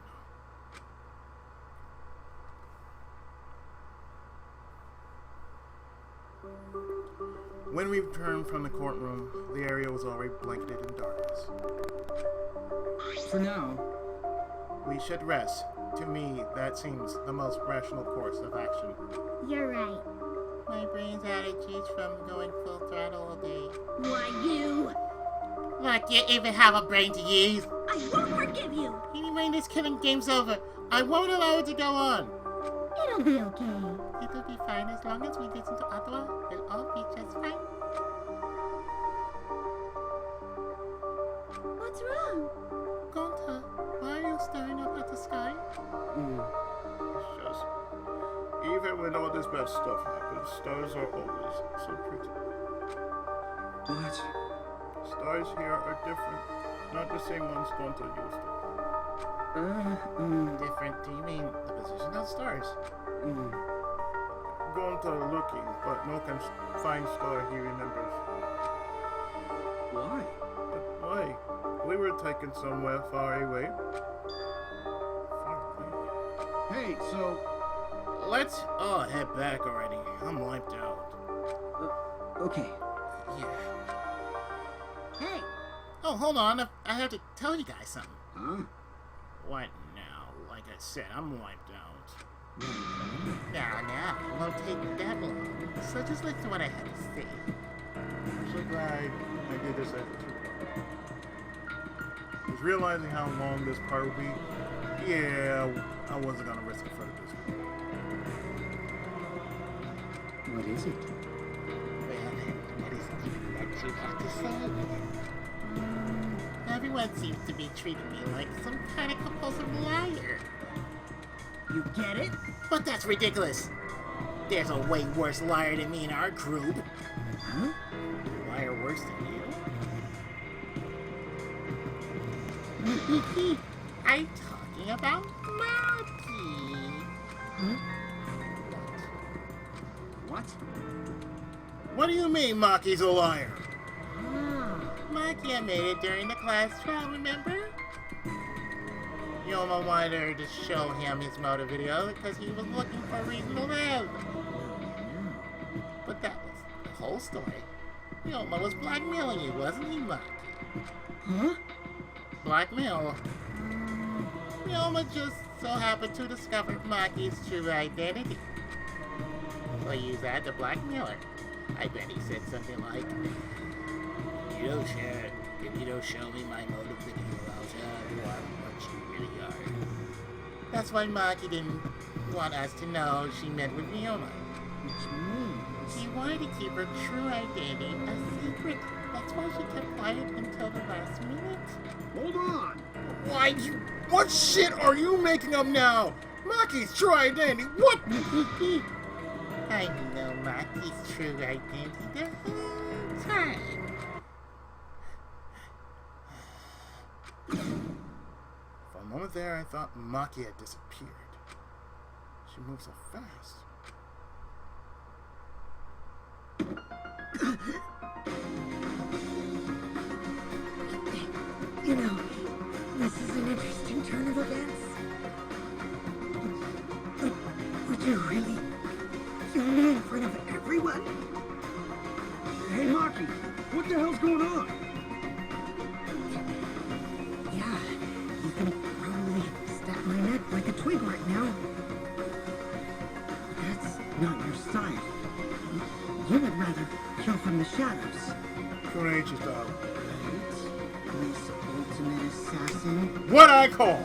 When we returned from the courtroom, the area was already blanketed in darkness. For now, We should rest. To me, that seems the most rational course of action. You're right. My brain's out of juice from going full throttle all day. Why, you? Like you even have a brain to use? I won't forgive you. Anyway, this killing game's over. I won't allow it to go on. It'll be okay. It'll be fine as long as we listen to Adwa. It'll all be just fine. What's wrong? Gonta, why are you staring up at the sky? It's just, even when all this bad stuff happens, stars are always so pretty. What? Stars here are different. Not the same ones Gonta used to. Different? Do you mean the position of stars? Gonta looking, but no can find star he remembers. Why? But why? We were taken somewhere far away. Hey, so... Let's all head back already. I'm wiped out. Okay. Yeah. Hey, Oh, hold on. I have to tell you guys something. Huh? What now? Like I said, I'm wiped out. Now, it won't take that long. So just listen to what I have to say. I'm so glad I did this after 2 I was realizing how long this part would be. Yeah, I wasn't gonna risk it for the business. What is it? well, what is it that you have to say? Everyone seems to be treating me like some kind of compulsive liar. You get it? But that's ridiculous. There's a way worse liar than me in our group. Huh? Liar worse than you? I'm talking about Maki. What? What do you mean Maki's a liar? Maki made it during the class trial, remember? Yoma wanted her to show him his motor video because he was looking for a reason to live. But that was the whole story. Yoma was blackmailing you, wasn't he, Maki? Huh? Blackmail. Yoma just so happened to discover Maki's true identity. So he used that to blackmail her. I bet he said something like, if you don't show me my motive video, I'll tell you what you really are. That's why Maki didn't want us to know she met with Ryoma. Which means... She wanted to keep her true identity a secret. That's why she kept quiet until the last minute. Hold on! Why, what shit are you making up now? Maki's true identity, what? I know Maki's true identity the whole time. For a moment there, I thought Maki had disappeared. She moved so fast. You know, this is an interesting turn of events. Would you really kill me in front of everyone? Hey, Maki, what the hell's going on? Yeah, you can probably snap my neck like a twig right now. That's not your style. You would rather kill from the shadows. Kunaichi style. Miss Ultimate Assassin. What I call?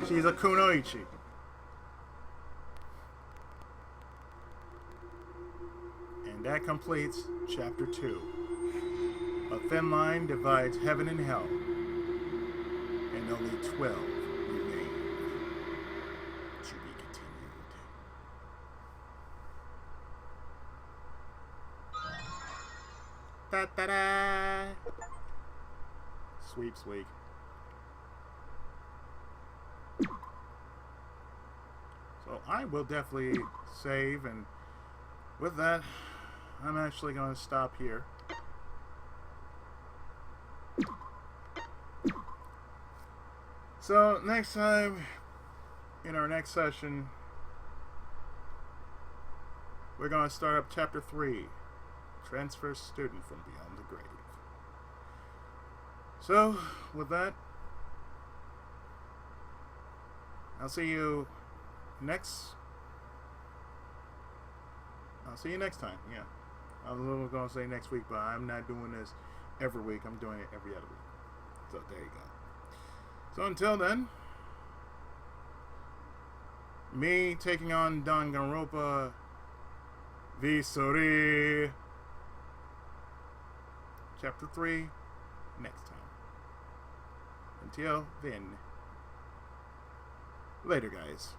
She's a kunoichi. And that completes chapter 2. A thin line divides heaven and hell, and only 12 remain. To be continued. Da-da-da! Sweeps week. So I will definitely save, and with that, I'm actually going to stop here. So next time, in our next session, we're going to start up chapter 3, Transfer Student from Beyond the Grave. So, with that, I'll see you next time, yeah. I was going to say next week, but I'm not doing this every week. I'm doing it every other week. So, there you go. So, until then, me taking on Danganronpa Visori, Chapter 3, next time. Until then, later, guys.